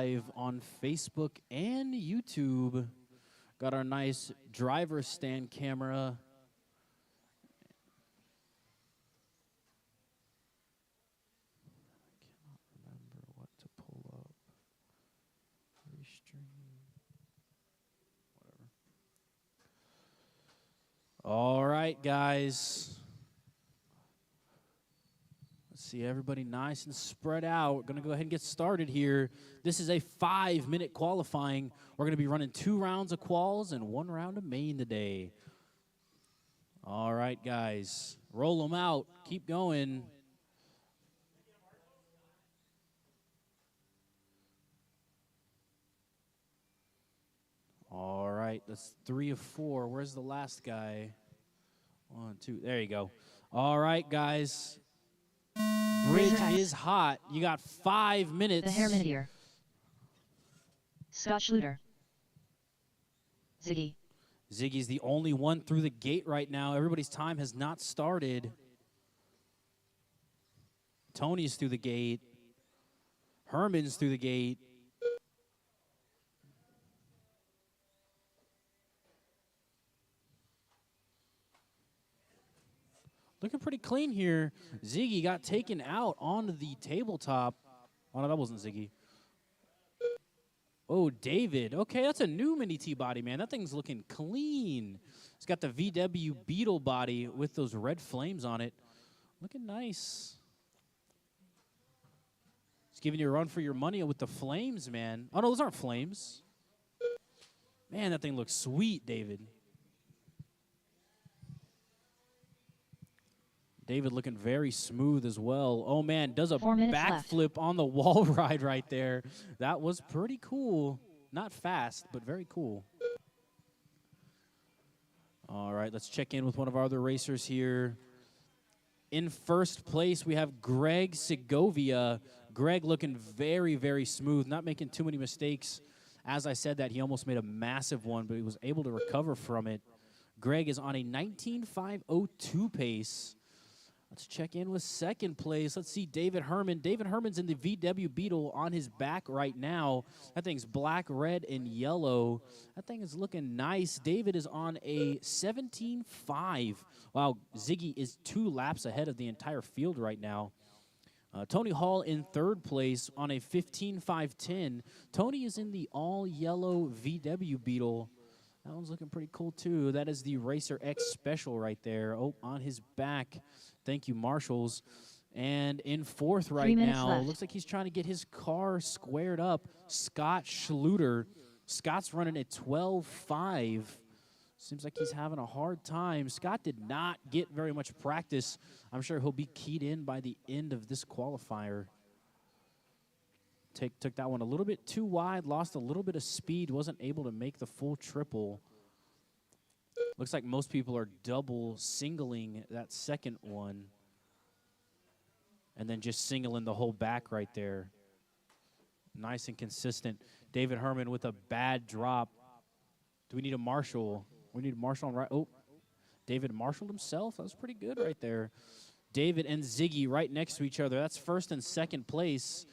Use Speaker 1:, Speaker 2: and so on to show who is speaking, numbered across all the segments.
Speaker 1: live on Facebook and YouTube. Got our nice driver stand camera. I cannot remember what to pull up. Restream. Whatever. All right, guys. See everybody nice and spread out. We're going to go ahead and get started here. This is a 5-minute qualifying. We're going to be running 2 rounds of quals and 1 round of main today. All right, guys. Roll them out. Keep going. All right, that's 3 of 4. Where's the last guy? 1, 2. There you go. All right, guys. Bridge is hot. You got 5 minutes.
Speaker 2: The Hermitier. Scott Schluter. Ziggy.
Speaker 1: Ziggy's the only one through the gate right now. Everybody's time has not started. Tony's through the gate. Herman's through the gate. Looking pretty clean here. Ziggy got taken out onto the tabletop. Oh, no, that wasn't Ziggy. Oh, David. Okay, that's a new Mini T body, man. That thing's looking clean. It's got the VW Beetle body with those red flames on it. Looking nice. It's giving you a run for your money with the flames, man. Oh, no, those aren't flames. Man, that thing looks sweet, David. David looking very smooth as well. Oh, man, does a backflip on the wall ride right there. That was pretty cool. Not fast, but very cool. All right, let's check in with one of our other racers here. In first place, we have Rchq Segovia. Greg looking very, very smooth, not making too many mistakes. As I said that, he almost made a massive one, but he was able to recover from it. Greg is on a 19.502 pace. Let's check in with second place. Let's see David Herman. David Herman's in the VW Beetle on his back right now. That thing's black, red, and yellow. That thing is looking nice. David is on a 17.5. Wow, Ziggy is 2 laps ahead of the entire field right now. Tony Hall in third place on a 15.510. Tony is in the all-yellow VW Beetle. That one's looking pretty cool, too. That is the Racer X Special right there. Oh, on his back. Thank you, Marshals. And in fourth right now, looks like he's trying to get his car squared up. Scott Schluter. Scott's running at 12.5. Seems like he's having a hard time. Scott did not get very much practice. I'm sure he'll be keyed in by the end of this qualifier. Took that one a little bit too wide, lost a little bit of speed, wasn't able to make the full triple. Looks like most people are double singling that second one. And then just singling the whole back right there. Nice and consistent. David Herman with a bad drop. Do we need a marshal? We need a marshal on right. Oh, David marshaled himself. That was pretty good right there. David and Ziggy right next to each other. That's first and second place.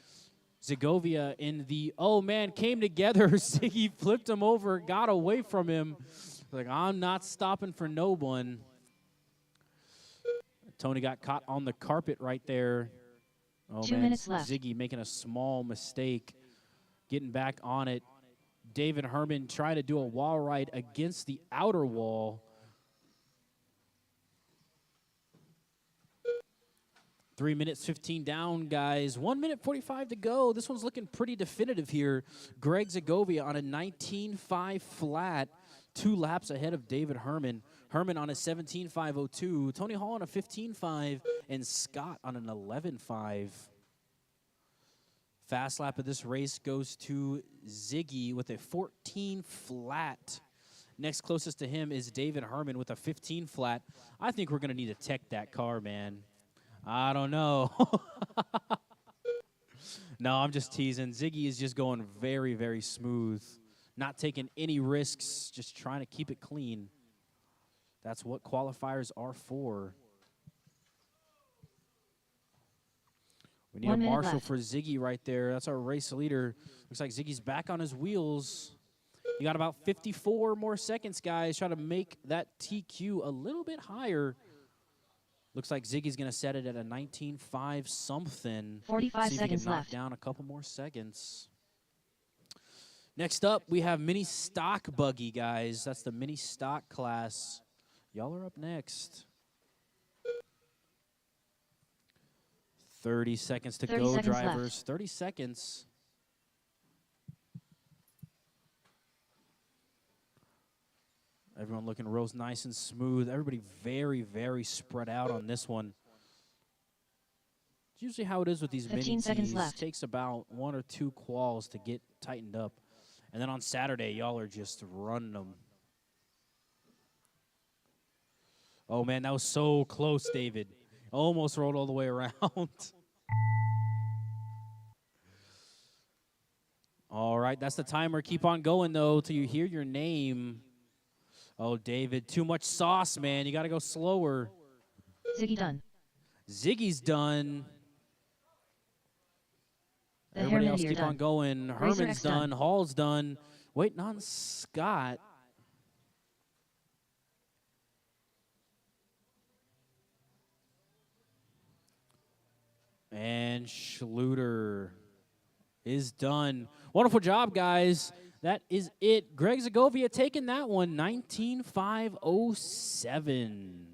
Speaker 1: Segovia in the, oh, man, came together. Ziggy flipped him over, got away from him. Like, I'm not stopping for no one. Tony got caught on the carpet right there. Oh,
Speaker 2: 2
Speaker 1: man,
Speaker 2: minutes left.
Speaker 1: Ziggy making a small mistake, getting back on it. David Herman trying to do a wall ride against the outer wall. 3 minutes, 15 down, guys. 1 minute, 45 to go. This one's looking pretty definitive here. Rchq Segovia on a 19.5 flat, 2 laps ahead of David Herman. Herman on a 17.502. Tony Hall on a 15.5, and Scott on an 11.5. Fast lap of this race goes to Ziggy with a 14 flat. Next closest to him is David Herman with a 15 flat. I think we're going to need to tech that car, man. I don't know. No, I'm just teasing. Ziggy is just going very, very smooth. Not taking any risks, just trying to keep it clean. That's what qualifiers are for. We need a marshal for Ziggy right there. That's our race leader. Looks like Ziggy's back on his wheels. You got about 54 more seconds, guys. Try to make that TQ a little bit higher. Looks like Ziggy's going to set it at a 19.5 something.
Speaker 2: 45
Speaker 1: See if
Speaker 2: seconds
Speaker 1: he can knock
Speaker 2: left.
Speaker 1: down a couple more seconds. Next up, we have mini stock buggy, guys. That's the mini stock class. Y'all are up next. 30 seconds to go, drivers. 30 seconds. Everyone looking real nice and smooth. Everybody very, very spread out on this one. It's usually how it is with these mini
Speaker 2: 15 seconds
Speaker 1: tees.
Speaker 2: left.
Speaker 1: It takes about 1 or 2 quals to get tightened up. And then on Saturday, y'all are just running them. Oh, man, that was so close, David. Almost rolled all the way around. All right, that's the timer. Keep on going, though, till you hear your name. Oh, David, too much sauce, man. You got to go slower.
Speaker 2: Ziggy done.
Speaker 1: Ziggy's done.
Speaker 2: The
Speaker 1: Everybody else
Speaker 2: Herman
Speaker 1: keep on going. Herman's done. Hall's done. Waiting on Scott. And Schluter is done. Wonderful job, guys. That is it. Greg Zagovia taking that one, 19.507.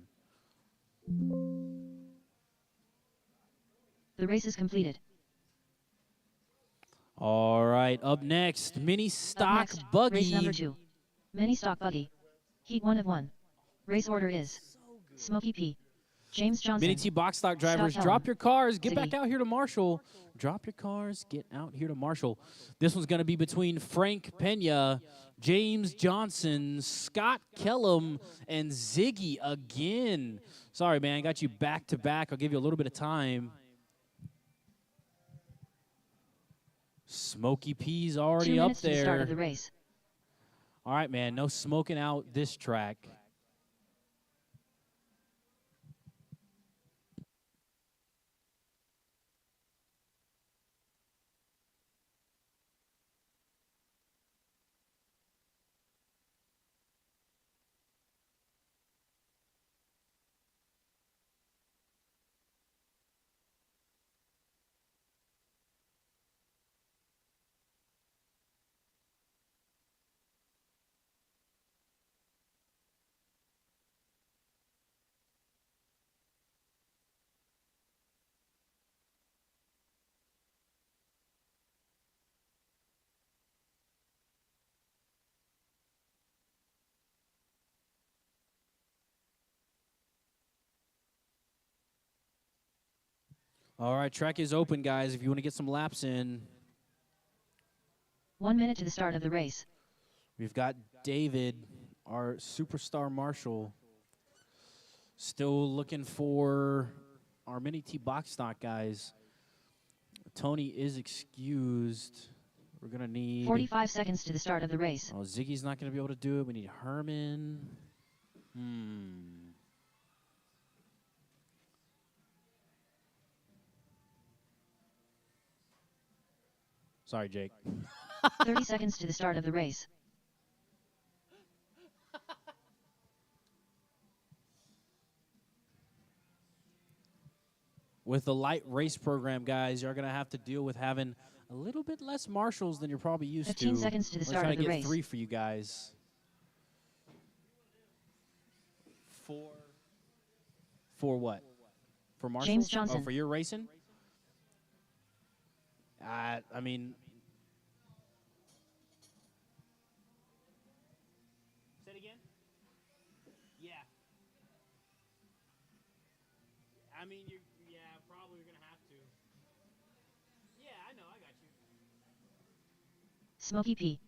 Speaker 2: The race is completed.
Speaker 1: All right, up next, mini stock buggy.
Speaker 2: Race number 2. Mini stock buggy. Heat 1 of 1. Race order is Smokey P. James Johnson.
Speaker 1: Mini T box stock drivers, drop your cars. Get back out here to Marshall. Drop your cars. Get out here to Marshall. This one's going to be between Frank Pena, James Johnson, Scott Kellum, and Ziggy again. Sorry, man. I got you back to back. I'll give you a little bit of time. Smokey P's already
Speaker 2: 2
Speaker 1: up
Speaker 2: minutes
Speaker 1: there.
Speaker 2: To the start of the race.
Speaker 1: All right, man. No smoking out this track. All right, track is open, guys, if you want to get some laps in.
Speaker 2: 1 minute to the start of the race.
Speaker 1: We've got David, our superstar marshal, still looking for our mini T box stock guys. Tony is excused. We're going to need
Speaker 2: 45 seconds to the start of the race.
Speaker 1: Oh, Ziggy's not going to be able to do it. We need Herman. Sorry, Jake.
Speaker 2: 30 seconds to the start of the race.
Speaker 1: With the light race program, guys, you're going to have to deal with having a little bit less marshals than you're probably used
Speaker 2: 15
Speaker 1: to.
Speaker 2: seconds to the start of the race.
Speaker 1: We're trying to get 3 for you guys. 4. For what? For marshals?
Speaker 2: James Johnson.
Speaker 1: Oh, for your racing? I mean... Say it again? Yeah. I mean, yeah, probably you're going to have to. Yeah, I know, I got you.
Speaker 2: Smokey P.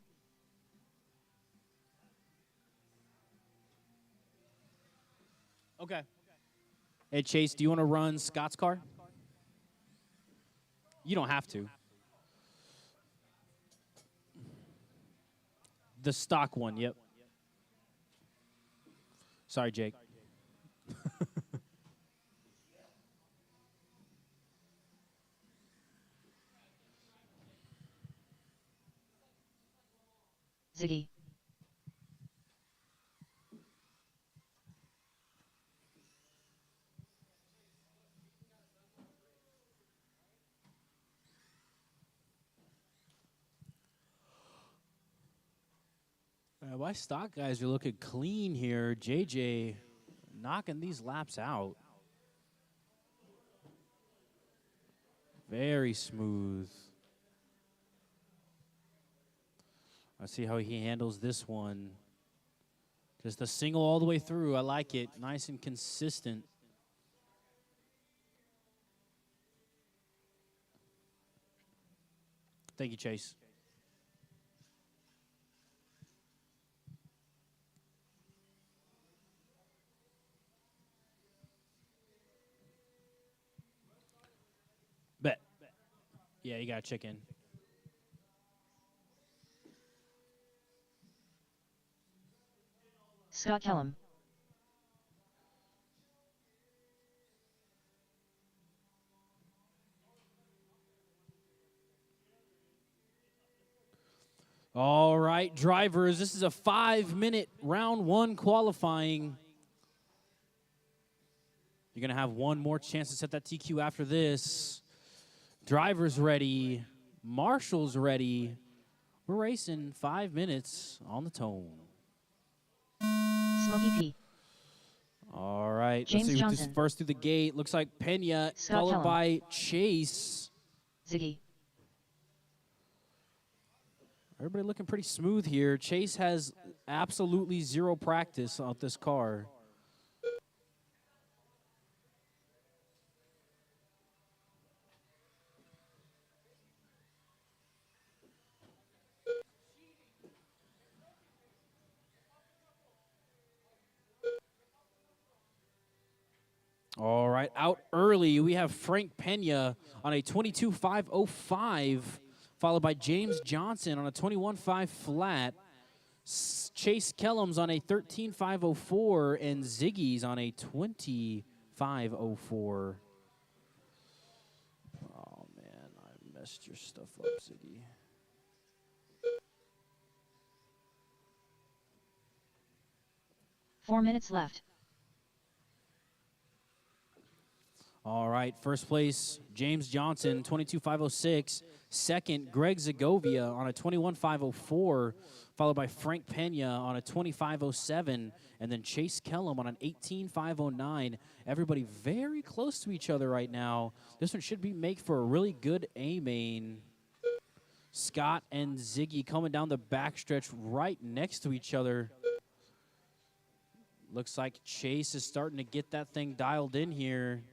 Speaker 1: Okay. Hey, Chase, do you want to run Scott's car? You don't have to. The stock one, yep. Sorry, Jake.
Speaker 2: Ziggy.
Speaker 1: My stock guys are looking clean here. JJ knocking these laps out. Very smooth. Let's see how he handles this one. Just a single all the way through. I like it. Nice and consistent. Thank you, Chase. Bet. Yeah, you got to check in.
Speaker 2: Scott Kellum.
Speaker 1: All right, drivers, this is a 5-minute round one qualifying. You're going to have one more chance to set that TQ after this. Drivers ready. Marshall's ready. We're racing 5 minutes on the tone.
Speaker 2: Smokey P.
Speaker 1: All right,
Speaker 2: James
Speaker 1: let's see who's
Speaker 2: Johnson.
Speaker 1: first through the gate. Looks like Pena,
Speaker 2: Scott
Speaker 1: followed
Speaker 2: Kellum.
Speaker 1: by Chase.
Speaker 2: Ziggy.
Speaker 1: Everybody looking pretty smooth here. Chase has absolutely zero practice on this car. All right, out early, we have Frank Pena on a 22.505, followed by James Johnson on a 21.5 flat. Chase Kellum's on a 13.504, and Ziggy's on a 20.504. Oh, man, I messed your stuff up, Ziggy.
Speaker 2: Four minutes left.
Speaker 1: All right, first place, James Johnson, 22.506. Second, Greg Zagovia on a 21.504, followed by Frank Pena on a 20.507, and then Chase Kellum on an 18.509. Everybody very close to each other right now. This one should make for a really good A-main. Scott and Ziggy coming down the backstretch right next to each other. Looks like Chase is starting to get that thing dialed in here.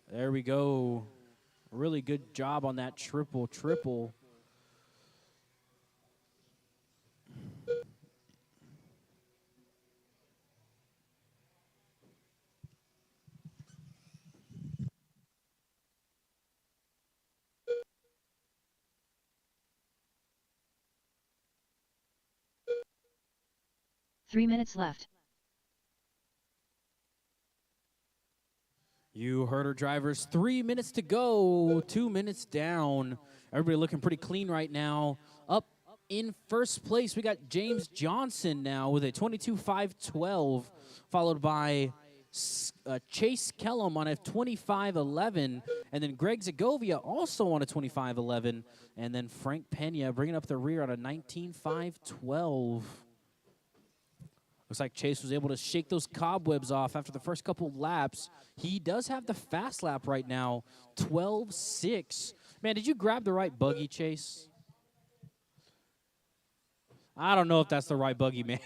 Speaker 1: There we go. Really good job on that triple.
Speaker 2: 3 minutes left.
Speaker 1: You heard her, drivers. 3 minutes to go. 2 minutes down. Everybody looking pretty clean right now. Up in first place, we got James Johnson now with a 22.512, followed by Chase Kellum on a 25.11, and then Greg Zagovia also on a 25.11, and then Frank Pena bringing up the rear on a 19.512. Looks like Chase was able to shake those cobwebs off after the first couple laps. He does have the fast lap right now, 12.6. Man, did you grab the right buggy, Chase? I don't know if that's the right buggy, man.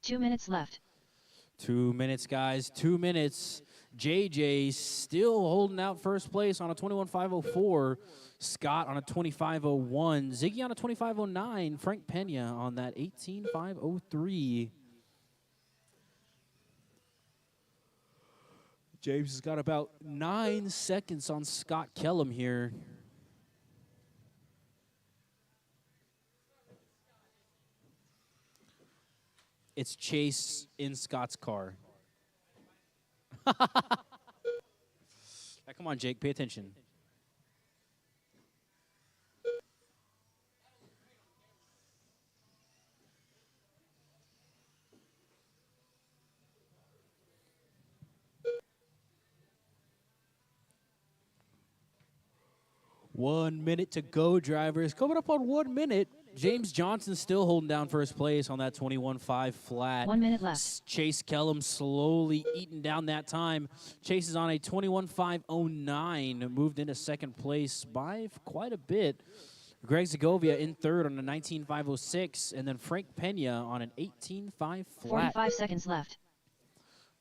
Speaker 2: 2 minutes left.
Speaker 1: 2 minutes, guys. 2 minutes. JJ still holding out first place on a 21.504. Scott on a 25.01. Ziggy on a 25.09. Frank Pena on that 18.503. James has got about 9 seconds on Scott Kellum here. It's Chase in Scott's car. Now, come on, Jake, pay attention. 1 minute to go, drivers. Coming up on 1 minute. James Johnson still holding down first place on that 21.5 flat.
Speaker 2: 1 minute left.
Speaker 1: Chase Kellum slowly eating down that time. Chase is on a 21.509, moved into second place by quite a bit. Greg Segovia in third on a 19.506, and then Frank Pena on an 18.5 flat.
Speaker 2: 45 seconds left.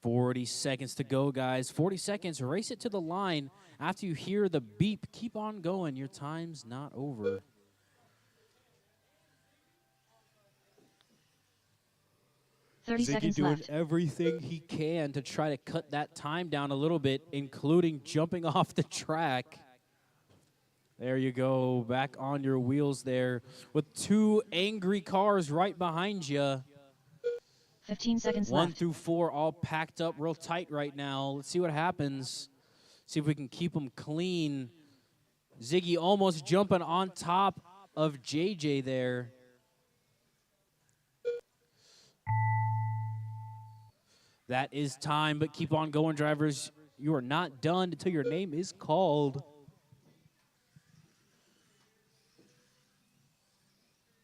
Speaker 1: 40 seconds to go, guys. 40 seconds. Race it to the line. After you hear the beep, keep on going. Your time's not over.
Speaker 2: Ziggy seconds
Speaker 1: doing
Speaker 2: left.
Speaker 1: everything he can to try to cut that time down a little bit, including jumping off the track. There you go. Back on your wheels there with two angry cars right behind you.
Speaker 2: 15 seconds
Speaker 1: 1
Speaker 2: left.
Speaker 1: through 4 all packed up real tight right now. Let's see what happens. See if we can keep them clean. Ziggy almost jumping on top of JJ there. That is time, but keep on going, drivers. You are not done until your name is called.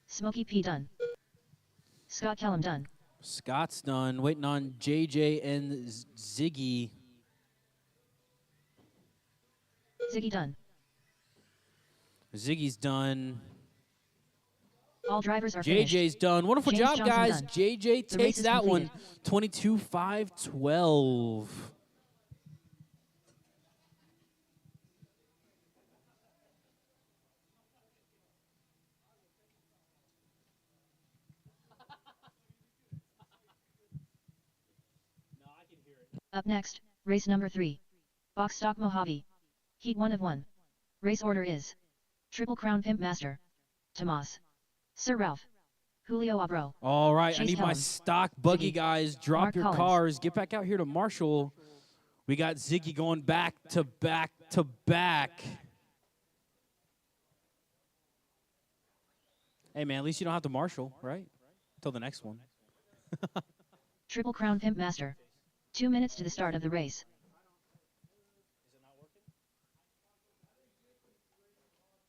Speaker 2: Smokey P done. Scott Kellum done.
Speaker 1: Scott's done. Waiting on JJ and Ziggy.
Speaker 2: Ziggy done.
Speaker 1: Ziggy's done.
Speaker 2: All drivers are
Speaker 1: JJ's
Speaker 2: finished.
Speaker 1: done. Wonderful
Speaker 2: James
Speaker 1: job,
Speaker 2: Johnson
Speaker 1: guys.
Speaker 2: done.
Speaker 1: JJ
Speaker 2: The race
Speaker 1: takes
Speaker 2: is
Speaker 1: that one.
Speaker 2: completed.
Speaker 1: 22.512.
Speaker 2: Up next, race number 3. Box Stock Mojave. Heat 1 of 1. Race order is Triple Crown Pimp Master. Tomas. Sir Ralph. Julio Abro.
Speaker 1: All right, I
Speaker 2: Chase
Speaker 1: need my
Speaker 2: Kellum.
Speaker 1: stock buggy,
Speaker 2: Ziggy.
Speaker 1: guys. Drop
Speaker 2: Mark
Speaker 1: your
Speaker 2: Collins.
Speaker 1: cars. Get back out here to Marshall. We got Ziggy going back to back to back. Hey, man, at least you don't have to marshal, right? Until the next one.
Speaker 2: Triple Crown Pimp Master. 2 minutes to the start of the race.
Speaker 1: Is it not working?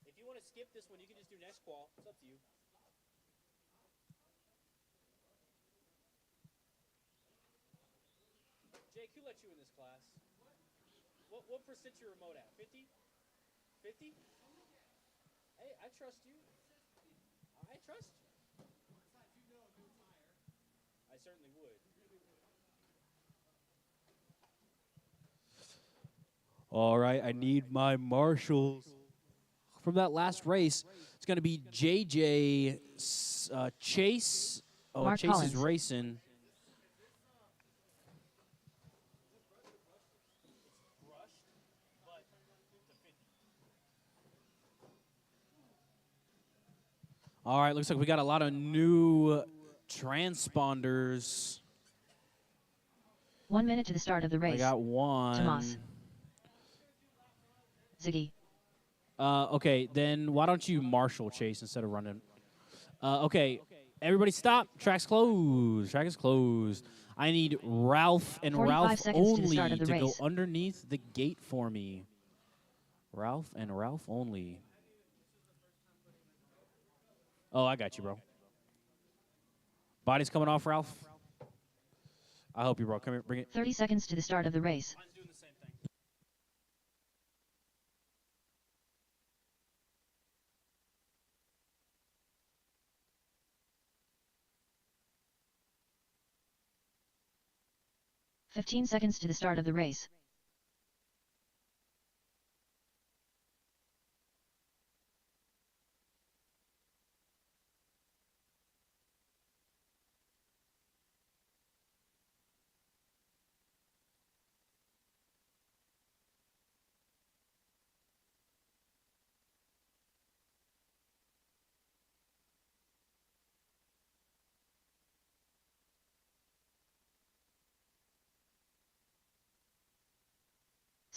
Speaker 1: If you want to skip this one, you can just do next qual. It's up to you. Jake, who let you in this class? What percent your remote at? 50? 50? Hey, I trust you. I trust you. I certainly would. All right, I need my marshals. From that last race, it's going to be JJ Chase. Oh,
Speaker 2: Mark
Speaker 1: Chase is
Speaker 2: Collins.
Speaker 1: racing. All right, looks like we got a lot of new transponders.
Speaker 2: 1 minute to the start of the
Speaker 1: I
Speaker 2: race.
Speaker 1: got one.
Speaker 2: Tomas. Ziggy.
Speaker 1: Okay, then why don't you marshal Chase instead of running? Okay, everybody stop. Track's closed. Track is closed. I need Ralph and
Speaker 2: 45
Speaker 1: Ralph
Speaker 2: seconds to the
Speaker 1: only
Speaker 2: start of the
Speaker 1: to go
Speaker 2: race.
Speaker 1: underneath the gate for me. Ralph and Ralph only. Oh, I got you, bro. Body's coming off, Ralph. I hope you, bro. Come here, bring it.
Speaker 2: 30 seconds to the start of the race.
Speaker 1: Mine's doing the same thing.
Speaker 2: Fifteen seconds to the start of the race.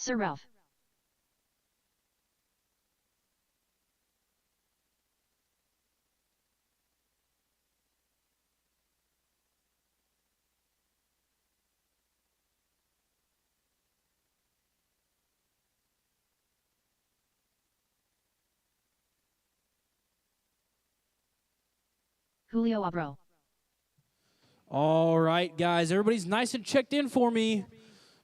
Speaker 2: Sir Ralph. Julio Abro.
Speaker 1: All right, guys. Everybody's nice and checked in for me.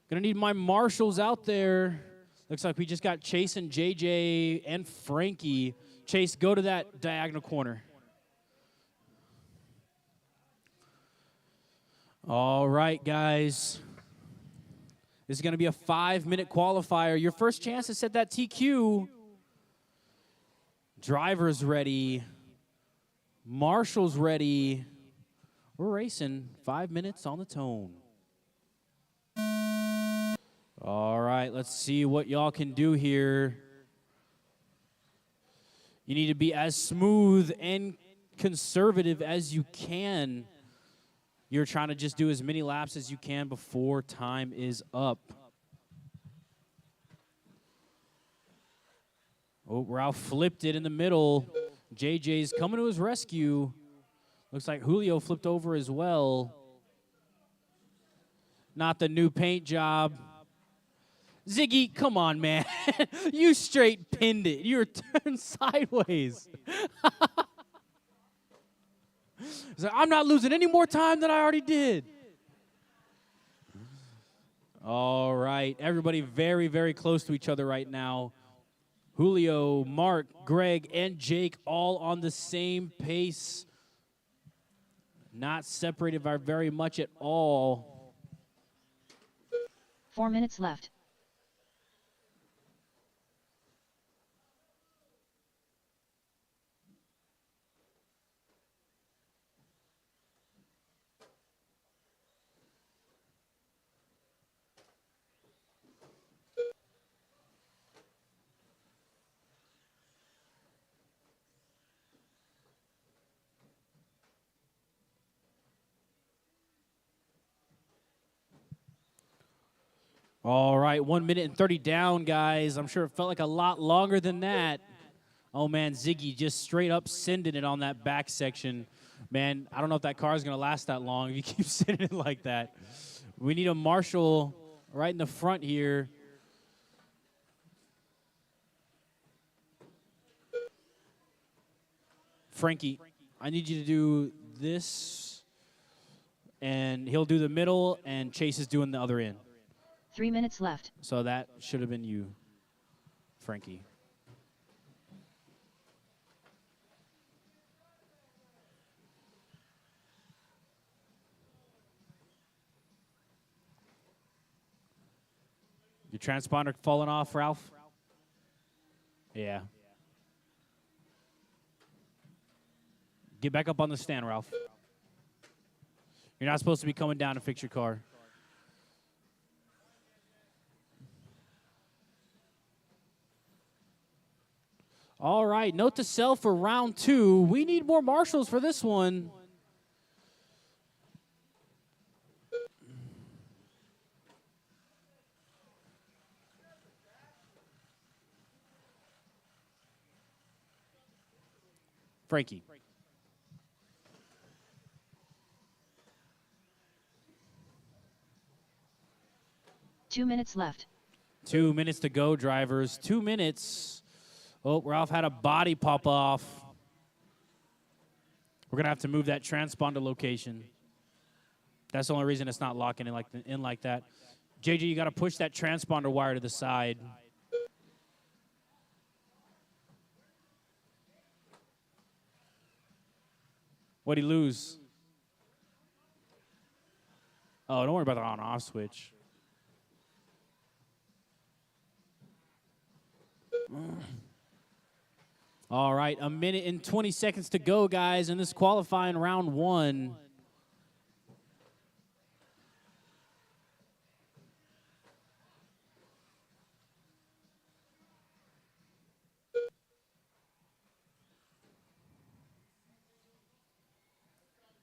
Speaker 1: Gonna need my marshals out there. Looks like we just got Chase and JJ and Frankie. Chase, go to that diagonal corner. All right, guys. This is going to be a 5-minute qualifier. Your first chance to set that TQ. Driver's ready. Marshall's ready. We're racing 5 minutes on the tone. All right, let's see what y'all can do here. You need to be as smooth and conservative as you can. You're trying to just do as many laps as you can before time is up. Oh, Ralph flipped it in the middle. JJ's coming to his rescue. Looks like Julio flipped over as well. Not the new paint job. Ziggy, come on, man. You straight pinned it. You were turned sideways. He's like, I'm not losing any more time than I already did. All right. Everybody very, very close to each other right now. Julio, Mark, Greg, and Jake all on the same pace. Not separated by very much at all.
Speaker 2: 4 minutes left.
Speaker 1: All right, 1 minute and 30 down, guys. I'm sure it felt like a lot longer than that. Oh, man, Ziggy just straight up sending it on that back section. Man, I don't know if that car is going to last that long if you keep sending it like that. We need a marshal right in the front here. Frankie, I need you to do this, and he'll do the middle, and Chase is doing the other end.
Speaker 2: 3 minutes left.
Speaker 1: So that should have been you, Frankie. Your transponder falling off, Ralph? Yeah. Get back up on the stand, Ralph. You're not supposed to be coming down to fix your car. All right, note to self for round 2. We need more marshals for this one. Frankie.
Speaker 2: 2 minutes left.
Speaker 1: 2 minutes to go, drivers. 2 minutes. Oh, Ralph had a body pop off. We're going to have to move that transponder location. That's the only reason it's not locking in like that. JJ, you got to push that transponder wire to the side. What'd he lose? Oh, don't worry about the on-off switch. All right, 1 minute and 20 seconds to go, guys, in this qualifying round 1.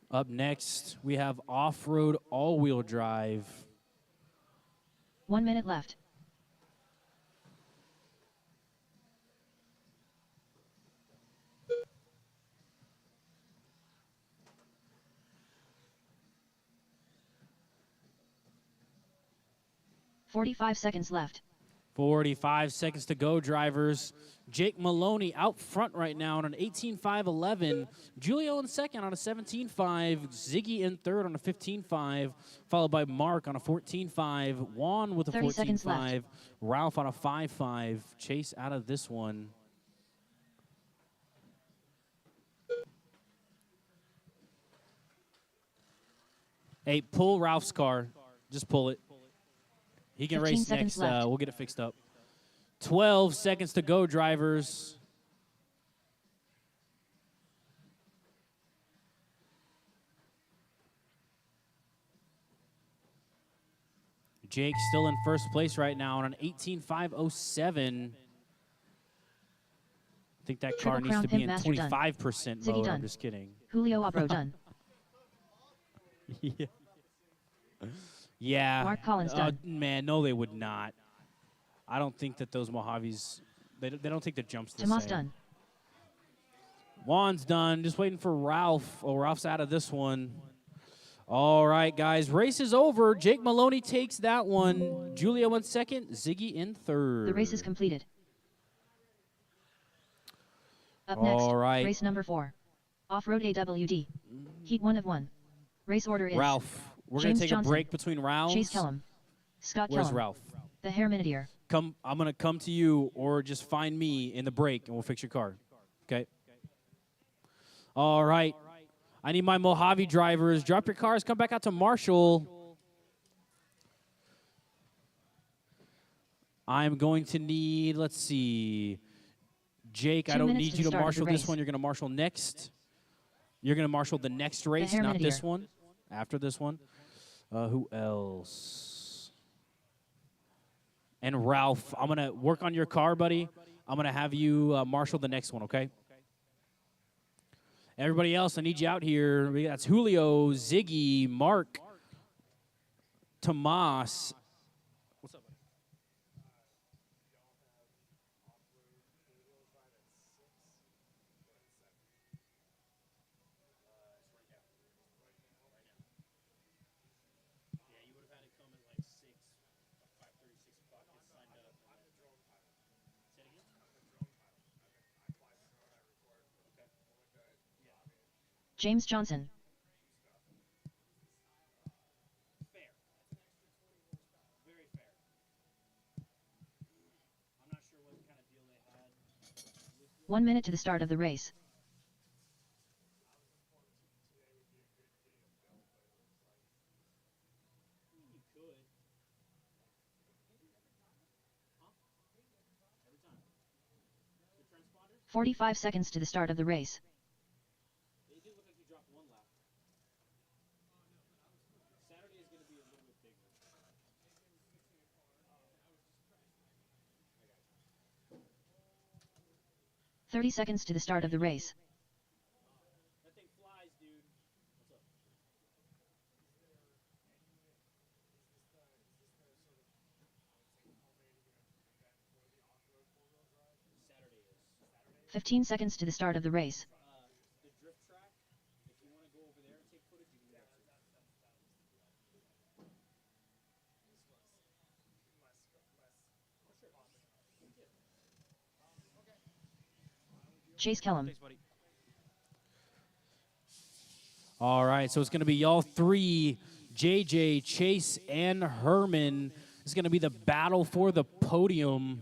Speaker 1: Up next, we have off-road all-wheel drive.
Speaker 2: 1 minute left. 45 seconds left.
Speaker 1: 45 seconds to go, drivers. Jake Maloney out front right now on an 18.5.11. Julio in second on a 17.5. Ziggy in third on a 15.5, followed by Mark on a 14.5. Juan with a 14.5. Ralph on a 5.5. Chase out of this one. Hey, pull Ralph's car. Just pull it. He can race next. We'll get it fixed up. 12 seconds to go, drivers. Jake still in first place right now on an 18.5.07. I think that car needs to be in 25% mode. I'm just kidding.
Speaker 2: Julio Abro done.
Speaker 1: Yeah. Yeah.
Speaker 2: Mark Collins done.
Speaker 1: Man, no, they would not. I don't think that those Mojaves, they don't take the jumps the
Speaker 2: Tomas
Speaker 1: same.
Speaker 2: done.
Speaker 1: Juan's done. Just waiting for Ralph. Oh, Ralph's out of this one. All right, guys. Race is over. Jake Maloney takes that one. Julio in second. Ziggy in third.
Speaker 2: The race is completed. Up next, race number 4. Off-road AWD. Heat 1 of 1. Race order is
Speaker 1: Ralph. We're going to take a break between rounds.
Speaker 2: Chase Kellum. Scott
Speaker 1: Where's
Speaker 2: Kellum.
Speaker 1: Ralph?
Speaker 2: The Hair Minutier.
Speaker 1: I'm going to come to you, or just find me in the break, and we'll fix your car. Okay? All right. I need my Mojave drivers. Drop your cars. Come back out to Marshall. I'm going to need, let's see, Jake, I don't need you to marshal this one. You're going to marshal next. You're going to marshal the next race, not this one. After this one. Who else? And Ralph, I'm going to work on your car, buddy. I'm going to have you marshal the next one, okay? Everybody else, I need you out here. That's Julio, Ziggy, Mark, Tomas. What's up, buddy? Yeah, you would have had it come at like 5:30, 6 o'clock, get signed up. Say it again?
Speaker 2: James Johnson.
Speaker 1: Fair. Very fair. I'm not sure what kind of deal they had.
Speaker 2: 1 minute to the start of the race.
Speaker 1: You could. Huh? Every time. The transponders?
Speaker 2: 45 seconds to the start of the race.
Speaker 1: It did look like you dropped one lap. Saturday is going to be a little bit bigger.
Speaker 2: 30 seconds to the start of the race.
Speaker 1: That thing flies, dude. What's up? Saturday is.
Speaker 2: 15 seconds to the start of the race.
Speaker 1: The drift track, if you want to go over there and take footage, you can do that too.
Speaker 2: Chase Kellum.
Speaker 1: Thanks, buddy. All right, so it's going to be y'all three, JJ, Chase, and Herman. It's going to be the battle for the podium.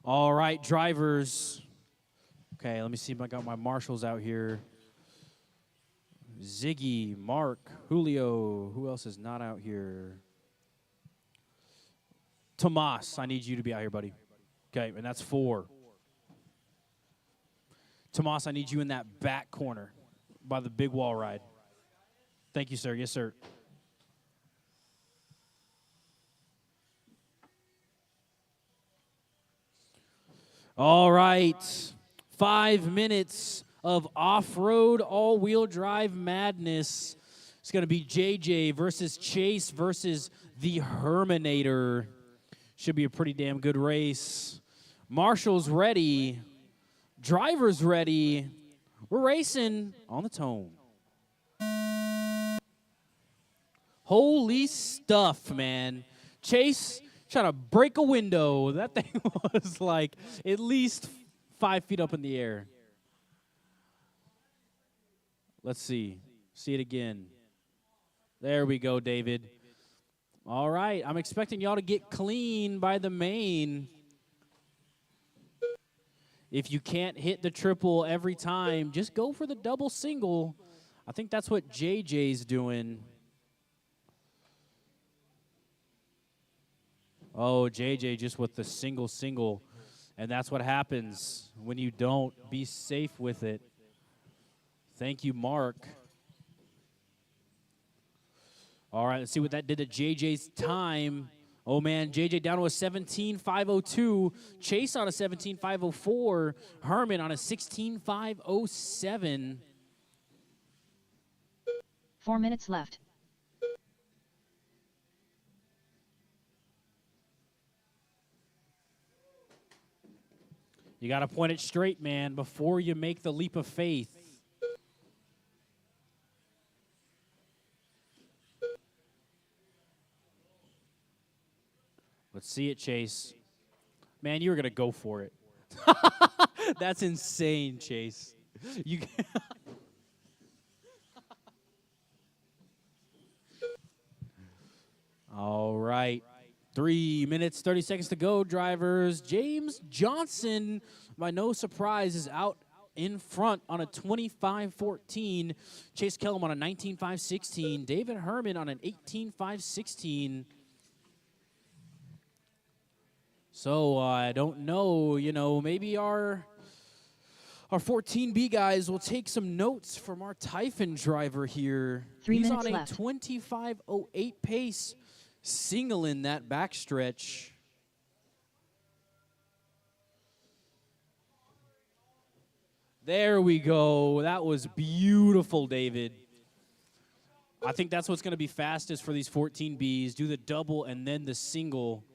Speaker 1: All right, drivers. Okay, let me see if I got my marshals out here. Ziggy, Mark, Julio. Who else is not out here? Tomas, I need you to be out here, buddy. Okay, and that's 4. Tomas, I need you in that back corner by the big wall ride. Thank you, sir. Yes, sir. All right. 5 minutes of off-road all-wheel drive madness. It's going to be JJ versus Chase versus the Herminator. Should be a pretty damn good race. Marshall's ready. Driver's ready. We're racing on the tone. Holy stuff, man. Chase trying to break a window. That thing was like at least 5 feet up in the air. Let's see. See it again. There we go, David. All right. I'm expecting y'all to get clean by the main. If you can't hit the triple every time, just go for the double single. I think that's what JJ's doing. Oh, JJ just with the single. And that's what happens when you don't be safe with it. Thank you, Mark. All right, let's see what that did to JJ's time. Oh, man, JJ down to a 17.502. Chase on a 17.504. Herman on a 16.507.
Speaker 2: 4 minutes left.
Speaker 1: You got to point it straight, man, before you make the leap of faith. Let's see it, Chase. Man, you were going to go for it. That's insane, Chase. You All right. 3 minutes, 30 seconds to go, drivers. James Johnson, by no surprise, is out in front on a 25.14. Chase Kellum on a 19.516. David Herman on an 18.516. So I don't know, maybe our 14B guys will take some notes from our Typhon driver here.
Speaker 2: 3 minutes
Speaker 1: left. He's on a 25.08 pace, singling that backstretch. There we go. That was beautiful, David. I think that's what's going to be fastest for these 14Bs. Do the double and then the single.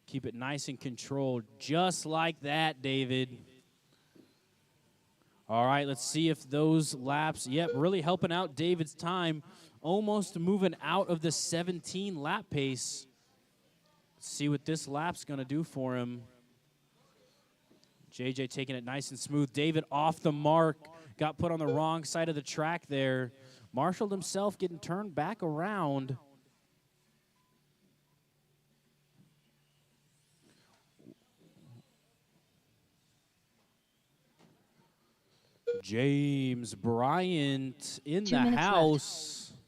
Speaker 1: Keep it nice and controlled, just like that, David. All right, let's see if those laps, really helping out David's time, almost moving out of the 17 lap pace. Let's see what this lap's going to do for him. JJ taking it nice and smooth. David off the mark, got put on the wrong side of the track there. Marshaled himself, getting turned back around. James Bryant in the house.
Speaker 2: Left.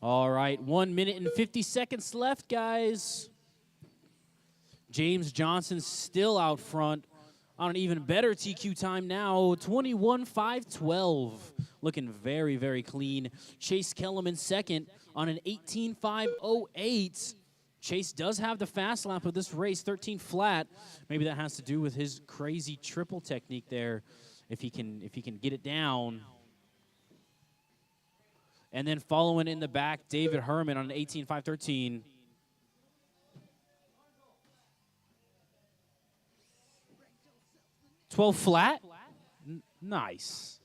Speaker 1: All right, 1 minute and 50 seconds left, guys. James Johnson still out front on an even better TQ time now, 21.512. Looking very, very clean. Chase Kellum in second on an 18.508. Chase does have the fast lap of this race, 13 flat. Maybe that has to do with his crazy triple technique there, if he can get it down. And then following in the back, David Herman on an 18.513. $12 flat? Nice.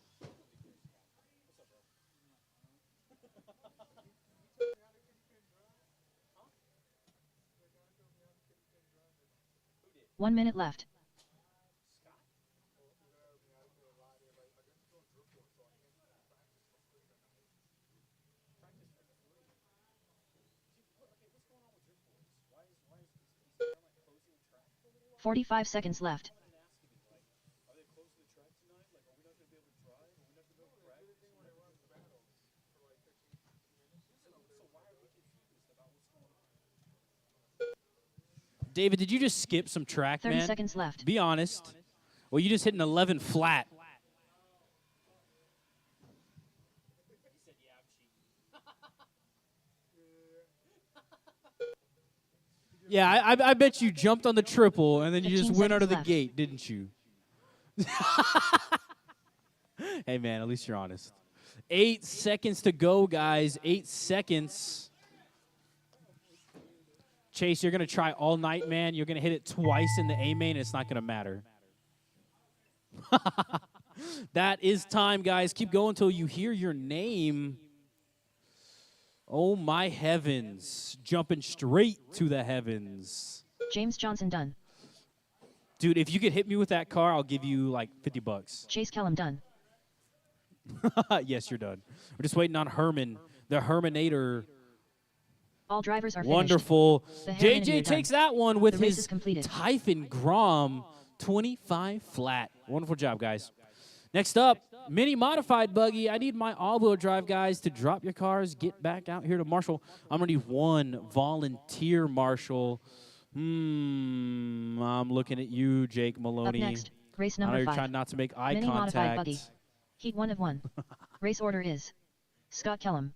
Speaker 2: One minute left. "45 seconds left.
Speaker 1: David, did you just skip some track,
Speaker 2: 30
Speaker 1: man?
Speaker 2: seconds left.
Speaker 1: Be honest. Well, you just hit an 11 flat. Yeah, I bet you jumped on the triple and then you just went out of the gate, didn't you? Hey, man, at least you're honest. 8 seconds to go, guys. 8 seconds. Chase, you're going to try all night, man. You're going to hit it twice in the A main. It's not going to matter. That is time, guys. Keep going until you hear your name. Oh, my heavens. Jumping straight to the heavens.
Speaker 2: James Johnson done.
Speaker 1: Dude, if you could hit me with that car, I'll give you like 50 bucks.
Speaker 2: Chase Kellum done.
Speaker 1: Yes, you're done. We're just waiting on Herman, the Herminator.
Speaker 2: All drivers are
Speaker 1: Wonderful.
Speaker 2: finished.
Speaker 1: JJ takes that one with
Speaker 2: The race
Speaker 1: his
Speaker 2: is completed.
Speaker 1: Typhon Grom 25 flat. Wonderful job, guys. Next up, mini modified buggy. I need my all-wheel drive guys to drop your cars, get back out here to Marshall. I'm going to need one volunteer Marshall. I'm looking at you, Jake Maloney.
Speaker 2: Up next, race
Speaker 1: I know
Speaker 2: number
Speaker 1: you're
Speaker 2: 5.
Speaker 1: trying not to make eye
Speaker 2: Mini modified
Speaker 1: contact.
Speaker 2: buggy. Heat 1 of 1. Race order is Scott Kellum,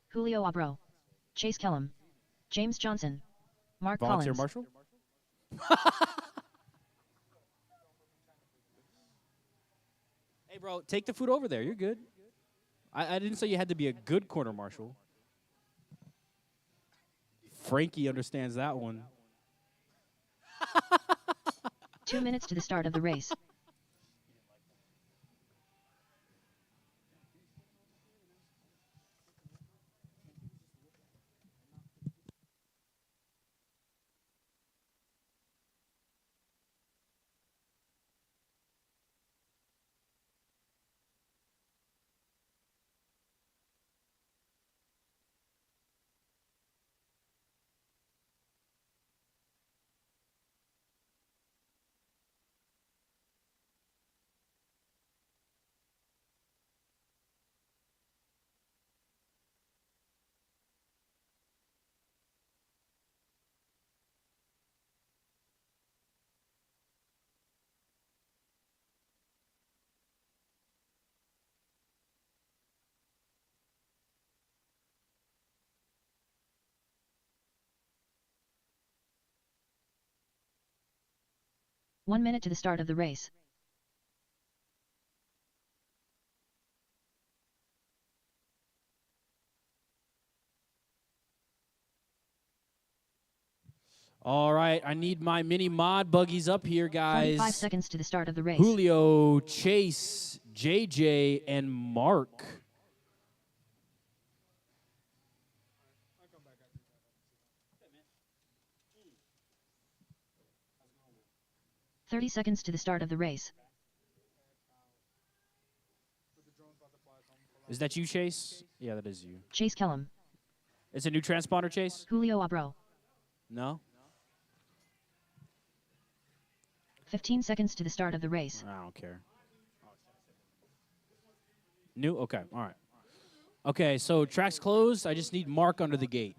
Speaker 2: Julio Abro, Chase Kellum, James Johnson, Mark
Speaker 1: Volunteer
Speaker 2: Collins.
Speaker 1: Marshall? Hey, bro, take the food over there. You're good. I didn't say you had to be a good corner marshal. Frankie understands that one.
Speaker 2: 2 minutes to the start of the race. One minute to the start of the race.
Speaker 1: All right, I need my mini mod buggies up here, guys.
Speaker 2: 45 seconds to the start of the race.
Speaker 1: Julio, Chase, JJ, and Mark.
Speaker 2: "30 seconds to the start of the race.
Speaker 1: Is that you, Chase? Yeah, that is you.
Speaker 2: Chase Kellum,
Speaker 1: It's a new transponder, Chase?
Speaker 2: Julio Abro.
Speaker 1: No?
Speaker 2: 15 seconds to the start of the race.
Speaker 1: I don't care. New? Okay, all right. Okay, so track's closed. I just need Mark under the gate.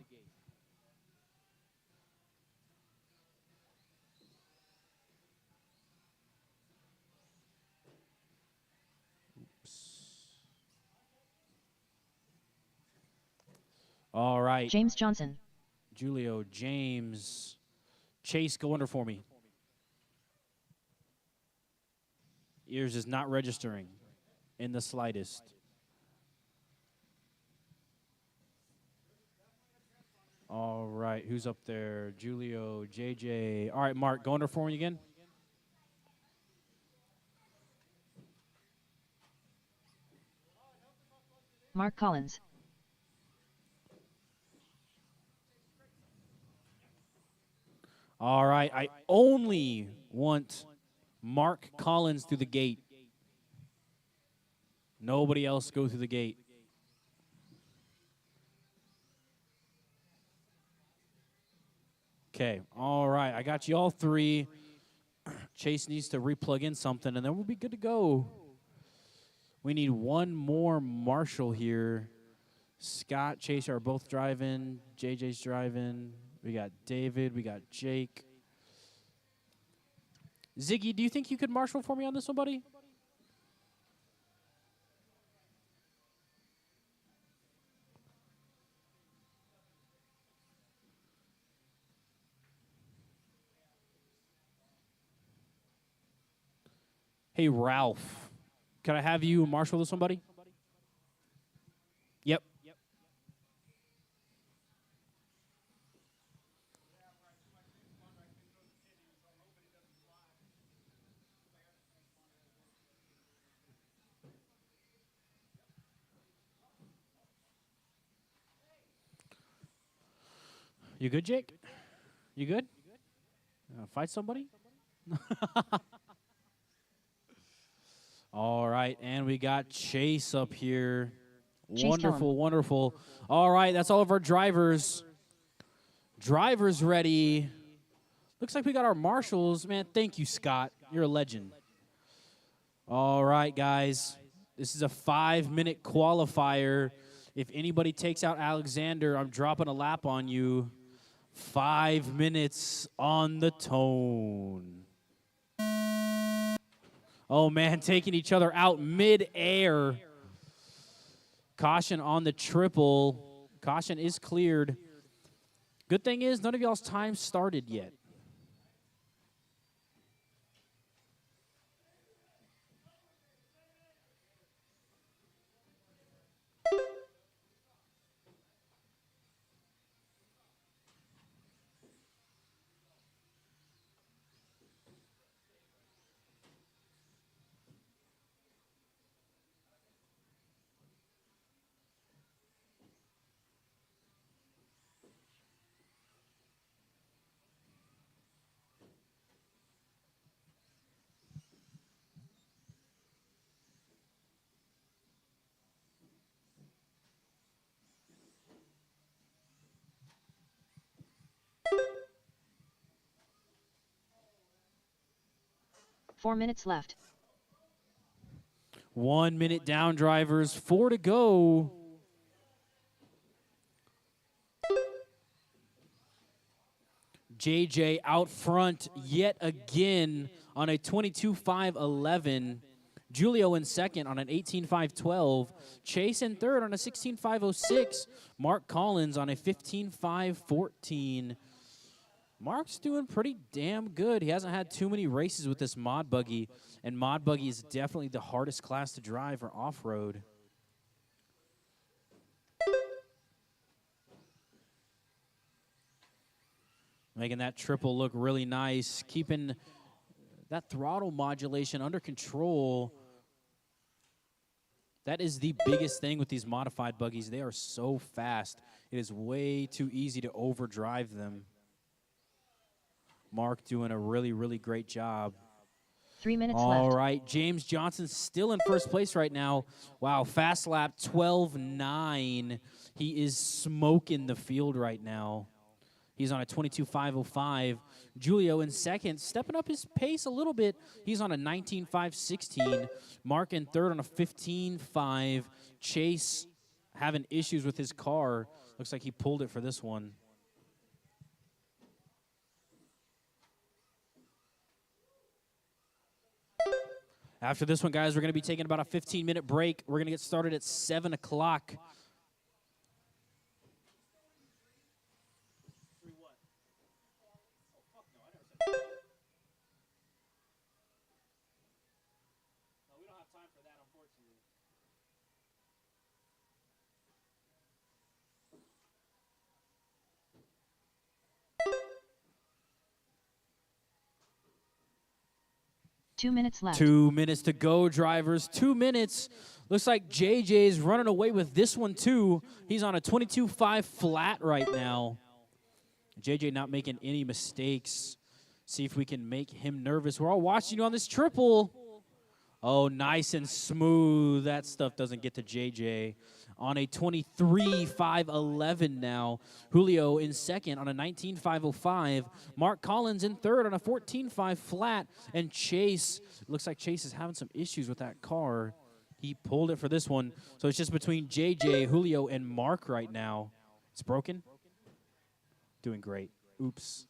Speaker 1: All right.
Speaker 2: James Johnson,
Speaker 1: Julio, James, Chase, go under for me. Ears is not registering in the slightest. All right, who's up there? Julio, JJ. All right, Mark, go under for me again.
Speaker 2: Mark Collins,
Speaker 1: All right, I only want Mark Collins through the gate. Nobody else go through the gate. Okay, all right, I got you all three. Chase needs to replug in something, and then we'll be good to go. We need one more Marshall here. Scott, Chase are both driving. JJ's driving. We got David. We got Jake. Ziggy, do you think you could marshal for me on this one, buddy? Hey, Ralph. Can I have you marshal this one, buddy? Yep. You good, Jake? You good? Fight somebody? All right, and we got Chase up here.
Speaker 2: Chase,
Speaker 1: Wonderful, wonderful. All right, that's all of our drivers. Drivers ready. Looks like we got our marshals. Man, thank you, Scott. You're a legend. All right, guys. This is a 5-minute qualifier. If anybody takes out Alexander, I'm dropping a lap on you. 5 minutes on the tone. Oh, man, taking each other out mid-air. Caution on the triple. Caution is cleared. Good thing is none of y'all's time started yet.
Speaker 2: Four minutes left.
Speaker 1: 1 minute down, drivers. 4 to go. JJ out front yet again on a 22.511. Julio in second on an 18.512. Chase in third on a 16.506. Mark Collins on a 15.514. Mark's doing pretty damn good. He hasn't had too many races with this mod buggy, and mod buggy is definitely the hardest class to drive for off-road. Making that triple look really nice, keeping that throttle modulation under control. That is the biggest thing with these modified buggies. They are so fast. It is way too easy to overdrive them. Mark doing a really, really great job.
Speaker 2: 3 minutes left.
Speaker 1: All right, James Johnson still in first place right now. Wow, fast lap 12.9. He is smoking the field right now. He's on a 22.505. Julio in second, stepping up his pace a little bit. He's on a 19.516. Mark in third on a 15.5. Chase having issues with his car. Looks like he pulled it for this one. After this one, guys, we're going to be taking about a 15-minute break. We're going to get started at 7 o'clock. No, we don't have time for that, unfortunately.
Speaker 2: Two minutes left.
Speaker 1: 2 minutes to go, drivers. 2 minutes. Looks like JJ's running away with this one, too. He's on a 22.5 flat right now. JJ not making any mistakes. See if we can make him nervous. We're all watching you on this triple. Oh, nice and smooth. That stuff doesn't get to JJ. On a 23.511 now. Julio in second on a 19.505. Mark Collins in third on a 14.5 flat. And Chase, looks like Chase is having some issues with that car. He pulled it for this one. So it's just between JJ, Julio, and Mark right now. It's broken. Doing great. Oops.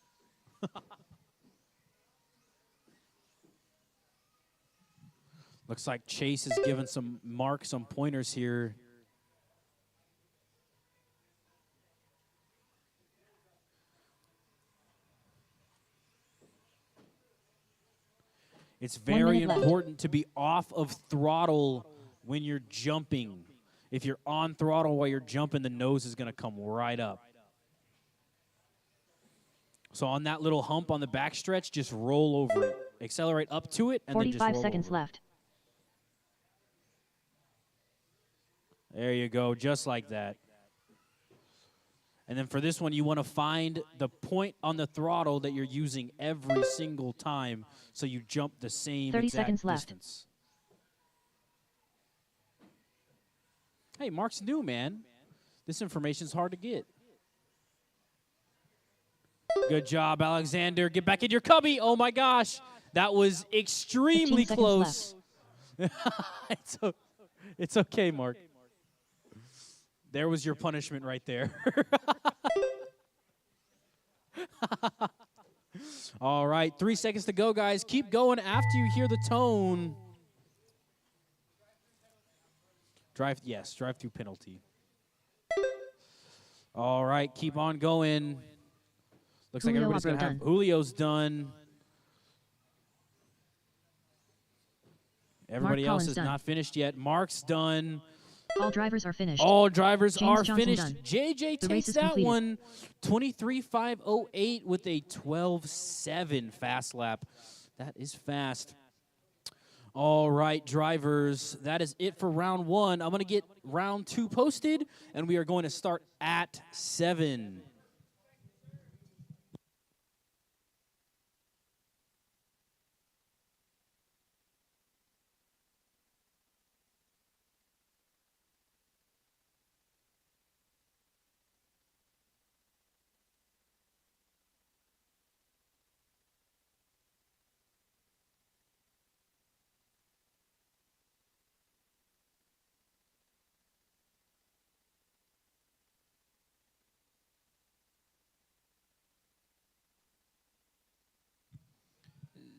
Speaker 1: Looks like Chase is giving Mark some pointers here. It's very important to be off of throttle when you're jumping. If you're on throttle while you're jumping, the nose is going to come right up. So on that little hump on the backstretch, just roll over it. Accelerate up to it, and then just roll
Speaker 2: 45 seconds
Speaker 1: over
Speaker 2: left.
Speaker 1: There you go, just like that. And then for this one, you want to find the point on the throttle that you're using every single time so you jump the same
Speaker 2: 30
Speaker 1: exact
Speaker 2: seconds left.
Speaker 1: distance. Hey, Mark's new, man. This information's hard to get. Good job, Alexander. Get back in your cubby. Oh, my gosh. That was extremely close. It's okay, Mark. There was your punishment right there. All right, 3 seconds to go, guys. Keep going after you hear the tone. Drive-through penalty. All right, keep on going. Looks like everybody's going to have Julio's done. Everybody else is not finished yet. Mark's done.
Speaker 2: All drivers are finished.
Speaker 1: All drivers
Speaker 2: James
Speaker 1: are
Speaker 2: Johnson
Speaker 1: finished.
Speaker 2: done.
Speaker 1: JJ
Speaker 2: The
Speaker 1: takes
Speaker 2: race is
Speaker 1: that
Speaker 2: completed.
Speaker 1: one. 23.508 with a 12.7 fast lap. That is fast. All right, drivers, that is it for round one. I'm going to get round two posted, and we are going to start at 7.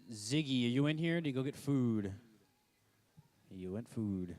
Speaker 1: Ziggy, are you in here? Do you go get food? You went food.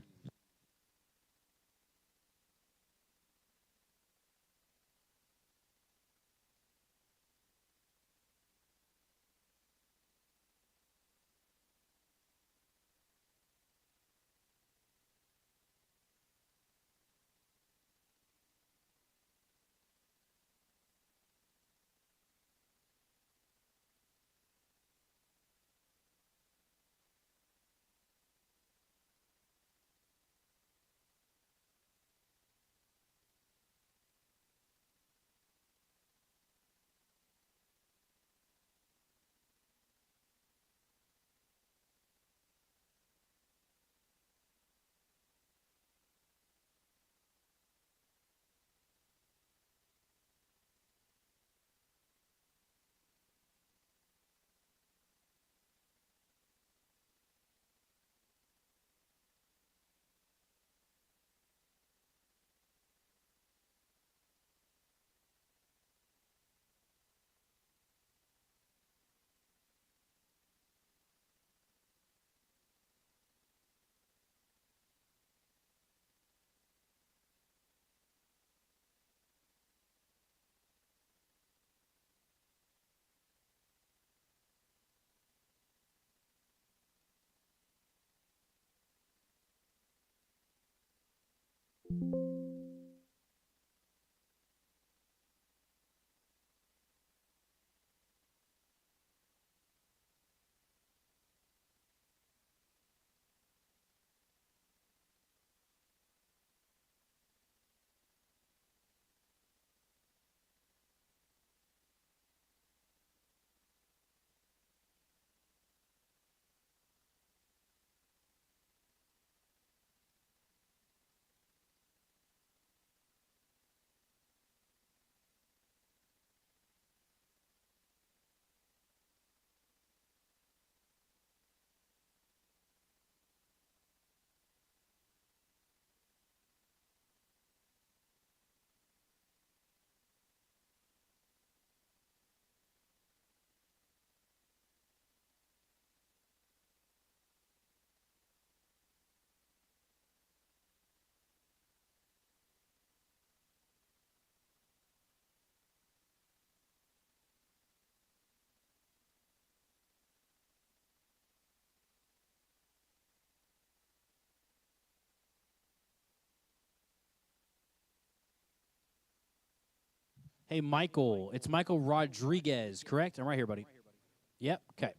Speaker 1: Hey, Michael. It's Michael Rodriguez, correct? I'm right here, buddy. Yep, okay.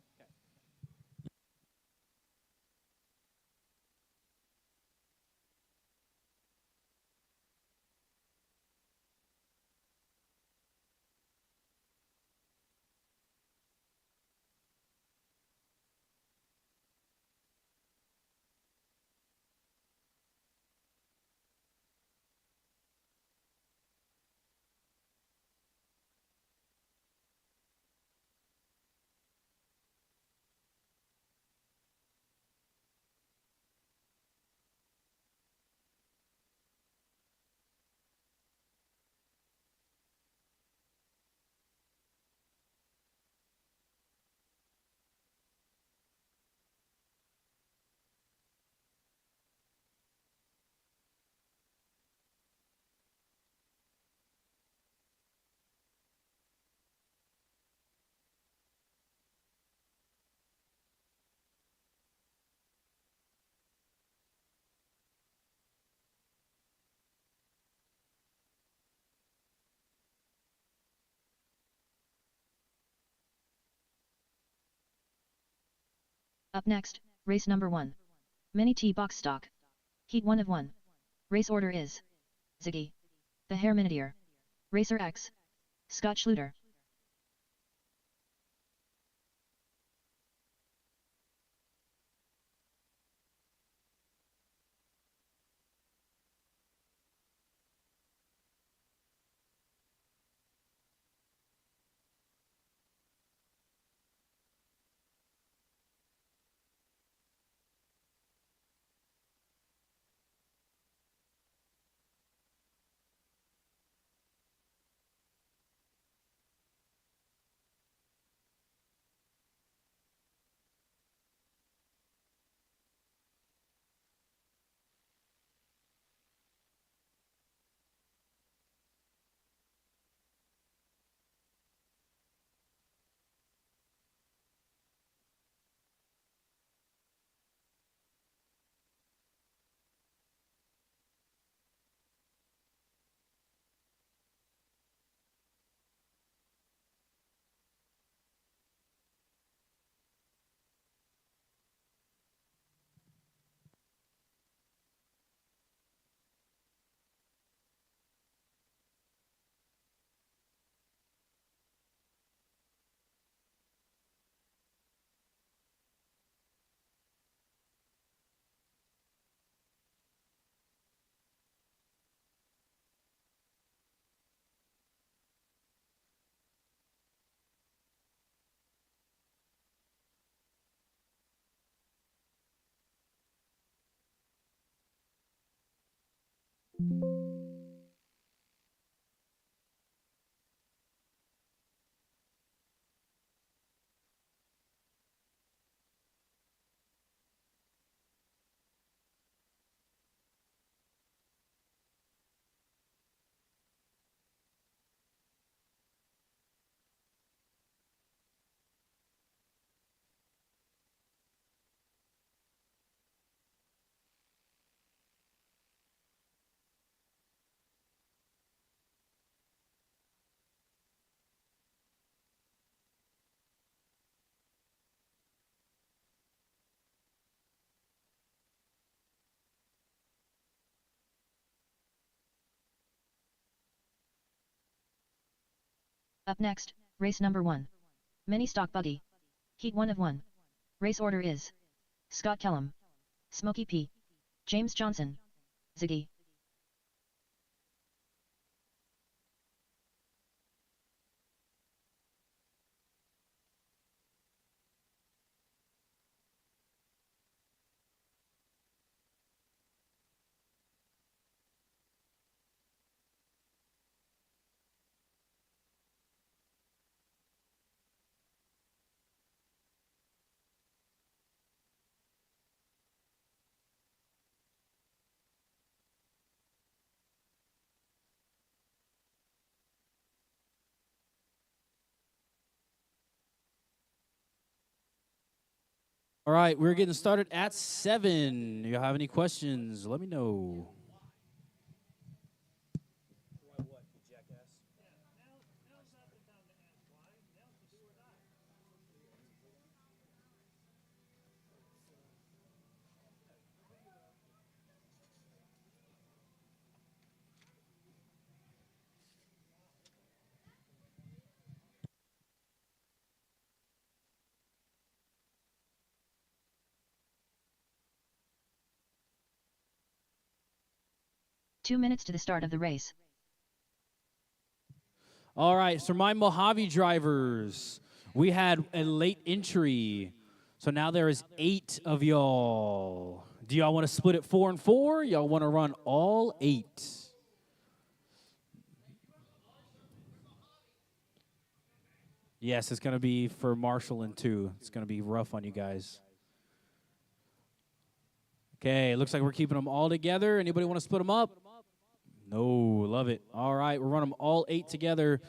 Speaker 2: Up next, race number 1. Mini T box stock. Heat 1 of 1. Race order is Ziggy, the Hare Minideer, Racer X, Scott Schluter. Up next, race number 1. Mini stock buggy. Heat 1 of 1. Race order is Scott Kellum, Smokey P, James Johnson, Ziggy.
Speaker 1: All right, we're getting started at 7. You have any questions? Let me know.
Speaker 2: 2 minutes to the start of the race.
Speaker 1: All right, so my Mojave drivers, we had a late entry. So now there is 8 of y'all. Do y'all want to split it 4 and 4? Y'all want to run all 8? Yes, it's going to be for Marshall and 2. It's going to be rough on you guys. Okay, looks like we're keeping them all together. Anybody want to split them up? No, love it. All right, we'll run them all 8 together.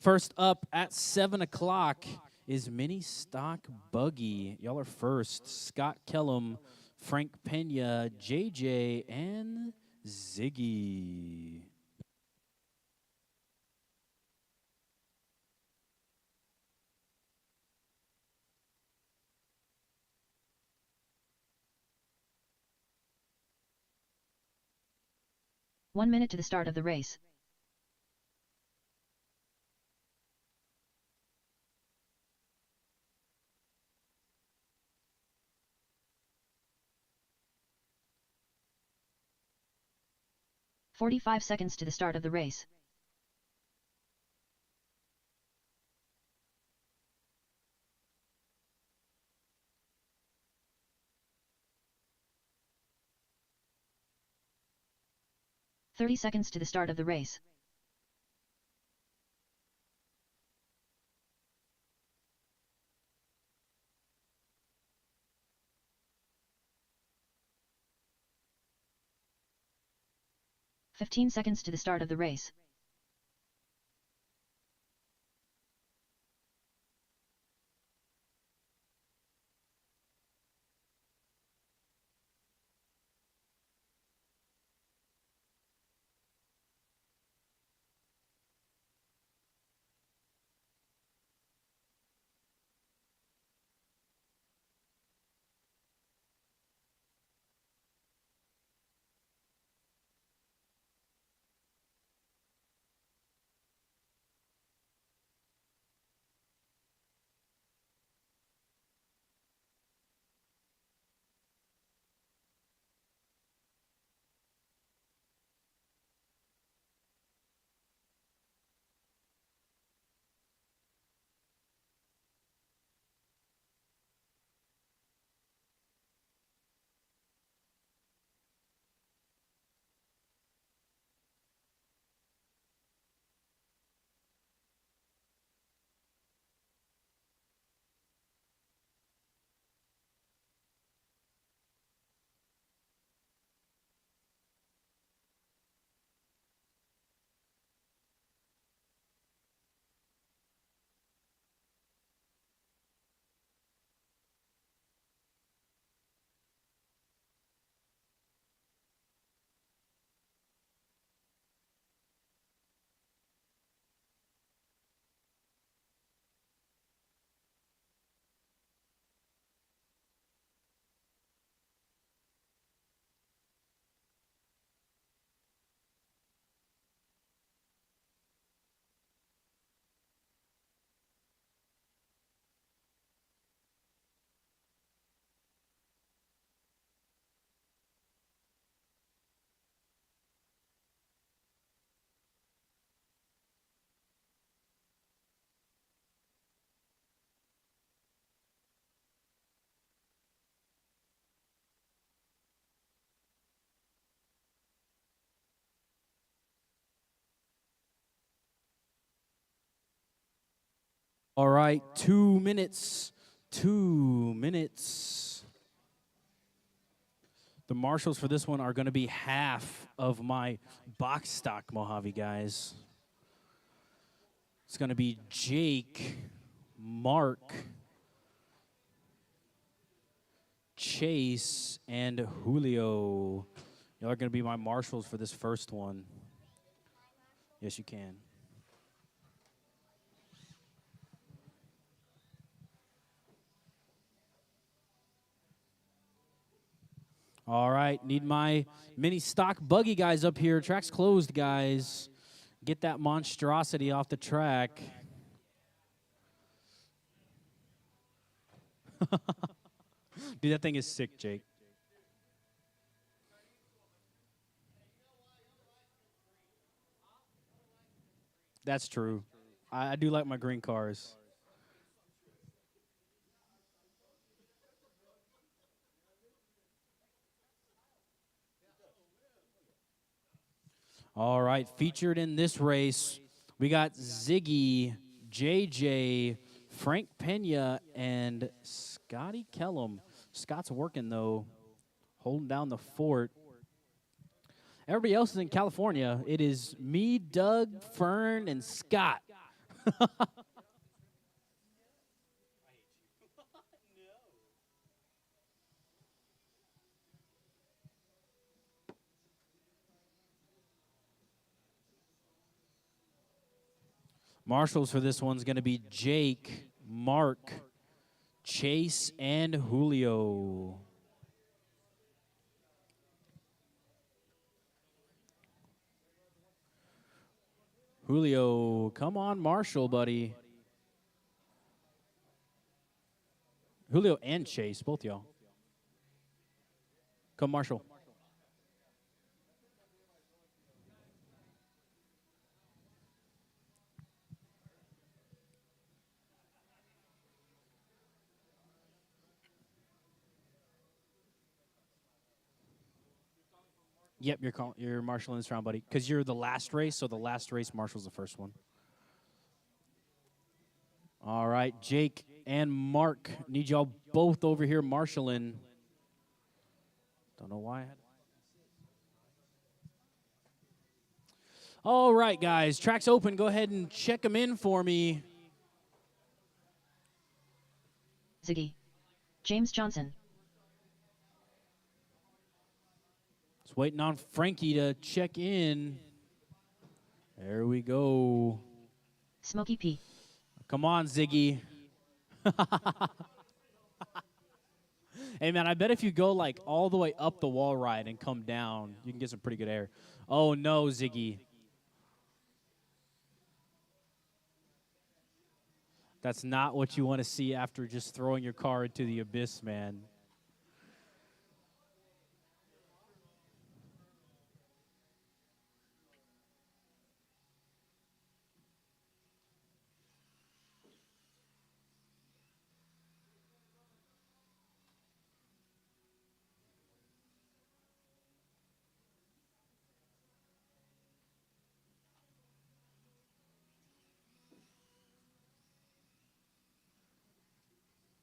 Speaker 1: First up at 7 o'clock is Mini Stock Buggy. Y'all are first. Scott Kellum, Frank Pena, JJ, and Ziggy.
Speaker 2: 1 minute to the start of the race. "45 seconds to the start of the race. "30 seconds to the start of the race. "15 seconds to the start of the race.
Speaker 1: All right, 2 minutes. 2 minutes. The marshals for this one are going to be half of my box stock Mojave, guys. It's going to be Jake, Mark, Chase, and Julio. Y'all are going to be my marshals for this first one. Yes, you can. All right, need my mini stock buggy guys up here. Track's closed, guys. Get that monstrosity off the track. Dude, that thing is sick, Jake. That's true. I do like my green cars. All right, featured in this race, we got Ziggy, JJ, Frank Pena, and Scotty Kellum. Scott's working, though, holding down the fort. Everybody else is in California. It is me, Doug, Fern, and Scott. Marshals for this one's going to be Jake, Mark, Chase, and Julio. Julio, come on, Marshall, buddy. Julio and Chase, both y'all. Come, Marshall. Yep, you're Marshall in this round, buddy. Because you're the last race, so the last race, Marshall's the first one. All right, Jake and Mark, need y'all both over here marshalling. Don't know why I had. All right, guys, track's open. Go ahead and check them in for me.
Speaker 2: Ziggy. James Johnson.
Speaker 1: Just waiting on Frankie to check in. There we go.
Speaker 2: Smokey P.
Speaker 1: Come on, Ziggy. Hey, man, I bet if you go, like, all the way up the wall ride and come down, you can get some pretty good air. Oh, no, Ziggy. That's not what you want to see after just throwing your car into the abyss, man.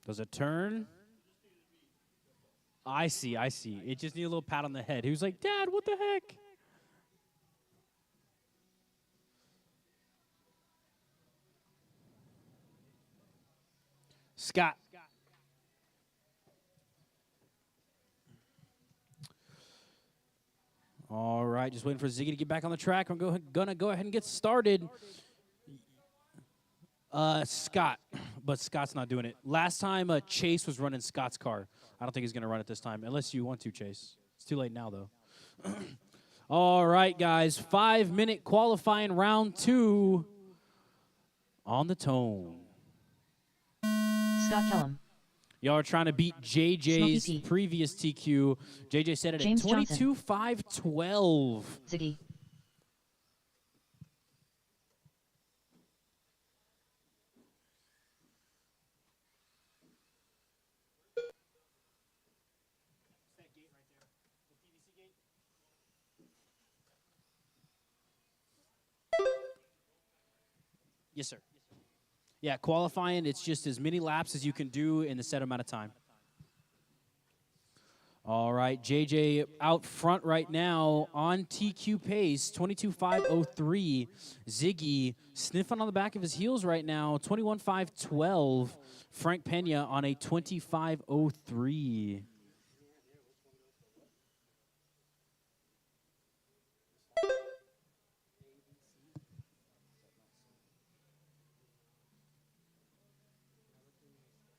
Speaker 1: Does it turn? I see. It just needs a little pat on the head. He was like, Dad, what the heck? Scott. All right, just waiting for Ziggy to get back on the track. I'm gonna go ahead and get started. Scott, but Scott's not doing it. Last time, Chase was running Scott's car. I don't think he's gonna run it this time, unless you want to, Chase. It's too late now, though. All right, guys, 5-minute qualifying round 2 on the tone.
Speaker 2: Scott Kellum.
Speaker 1: Y'all are trying to beat JJ's previous TQ. JJ said it at 22.512.
Speaker 2: Ziggy.
Speaker 1: Yes, sir. Yeah, qualifying, it's just as many laps as you can do in the set amount of time. All right, JJ out front right now on TQ pace, 22.503. Ziggy sniffing on the back of his heels right now, 21.512. Frank Pena on a 25.03.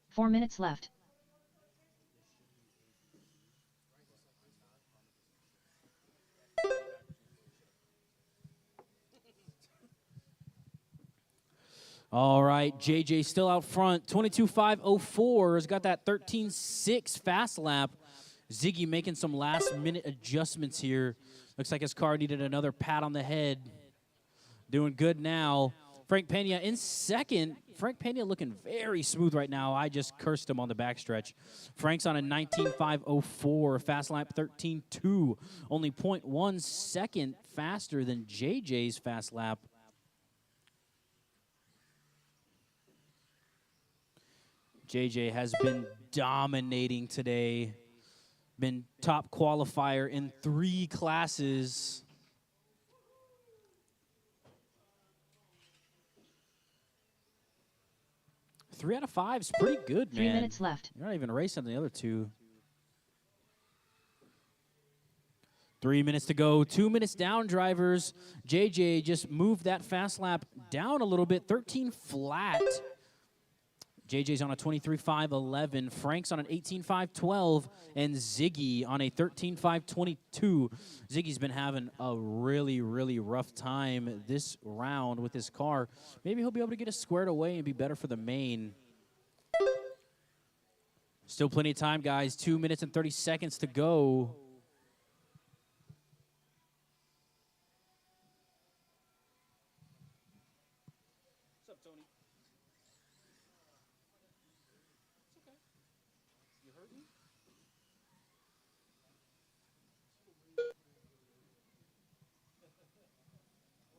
Speaker 2: Four minutes left.
Speaker 1: All right, JJ still out front, 22.504. Has got that 13.6 fast lap. Ziggy making some last-minute adjustments here. Looks like his car needed another pat on the head. Doing good now. Frank Pena in second. Frank Pena looking very smooth right now. I just cursed him on the backstretch. Frank's on a 19.504, fast lap 13.2. Only 0.1 second faster than JJ's fast lap. JJ has been dominating today. Been top qualifier in 3 classes. Three out of 5 is pretty good, man.
Speaker 2: 3 minutes left.
Speaker 1: You're not even racing the other 2. 3 minutes to go. 2 minutes down, drivers. JJ just moved that fast lap down a little bit. 13 flat. JJ's on a 23.5.11. Frank's on an 18.5.12. And Ziggy on a 13.5.22. Ziggy's been having a really, really rough time this round with his car. Maybe he'll be able to get it squared away and be better for the main. Still plenty of time, guys. 2 minutes and 30 seconds to go. What's up, Tony? It's okay. You hurting?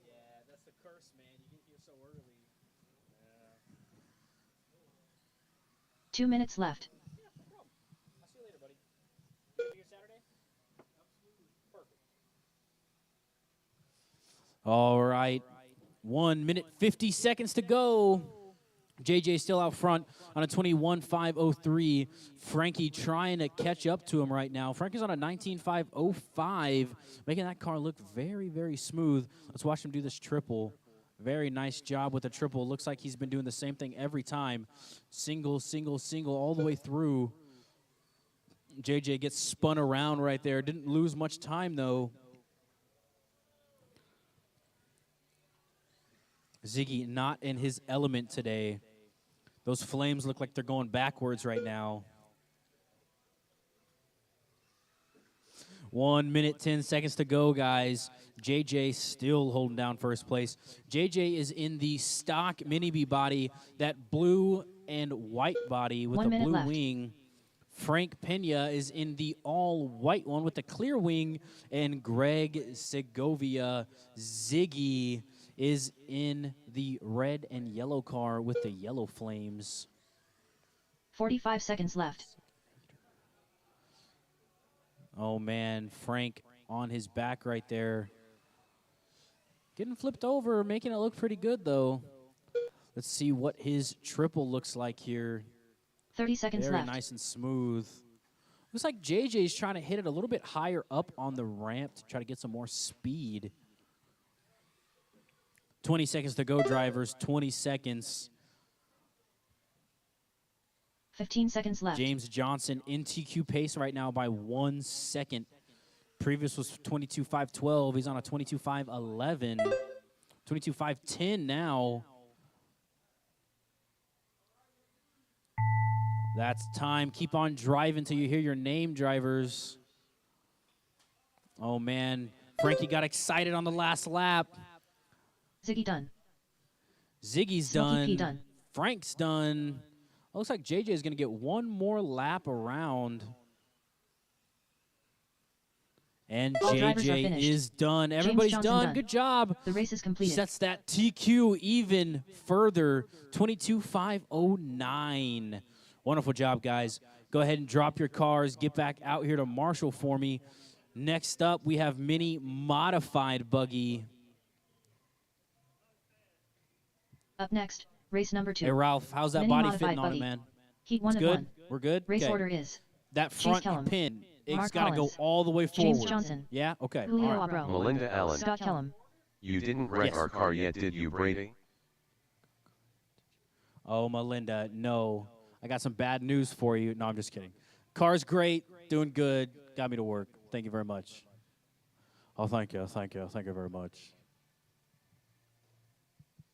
Speaker 1: Yeah, that's the curse, man. You get here so early. Yeah.
Speaker 2: 2 minutes left.
Speaker 1: Yeah, no problem. I'll see you later, buddy. You gonna be here Saturday? Absolutely. Perfect. All right. 1 minute, 50 seconds to go. JJ still out front on a 21.5.03. Frankie trying to catch up to him right now. Frankie's on a 19.5.05, making that car look very, very smooth. Let's watch him do this triple. Very nice job with the triple. Looks like he's been doing the same thing every time. Single, single, single all the way through. JJ gets spun around right there. Didn't lose much time, though. Ziggy not in his element today. Those flames look like they're going backwards right now. 1 minute, 10 seconds to go, guys. JJ still holding down first place. JJ is in the stock Mini B body, that blue and white body with the blue wing. Frank Pena is in the all-white one with the clear wing, and Greg Segovia Ziggy is in the red and yellow car with the yellow flames.
Speaker 2: 45 seconds left.
Speaker 1: Oh, man, Frank on his back right there. Getting flipped over, making it look pretty good, though. Let's see what his triple looks like here.
Speaker 2: 30 seconds
Speaker 1: Very
Speaker 2: left.
Speaker 1: nice and smooth. Looks like JJ's trying to hit it a little bit higher up on the ramp to try to get some more speed. 20 seconds to go, drivers. 20 seconds.
Speaker 2: 15 seconds left.
Speaker 1: James Johnson in TQ pace right now by 1 second. Previous was 22.5.12. He's on a 22.5.11. 22.5.10 now. That's time. Keep on driving till you hear your name, drivers. Oh, man. Frankie got excited on the last lap.
Speaker 2: Ziggy done.
Speaker 1: Ziggy's
Speaker 2: Smokey P
Speaker 1: done. Frank's done. Looks like JJ is going to get one more lap around. And
Speaker 2: All drivers are
Speaker 1: JJ
Speaker 2: finished.
Speaker 1: is done. Everybody's done. Good job.
Speaker 2: The race is completed.
Speaker 1: Sets that TQ even further. 22.509. Wonderful job, guys. Go ahead and drop your cars. Get back out here to Marshall for me. Next up, we have Mini Modified Buggy.
Speaker 2: Up next, race number 2.
Speaker 1: Hey, Ralph, how's that
Speaker 2: Mini
Speaker 1: body
Speaker 2: Modified
Speaker 1: fitting on it,
Speaker 2: Buggy.
Speaker 1: man?
Speaker 2: Heat 1
Speaker 1: It's
Speaker 2: of
Speaker 1: good?
Speaker 2: 1.
Speaker 1: We're good?
Speaker 2: Race
Speaker 1: Okay.
Speaker 2: order is
Speaker 1: That front
Speaker 2: Kellum,
Speaker 1: pin, it's
Speaker 2: Mark
Speaker 1: got to go
Speaker 2: Collins,
Speaker 1: all the way forward.
Speaker 2: James Johnson,
Speaker 1: Yeah? Okay.
Speaker 2: Julio
Speaker 1: All right.
Speaker 2: Abro,
Speaker 3: Melinda Allen.
Speaker 2: Scott Kellum.
Speaker 3: You didn't wreck our car yet, did you, Brady?
Speaker 1: Oh, Melinda, no. I got some bad news for you. No, I'm just kidding. Car's great, doing good, got me to work. Thank you very much. Oh, thank you, thank you, thank you very much.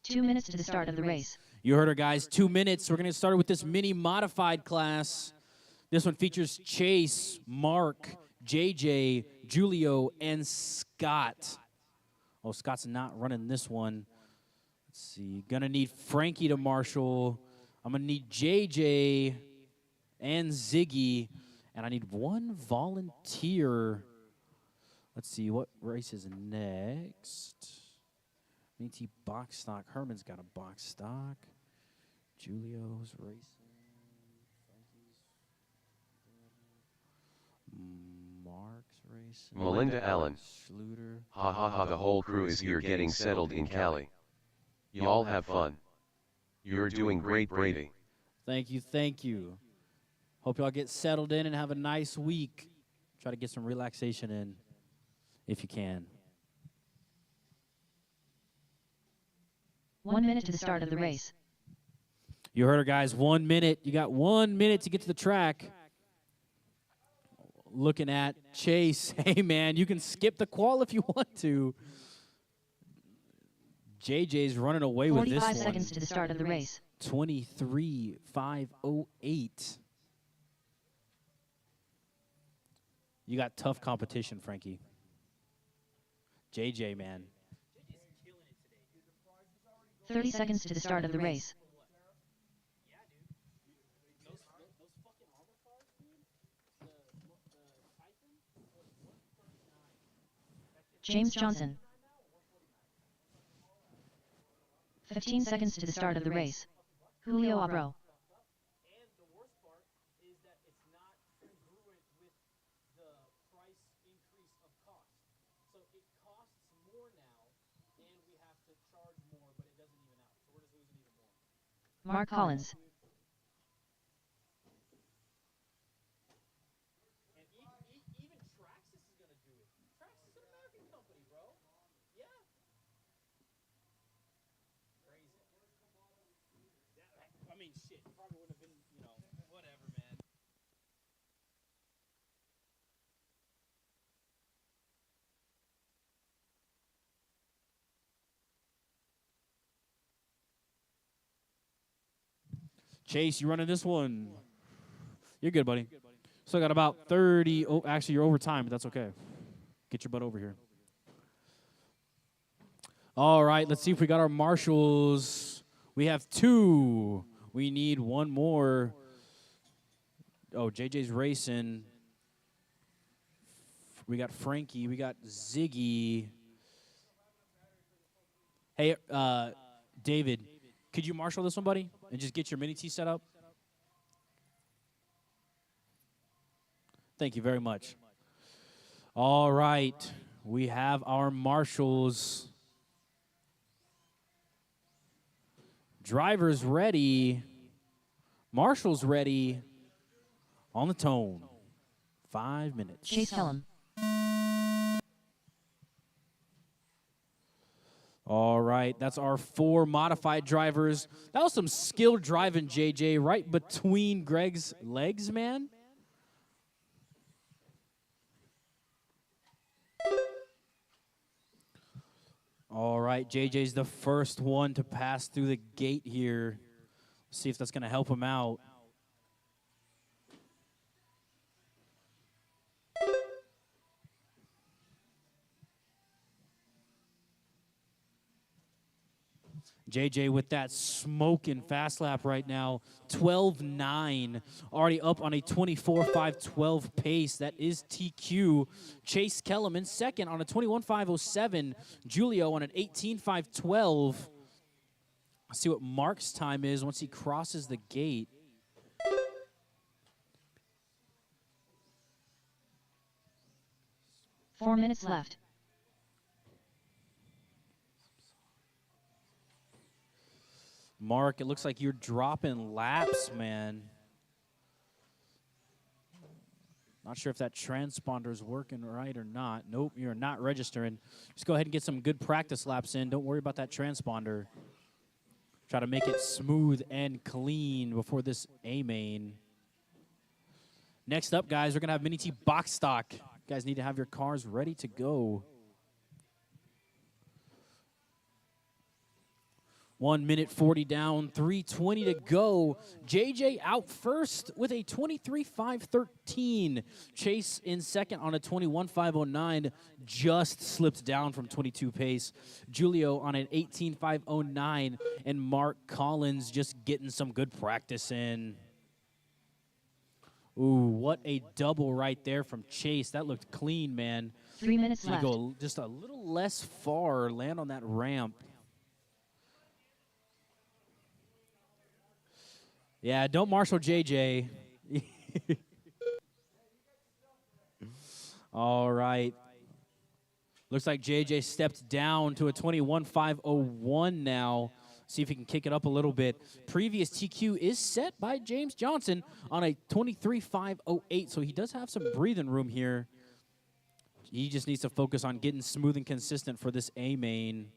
Speaker 2: 2 minutes to the start of the race.
Speaker 1: You heard her, guys. 2 minutes. We're going to start with this Mini Modified class. This one features Chase, Mark, JJ, Julio, and Scott. Oh, Scott's not running this one. Let's see. Gonna need Frankie to marshal. I'm gonna need JJ and Ziggy. And I need one volunteer. Let's see, what race is next? NT box stock. Herman's got a box stock. Julio's racing. Mark's racing.
Speaker 3: Melinda Allen.
Speaker 1: Schluter.
Speaker 3: Ha ha ha, the whole crew is here getting settled in Cali. Y'all have fun. You're doing great, Brady.
Speaker 1: Thank you, thank you. Hope y'all get settled in and have a nice week. Try to get some relaxation in, if you can.
Speaker 2: 1 minute to the start of the race.
Speaker 1: You heard her, guys. 1 minute. You got 1 minute to get to the track. Looking at Chase. Hey, man, you can skip the qual if you want to. JJ's running away with this one.
Speaker 2: 45 seconds to the start of the race.
Speaker 1: 23.508. You got tough competition, Frankie. JJ, man.
Speaker 2: 30 seconds to the start of the race. James Johnson. 15 seconds to the start of the race. Julio Abro.
Speaker 1: And the worst part is that it's not congruent with the price increase of cost. So it costs more now, and we have to charge more, but it doesn't even out. So we're just losing even more.
Speaker 2: Mark Collins.
Speaker 1: And even Traxxas is going to do it. Traxxas is an American company, bro. Yeah. Crazy. I mean, shit. Probably would have been, whatever, man. Chase, you running this one? You're good, buddy. Still got about 30. Oh, actually, you're over time, but that's okay. Get your butt over here. All right, let's see if we got our marshals. We have 2. We need 1 more. Oh, JJ's racing. We got Frankie. We got Ziggy. Hey, David, could you marshal this one, buddy? And just get your mini-T set up? Thank you very much. All right. We have our marshals. Drivers ready. Marshals ready. On the tone. 5 minutes.
Speaker 2: Chase Kellum.
Speaker 1: All right, that's our 4 modified drivers. That was some skill driving, JJ, right between Greg's legs, man. All right, JJ's the first one to pass through the gate here. See if that's going to help him out. JJ with that smoking fast lap right now, 12.9, already up on a 24.512 pace. That is TQ. Chase Kellum in second on a 21.507. Julio on an 18.512. Let's see what Mark's time is once he crosses the gate.
Speaker 2: Four minutes left.
Speaker 1: Mark, it looks like you're dropping laps, man. Not sure if that transponder is working right or not. Nope, you're not registering. Just go ahead and get some good practice laps in. Don't worry about that transponder. Try to make it smooth and clean before this A-main. Next up, guys, we're going to have Mini-T box stock. You guys need to have your cars ready to go. 1 minute 40 down, 3:20 to go. JJ out first with a 23.513. Chase in second on a 21.509. Just slipped down from 22 pace. Julio on an 18.509. And Mark Collins just getting some good practice in. Ooh, what a double right there from Chase. That looked clean, man.
Speaker 2: 3 minutes left.
Speaker 1: Go just a little less far, land on that ramp. Yeah, don't marshal JJ. All right. Looks like JJ stepped down to a 21.501 now. See if he can kick it up a little bit. Previous TQ is set by James Johnson on a 23.508, so he does have some breathing room here. He just needs to focus on getting smooth and consistent for this A-main.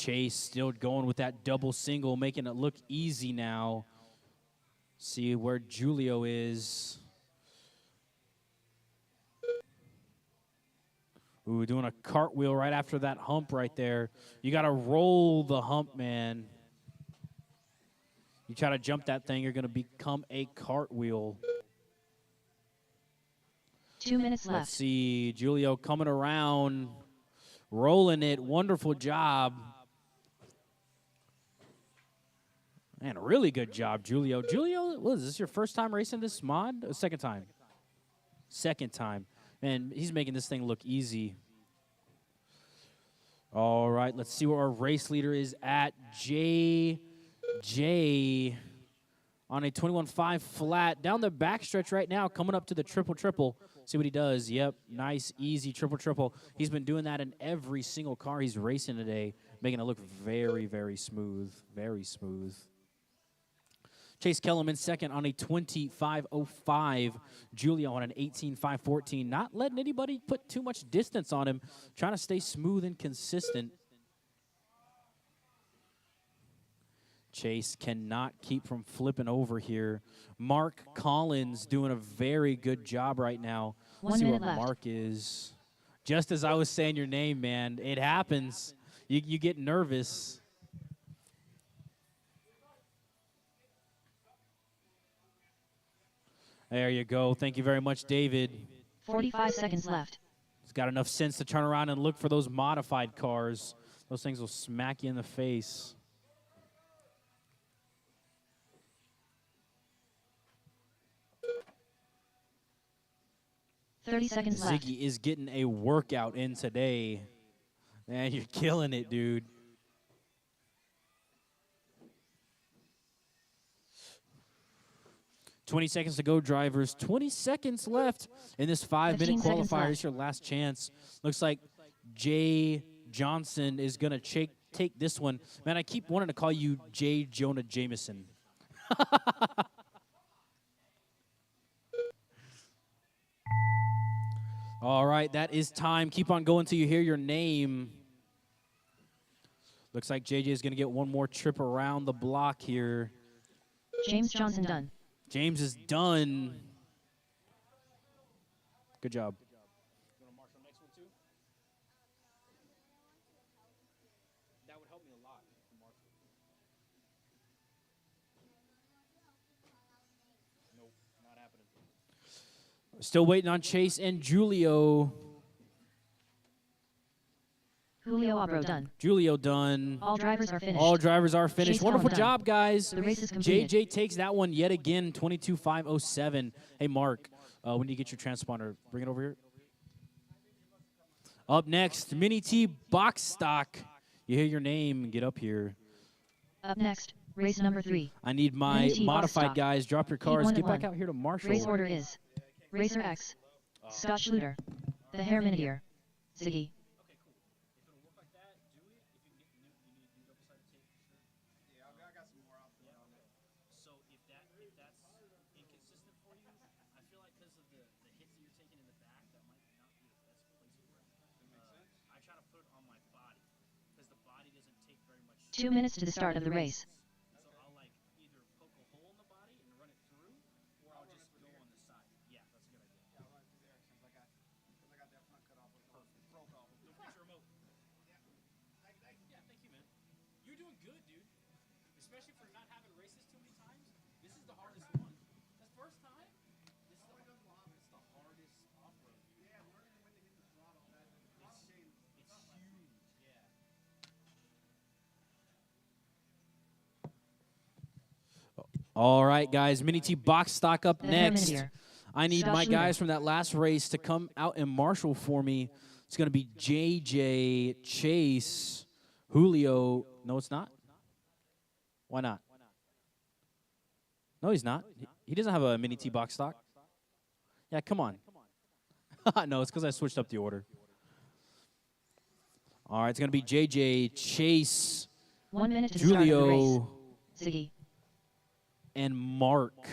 Speaker 1: Chase still going with that double single, making it look easy now. See where Julio is. Ooh, doing a cartwheel right after that hump right there. You got to roll the hump, man. You try to jump that thing, you're going to become a cartwheel.
Speaker 2: 2 minutes left.
Speaker 1: Let's see, Julio coming around, rolling it. Wonderful job. Man, a really good job, Julio. Julio, what is this, your first time racing this mod? Or second time? Second time. Man, he's making this thing look easy. All right, let's see where our race leader is at. JJ on a 21.5 flat. Down the backstretch right now, coming up to the triple-triple. See what he does. Yep, nice, easy triple-triple. He's been doing that in every single car he's racing today, making it look very, very smooth. Very smooth. Chase Kellerman second on a 25.05. Julio on an 18.514. Not letting anybody put too much distance on him. Trying to stay smooth and consistent. Chase cannot keep from flipping over here. Mark Collins doing a very good job right now.
Speaker 2: 1
Speaker 1: See
Speaker 2: minute
Speaker 1: where
Speaker 2: left.
Speaker 1: Mark is. Just as I was saying your name, man, it happens. You get nervous. There you go. Thank you very much, David.
Speaker 2: 45 seconds left.
Speaker 1: He's got enough sense to turn around and look for those modified cars. Those things will smack you in the face.
Speaker 2: Thirty seconds left.
Speaker 1: Ziggy is getting a workout in today. Man, you're killing it, dude. "20 seconds to go, drivers. 20 seconds left in this 5-minute
Speaker 2: 15 seconds
Speaker 1: qualifier.
Speaker 2: left.
Speaker 1: It's your last chance. Looks like Jay Johnson is going to take this one. Man, I keep wanting to call you J. Jonah Jameson. All right, that is time. Keep on going until you hear your name. Looks like JJ is going to get one more trip around the block here.
Speaker 2: James Johnson done.
Speaker 1: James is done. Good job. You want to mark the next one too? That would help me a lot. Nope, not happening. Still waiting on Chase and Julio.
Speaker 2: Julio Abro done.
Speaker 1: Julio done.
Speaker 2: All drivers are finished.
Speaker 1: All drivers are finished.
Speaker 2: Chase
Speaker 1: Wonderful
Speaker 2: Collin
Speaker 1: job, guys.
Speaker 2: The race is completed.
Speaker 1: JJ takes that one yet again, 22.507. Hey, Mark, when you get your transponder, bring it over here. Up next, Mini T Box Stock. You hear your name, get up here.
Speaker 2: Up next, race number 3.
Speaker 1: I need my
Speaker 2: Mini T Box
Speaker 1: modified
Speaker 2: Stock.
Speaker 1: guys. Drop your
Speaker 2: Heat
Speaker 1: cars.
Speaker 2: 1
Speaker 1: Get
Speaker 2: at
Speaker 1: back
Speaker 2: 1.
Speaker 1: out here to Marshall.
Speaker 2: Race order is Racer X, Scott Schluter, The Hair Miniature, Ziggy.
Speaker 1: Makes
Speaker 2: 2 minutes to the start of the race.
Speaker 1: So I'll like either poke a hole in the body and run it through, or I'll just go on the side. Yeah, that's a good idea. Yeah, I'll run it through there since I got that front cut off. Perfect. Broke off. Don't fix your remote. Yeah. Yeah, thank you, man. You're doing good, dude. Especially for not having races too many times. This is the hardest one. The first time, this is the hardest off-road. Yeah, learning when to hit the throttle. It's huge. Yeah. All right, guys. Mini T Box Stock up
Speaker 2: The Hair
Speaker 1: next.
Speaker 2: Miniature,
Speaker 1: I need
Speaker 2: Scott
Speaker 1: my
Speaker 2: Schluter.
Speaker 1: guys from that last race to come out and marshal for me. It's going to be JJ, Chase, Julio. No, it's not. Why not? No, he's not. He doesn't have a Mini T Box Stock. Yeah, come on. No, it's because I switched up the order. All right, it's going to be JJ, Chase,
Speaker 2: 1 minute to the start of the race.
Speaker 1: Julio,
Speaker 2: Ziggy.
Speaker 1: and Mark.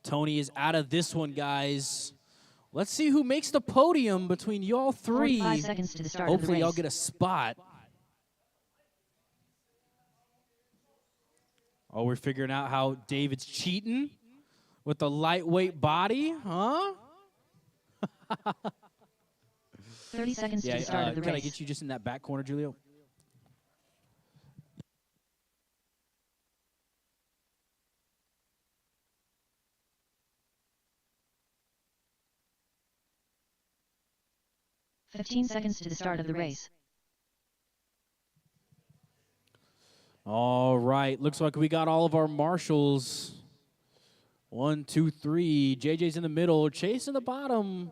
Speaker 1: Tony is out of this one, guys. Let's see who makes the podium between y'all three.
Speaker 2: 45 seconds to the start
Speaker 1: Hopefully
Speaker 2: of the
Speaker 1: y'all
Speaker 2: race.
Speaker 1: get a spot. Oh, we're figuring out how David's cheating with the lightweight body, huh?
Speaker 2: 30 seconds to the start of the
Speaker 1: can I
Speaker 2: race.
Speaker 1: get you just in that back corner, Julio?
Speaker 2: Fifteen seconds to the start of the race.
Speaker 1: All right, looks like we got all of our marshals. 1, 2, 3. JJ's in the middle. Chase in the bottom.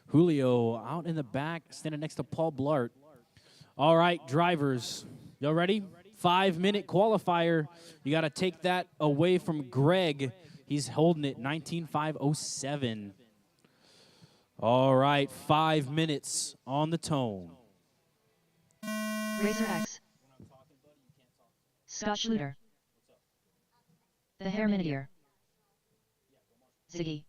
Speaker 1: Julio out in the back, standing next to Paul Blart. All right, drivers, y'all ready? 5-minute qualifier. You got to take that away from Greg. He's holding it 19.507. All right, 5 minutes on the tone.
Speaker 2: Rchq. Scott Schluter. The Herminier. Ziggy.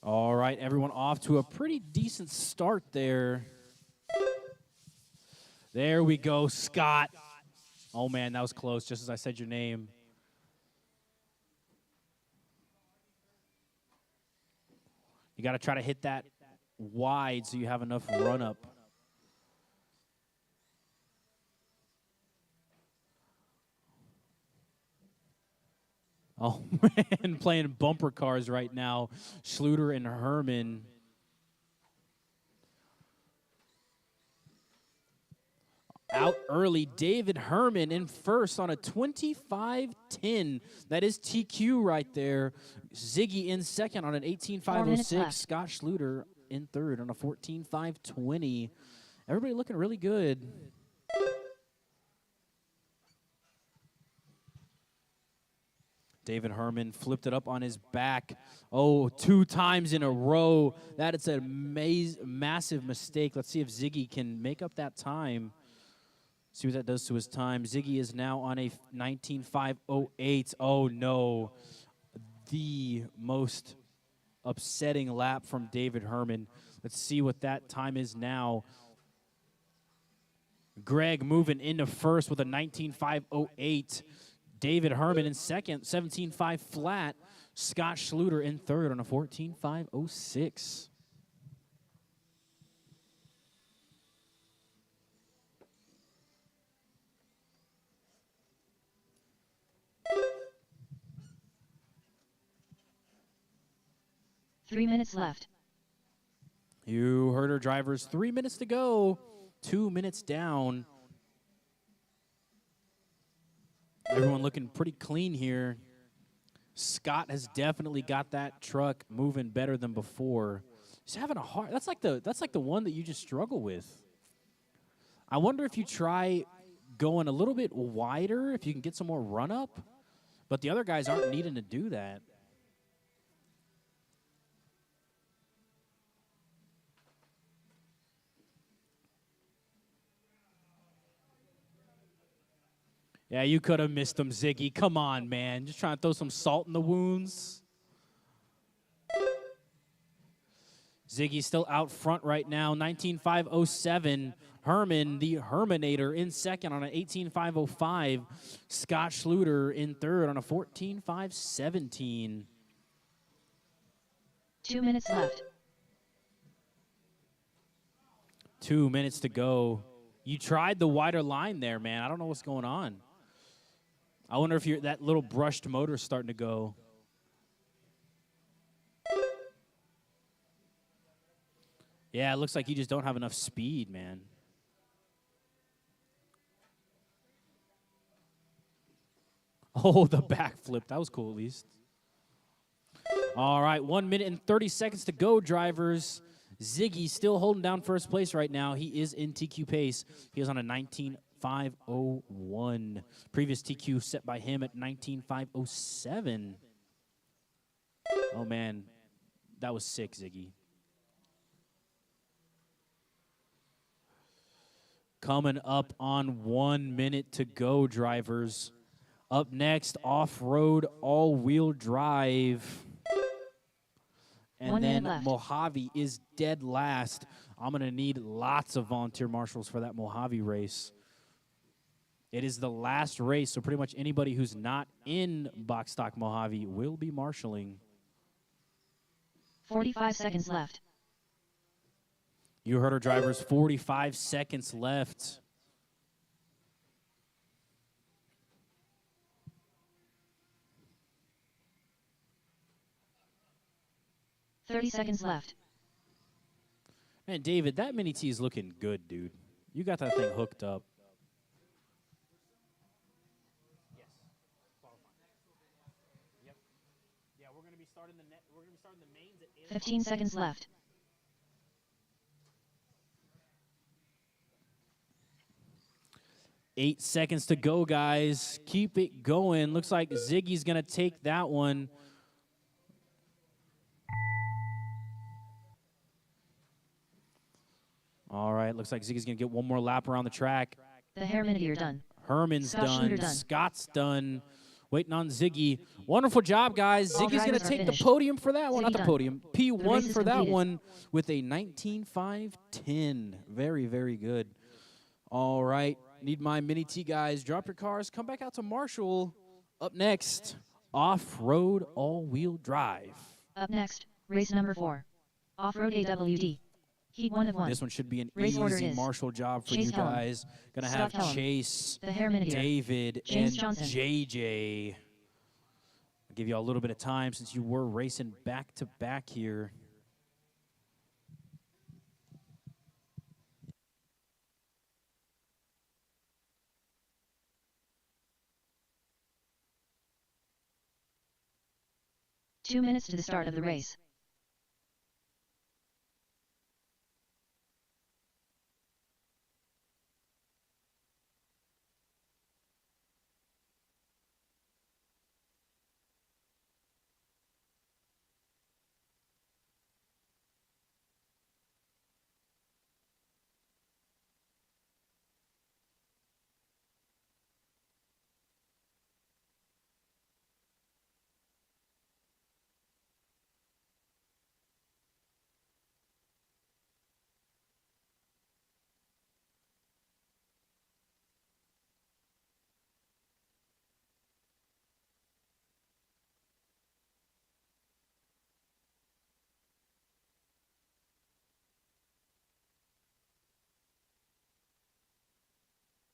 Speaker 1: All right, everyone off to a pretty decent start there. There we go, Scott. Oh, man, that was close, just as I said your name. You got to try to hit that wide so you have enough run-up. Oh, man, playing bumper cars right now. Schluter and Herman. Out early, David Herman in first on a 25.10. That is TQ right there. Ziggy in second on an 18.506. Scott Schluter in third on a 14.520. Everybody looking really good. David Herman flipped it up on his back. Oh, 2 times in a row. That is a massive mistake. Let's see if Ziggy can make up that time. See what that does to his time. Ziggy is now on a 19.508. Oh, no. The most upsetting lap from David Herman. Let's see what that time is now. Greg moving into first with a 19.508. David Herman in second, 17.5 flat. Scott Schluter in third on a 14.506.
Speaker 2: Three minutes left.
Speaker 1: You heard her, drivers. 3 minutes to go. 2 minutes down. Everyone looking pretty clean here. Scott has definitely got that truck moving better than before. He's having a hard. That's like the one that you just struggle with. I wonder if you try going a little bit wider, if you can get some more run up. But the other guys aren't needing to do that. Yeah, you could have missed them, Ziggy. Come on, man. Just trying to throw some salt in the wounds. Ziggy's still out front right now, 19.507. Herman, the Herminator, in second on an 18.505. Scott Schluter in third on a 14.517.
Speaker 2: 2 minutes left.
Speaker 1: 2 minutes to go. You tried the wider line there, man. I don't know what's going on. I wonder if that little brushed motor's starting to go. Yeah, it looks like you just don't have enough speed, man. Oh, the backflip. That was cool, at least. All right, 1 minute and 30 seconds to go, drivers. Ziggy still holding down first place right now. He is in TQ pace. He is on a 19.501. Previous TQ set by him at 19.507. Oh, man. That was sick, Ziggy. Coming up on 1 minute to go, drivers. Up next, off-road all-wheel drive. And
Speaker 2: 1
Speaker 1: then
Speaker 2: minute left.
Speaker 1: Mojave is dead last. I'm going to need lots of volunteer marshals for that Mojave race. It is the last race, so pretty much anybody who's not in box stock Mojave will be marshaling.
Speaker 2: 45 seconds left.
Speaker 1: You heard our drivers, 45 seconds left.
Speaker 2: $30 seconds left.
Speaker 1: Man, David, that Mini T is looking good, dude. You got that thing hooked up. Yes. Yep. Yeah, we're going to be starting the mains at
Speaker 2: 15 seconds left.
Speaker 1: Eight seconds to go, guys. Keep it going. Looks like Ziggy's going to take that one. All right, looks like Ziggy's going to get one more lap around the track.
Speaker 2: The Herminier done.
Speaker 1: Herman's
Speaker 2: Scott Schluter
Speaker 1: done.
Speaker 2: done.
Speaker 1: Scott's done. Waiting on Ziggy. Wonderful job, guys.
Speaker 2: All
Speaker 1: Ziggy's going to
Speaker 2: drivers are
Speaker 1: take the
Speaker 2: finished.
Speaker 1: podium for that one.
Speaker 2: Ziggy
Speaker 1: Not the
Speaker 2: done.
Speaker 1: podium.
Speaker 2: The race
Speaker 1: P1
Speaker 2: is
Speaker 1: for that
Speaker 2: completed.
Speaker 1: one with a 19.510. Very, very good. All right. Need my Mini T, guys. Drop your cars. Come back out to Marshall. Up next, off-road all-wheel drive.
Speaker 2: Up next, race number 4. Off-road AWD. Heat 1 of 1.
Speaker 1: This one should be an
Speaker 2: Race order
Speaker 1: easy
Speaker 2: is
Speaker 1: Marshall job for
Speaker 2: Chase
Speaker 1: you
Speaker 2: Helen,
Speaker 1: guys. Gonna
Speaker 2: Scott
Speaker 1: have
Speaker 2: Helen,
Speaker 1: Chase,
Speaker 2: The Herminier.
Speaker 1: David,
Speaker 2: James
Speaker 1: and
Speaker 2: Johnson.
Speaker 1: JJ. I'll give you all a little bit of time since you were racing back-to-back here.
Speaker 2: Two minutes to the start of the race.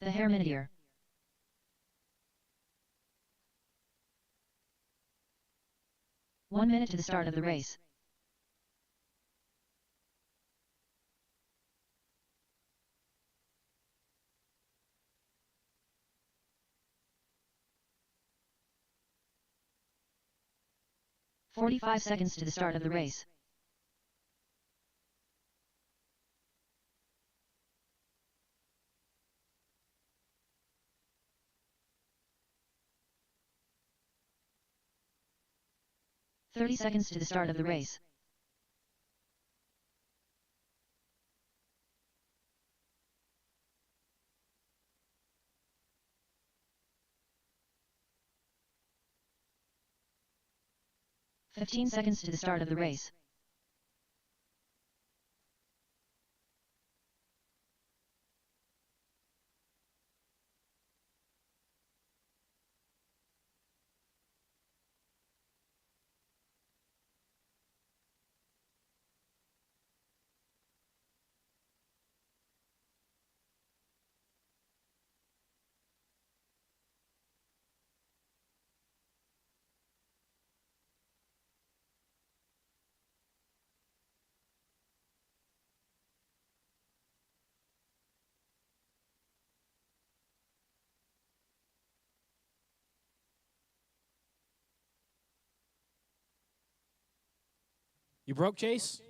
Speaker 2: The Herminier. One minute to the start of the race. "45 seconds to the start of the race. "30 seconds to the start of the race. "15 seconds to the start of the race.
Speaker 1: You broke, Chase?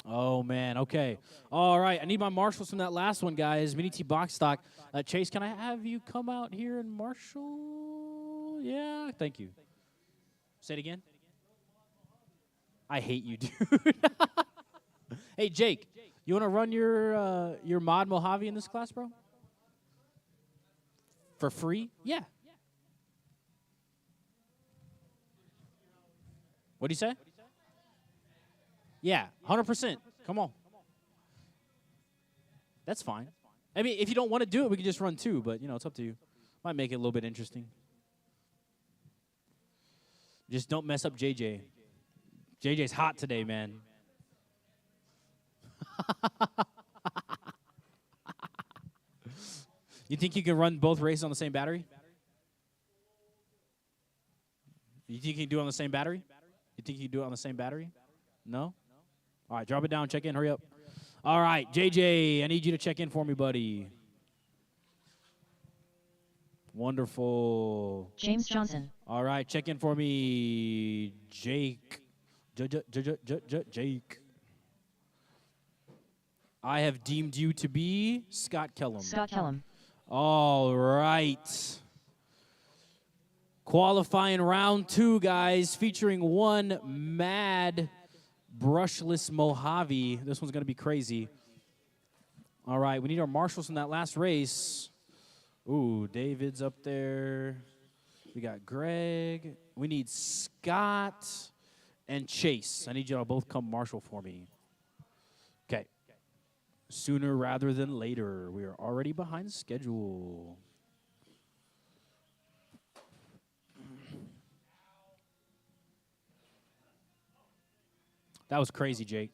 Speaker 1: Oh, man. Okay. All right. I need my marshals from that last one, guys. Mini T box stock. Chase, can I have you come out here and marshal? Yeah. Thank you. Say it again. I hate you, dude. Hey, Jake, you want to run your mod Mojave in this class, bro? For free? Yeah. What do you say? Yeah, 100%. Come on. That's fine. I mean, if you don't want to do it, we can just run 2, but, you know, it's up to you. Might make it a little bit interesting. Just don't mess up JJ. JJ's hot today, man. You think you can run both races on the same battery? You think you can do it on the same battery? You think you can do it on the same battery? No? All right, drop it down. Check in. Hurry up. All right, JJ, I need you to check in for me, buddy. Wonderful.
Speaker 2: James Johnson.
Speaker 1: All right, check in for me, Jake. Jake. I have deemed you to be Scott Kellum.
Speaker 2: Scott Kellum.
Speaker 1: All right. Qualifying round 2, guys, featuring one mad brushless Mojave. This one's going to be crazy. All right, we need our marshals from that last race. Ooh, David's up there. We got Greg. We need Scott and Chase. I need you to both come marshal for me. Okay. Sooner rather than later. We are already behind schedule. That was crazy, Jake.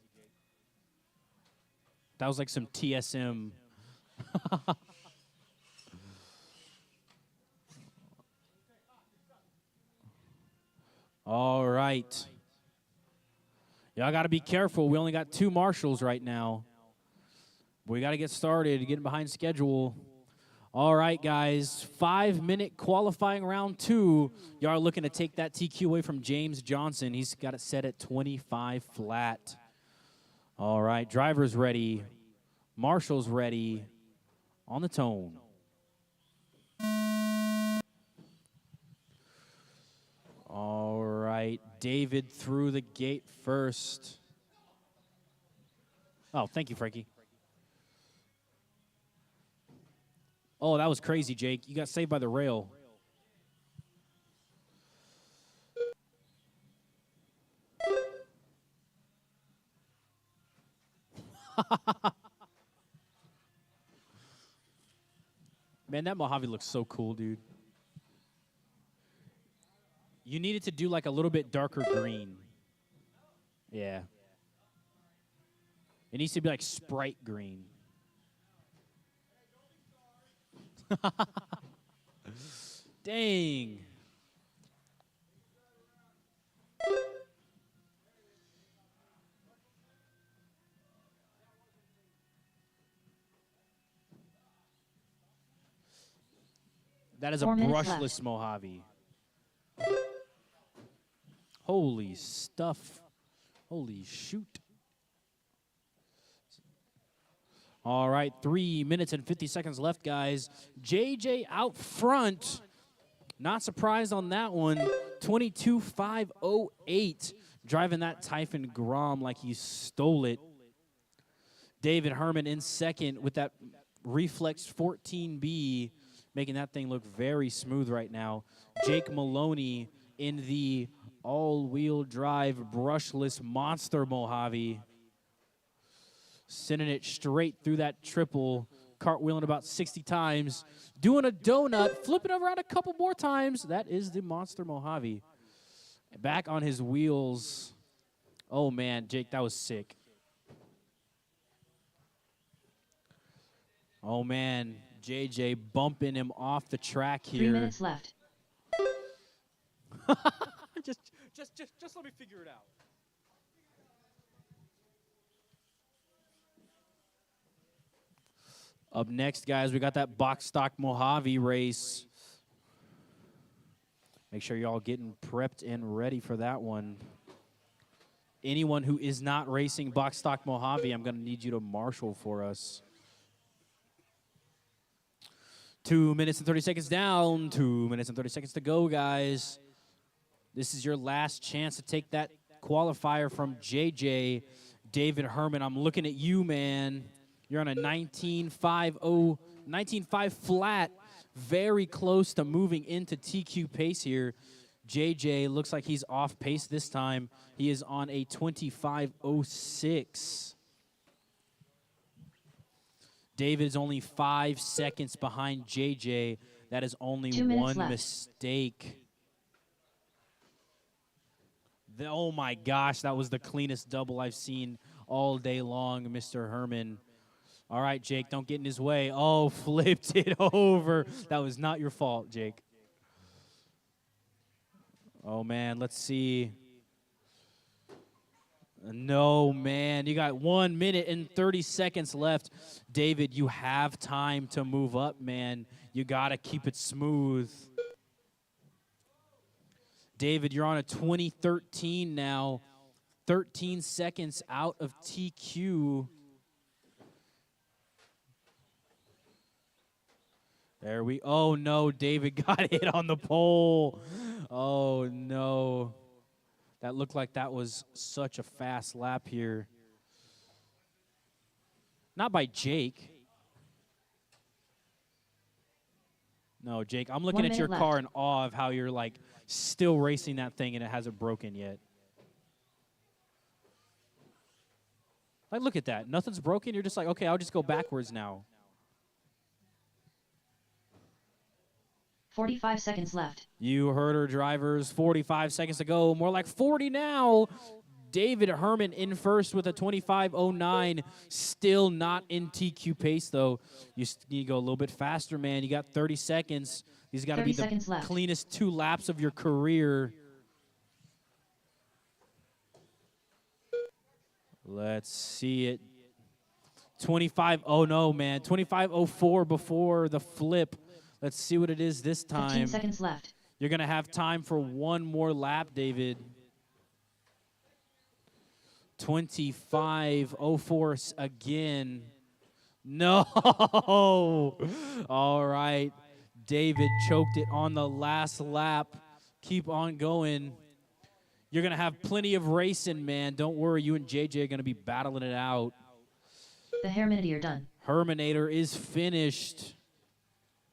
Speaker 1: That was like some TSM. All right. Y'all got to be careful. We only got 2 marshals right now. We got to get started, getting behind schedule. All right, guys. 5-minute qualifying round 2. Y'all are looking to take that TQ away from James Johnson. He's got it set at 25 flat. All right, driver's ready. Marshall's ready. On the tone. All right, David through the gate first. Oh, thank you, Frankie. Oh, that was crazy, Jake. You got saved by the rail. Man, that Mojave looks so cool, dude. You needed to do like a little bit darker green. Yeah. It needs to be like Sprite green. Dang. That is a
Speaker 2: 4 minutes
Speaker 1: brushless
Speaker 2: left.
Speaker 1: Mojave. Holy stuff. Holy shoot. All right, 3 minutes and 50 seconds left, guys. JJ out front. Not surprised on that one. 22.508. Driving that Typhon Grom like he stole it. David Herman in second with that Reflex 14B, making that thing look very smooth right now. Jake Maloney in the all-wheel drive brushless monster Mojave. Sending it straight through that triple, cartwheeling about 60 times, doing a donut, flipping around a couple more times. That is the monster Mojave. Back on his wheels. Oh, man, Jake, that was sick. Oh, man, JJ bumping him off the track here.
Speaker 2: 3 minutes left.
Speaker 1: just let me figure it out. Up next, guys, we got that box stock Mojave race. Make sure y'all getting prepped and ready for that one. Anyone who is not racing box stock Mojave, I'm going to need you to marshal for us. 2 minutes and 30 seconds down. 2 minutes and 30 seconds to go, guys. This is your last chance to take that qualifier from JJ. David Herman, I'm looking at you, man. You're on a 19.5 flat, very close to moving into TQ pace here. JJ looks like he's off pace this time. He is on a 25:06. David is only 5 seconds behind JJ. That is only
Speaker 2: 2 minutes
Speaker 1: one
Speaker 2: left.
Speaker 1: mistake. Oh my gosh, that was the cleanest double I've seen all day long, Mr. Herman. All right, Jake, don't get in his way. Oh, flipped it over. That was not your fault, Jake. Oh, man, let's see. No, man, you got 1 minute and 30 seconds left. David, you have time to move up, man. You got to keep it smooth. David, you're on a 2013 now. 13 seconds out of TQ. There we, oh no, David got hit on the pole. Oh no. That looked like that was such a fast lap here. Not by Jake. No, Jake, I'm looking at your car in awe of how you're like still racing that thing and it hasn't broken yet. Like, look at that. Nothing's broken. You're just like, okay, I'll just go backwards now.
Speaker 2: 45 seconds left.
Speaker 1: You heard her, drivers. 45 seconds to go. More like 40 now. David Herman in first with a 25:09. Still not in TQ pace, though. You need to go a little bit faster, man. You got 30 seconds. These got to be the cleanest 2 laps of your career. Let's see it. 25. Oh, no, man. 25:04 before the flip. Let's see what it is this time.
Speaker 2: 15 seconds left.
Speaker 1: You're going to have time for one more lap, David. 25:04 again. No. All right. David choked it on the last lap. Keep on going. You're going to have plenty of racing, man. Don't worry. You and JJ are going to be battling it out.
Speaker 2: The Herminator done.
Speaker 1: Herminator is finished.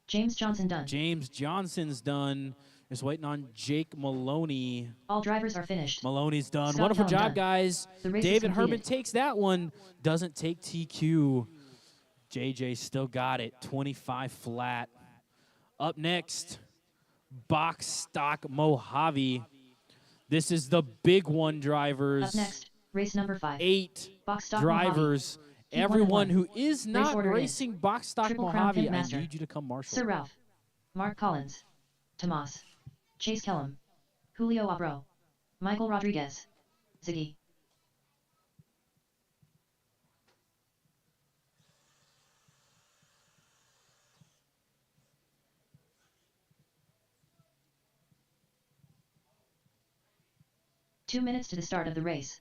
Speaker 2: James Johnson done.
Speaker 1: James Johnson's done. Just waiting on Jake Maloney.
Speaker 2: All drivers are finished.
Speaker 1: Maloney's done.
Speaker 2: Scott
Speaker 1: Wonderful
Speaker 2: Helm
Speaker 1: job,
Speaker 2: done.
Speaker 1: guys.
Speaker 2: The race
Speaker 1: David
Speaker 2: is
Speaker 1: Herman
Speaker 2: completed.
Speaker 1: takes that one. Doesn't take TQ. JJ still got it. 25 flat. Up next, Box Stock Mojave. This is the big one, drivers.
Speaker 2: Up next, race number 5.
Speaker 1: 8
Speaker 2: Box Stock
Speaker 1: drivers.
Speaker 2: Mojave. Heat
Speaker 1: Everyone
Speaker 2: 1
Speaker 1: who is not
Speaker 2: order
Speaker 1: racing Box Stock
Speaker 2: Triple Crown
Speaker 1: Mojave,
Speaker 2: Pit
Speaker 1: I
Speaker 2: Master.
Speaker 1: need you to come marshal.
Speaker 2: Sir Ralph. Mark Collins. Tomas. Chase Kellum. Julio Abro. Michael Rodriguez. Ziggy. Two minutes to the start of the race.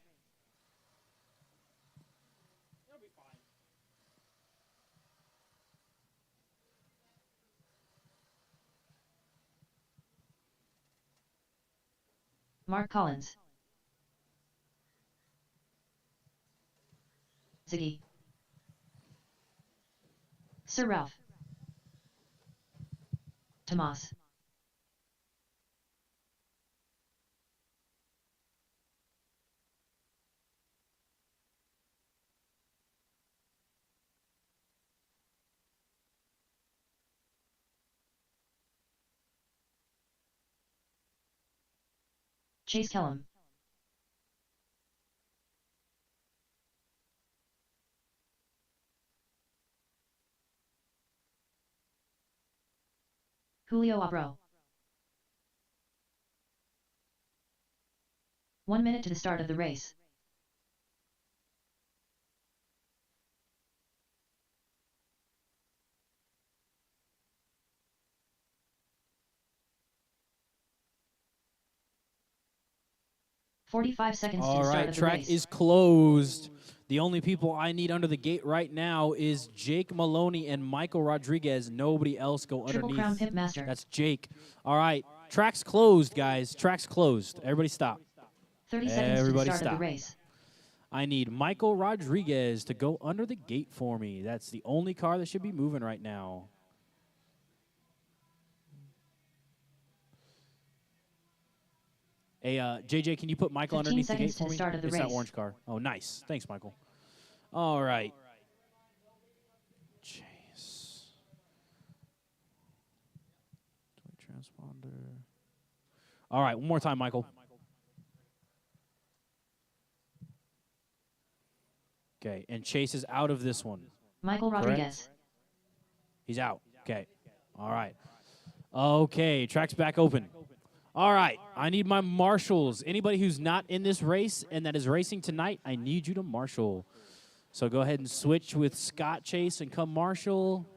Speaker 2: Mark Collins. Ziggy. Sir Ralph. Tomas. Chase Kellum. Julio Abro. 1 minute to the start of the race. "45 seconds to the start of the race."
Speaker 1: All right, track is closed. The only people I need under the gate right now is Jake Maloney and Michael Rodriguez. Nobody else go
Speaker 2: Triple Crown
Speaker 1: underneath.
Speaker 2: Pit Master.
Speaker 1: That's Jake. All right, track's closed, guys. Track's closed. Everybody stop.
Speaker 2: 30 seconds
Speaker 1: Everybody
Speaker 2: to the start
Speaker 1: stop.
Speaker 2: of the race.
Speaker 1: I need Michael Rodriguez to go under the gate for me. That's the only car that should be moving right now. Hey, JJ, can you put Michael
Speaker 2: 15
Speaker 1: underneath the gate
Speaker 2: seconds to
Speaker 1: for
Speaker 2: the
Speaker 1: me?
Speaker 2: start of the
Speaker 1: It's that
Speaker 2: race.
Speaker 1: orange car. Oh, nice. Thanks, Michael. All right. Chase. Transponder. All right, one more time, Michael. Okay, and Chase is out of this one.
Speaker 2: Michael
Speaker 1: Correct?
Speaker 2: Rodriguez.
Speaker 1: He's out. Okay. All right. Okay, track's back open. All right, I need my marshals. Anybody who's not in this race and that is racing tonight, I need you to marshal. So go ahead and switch with Scott Chase and come marshal.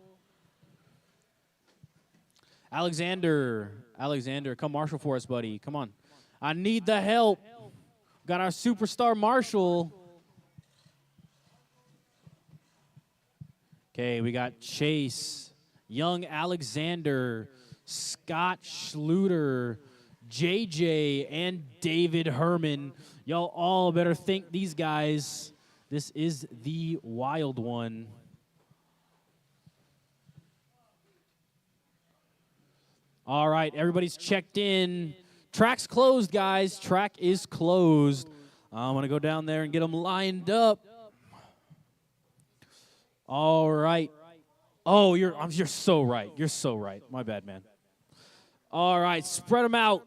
Speaker 1: Alexander, come marshal for us, buddy. Come on. I need the help. Got our superstar marshal. Okay, we got Chase, young Alexander, Scott Schluter, JJ, and David Herman. Y'all all better thank these guys. This is the wild one. All right, everybody's checked in. Track's closed, guys. Track is closed. I'm going to go down there and get them lined up. All right. Oh, you're so right. You're so right. My bad, man. All right, spread them out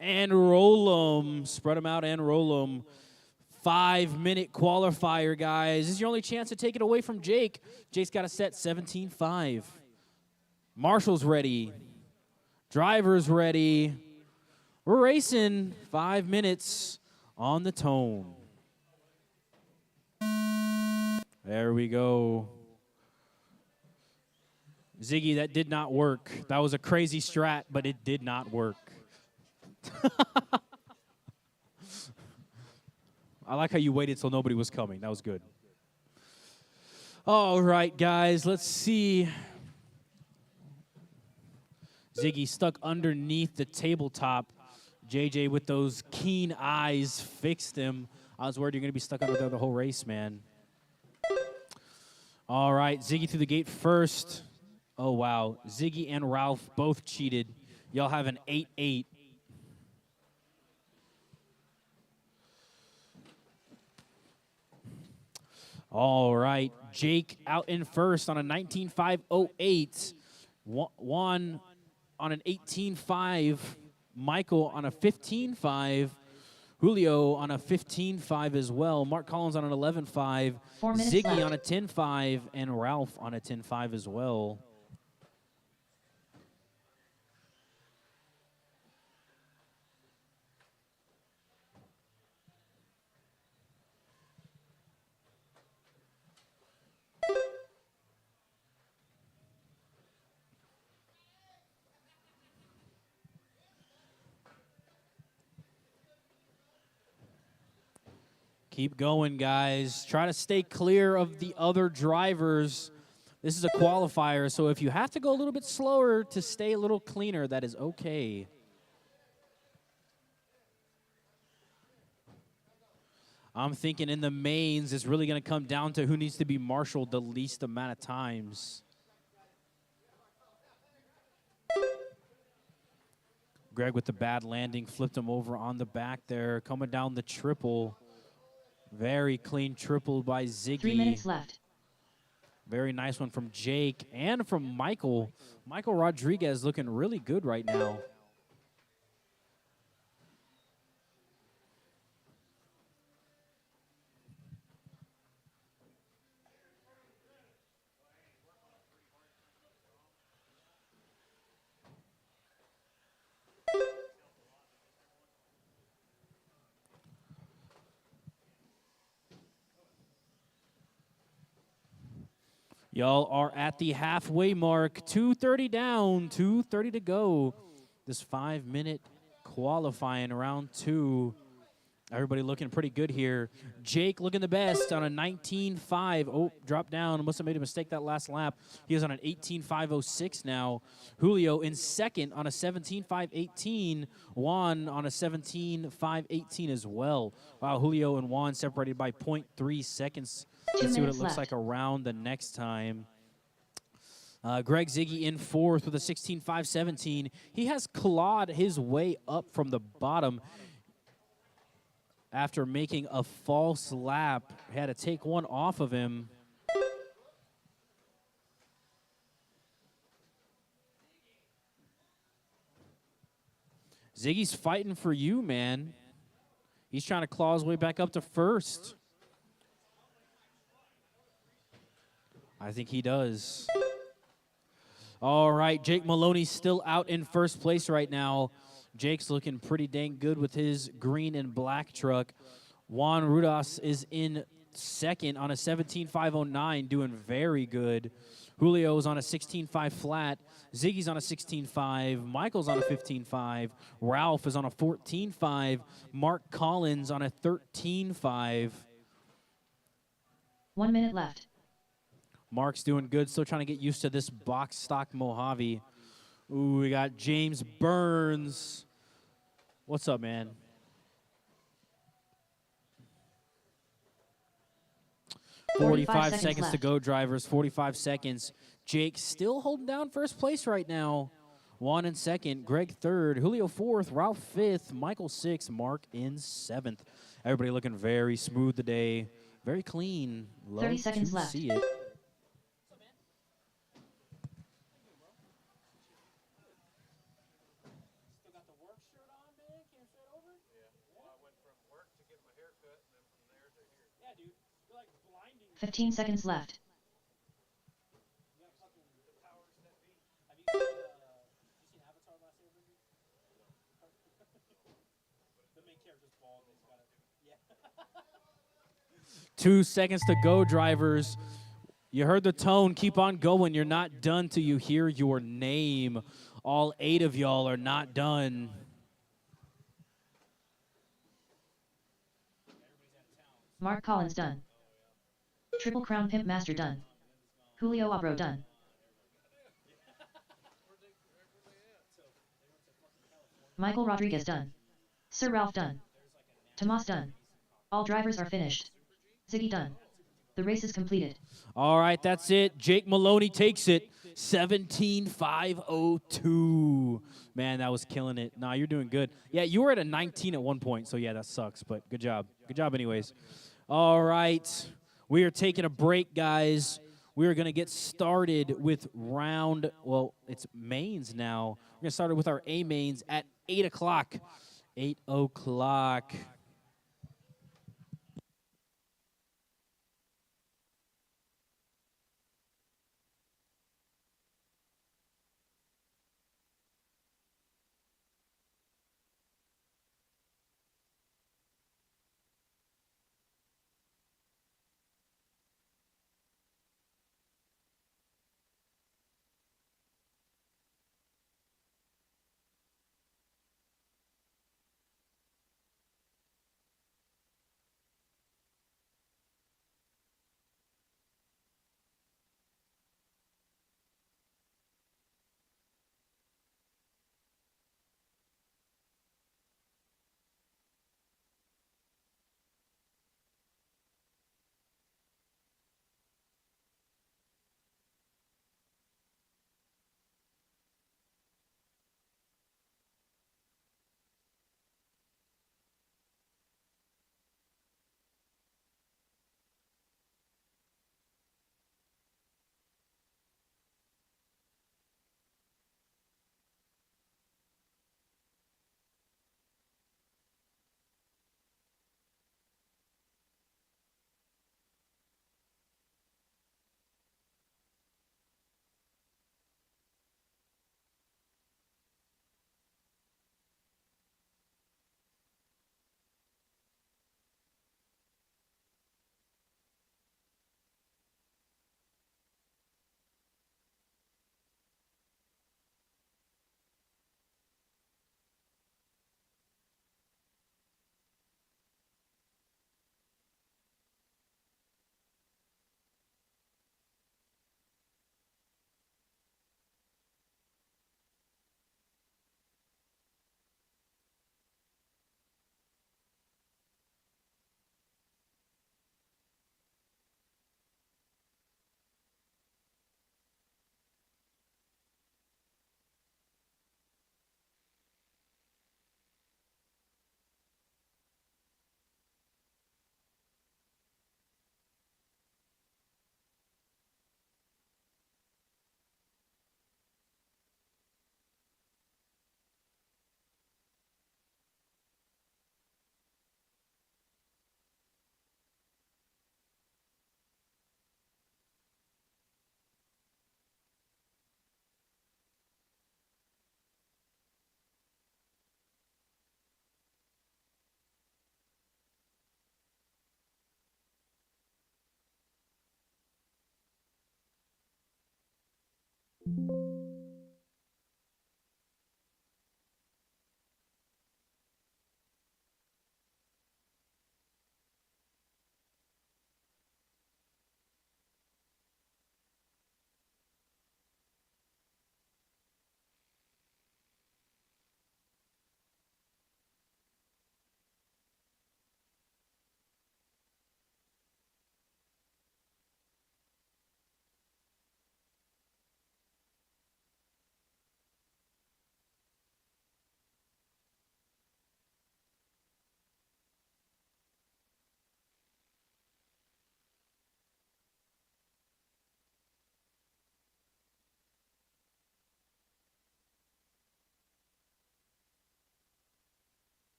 Speaker 1: and roll them. Spread them out and roll them. 5-minute qualifier, guys. This is your only chance to take it away from Jake. Jake's got a set 17.5. Marshall's ready. Driver's ready. We're racing 5 minutes on the tone. There we go. Ziggy, that did not work. That was a crazy strat, but it did not work. I like how you waited till nobody was coming. That was good. All right, guys, let's see. Ziggy stuck underneath the tabletop. JJ with those keen eyes fixed him. I was worried you're going to be stuck under there the whole race, man. All right, Ziggy through the gate first. Oh, wow. Ziggy and Ralph both cheated. Y'all have an 8-8. All right, Jake out in first on a 19.508. Juan on an 18.5. Michael on a 15.5. Julio on a 15.5 as well. Mark Collins on an 11.5. Ziggy
Speaker 2: left.
Speaker 1: on a 10.5. And Ralph on a 10.5 as well. Keep going, guys. Try to stay clear of the other drivers. This is a qualifier, so if you have to go a little bit slower to stay a little cleaner, that is okay. I'm thinking in the mains, it's really going to come down to who needs to be marshaled the least amount of times. Greg with the bad landing, flipped him over on the back there, coming down the triple. Very clean triple by Ziggy.
Speaker 2: 3 minutes left.
Speaker 1: Very nice one from Jake and from Michael. Michael Rodriguez looking really good right now. Y'all are at the halfway mark. 2:30 down, 2:30 to go. This 5-minute qualifying round 2. Everybody looking pretty good here. Jake looking the best on a 19.5. Oh, dropped down. Must have made a mistake that last lap. He is on an 18.506 now. Julio in second on a 17.518. Juan on a 17.518 as well. Wow, Julio and Juan separated by 0.3 seconds. Let's see what it looks like around the next time. Greg Ziggy in fourth with a 16.517. He has clawed his way up from the bottom. after making a false lap. Had to take one off of him. Ziggy's fighting for you, man. He's trying to claw his way back up to first. I think he does. All right, Jake Maloney's still out in first place right now. Jake's looking pretty dang good with his green and black truck. Juan Rudas is in second on a 17.509, doing very good. Julio's on a 16.5 flat. Ziggy's on a 16.5. Michael's on a 15.5. Ralph is on a 14.5. Mark Collins on a 13.5.
Speaker 2: 1 minute left.
Speaker 1: Mark's doing good, still trying to get used to this box stock Mojave. Ooh, we got James Burns. What's up, man? Forty-five seconds to go, drivers. 45 seconds. Jake still holding down first place right now. Juan in second, Greg third, Julio fourth, Ralph fifth, Michael sixth, Mark in seventh. Everybody looking very smooth today. Very clean. Love
Speaker 2: 30 seconds
Speaker 1: to
Speaker 2: left.
Speaker 1: see it.
Speaker 4: Yeah, dude. You're like blinding.
Speaker 2: 15 seconds left.
Speaker 4: Have you seen Avatar last Airbender? The main character's bald. He's got a, yeah.
Speaker 1: 2 seconds to go, drivers. You heard the tone. Keep on going. You're not done till you hear your name. All 8 of y'all are not done.
Speaker 2: Mark Collins done. Triple Crown Pimp Master done. Julio Abro done. Michael Rodriguez done. Sir Ralph done. Tomas done. All drivers are finished. Ziggy done. The race is completed.
Speaker 1: All right, that's it. Jake Maloney takes it. 17.502. Man, that was killing it. Nah, you're doing good. Yeah, you were at a 19 at one point, so yeah, that sucks, but good job. Good job anyways. All right, we are taking a break, guys. We are going to get started with round, well, it's mains now. We're going to start with our A mains at 8 o'clock. 8 o'clock.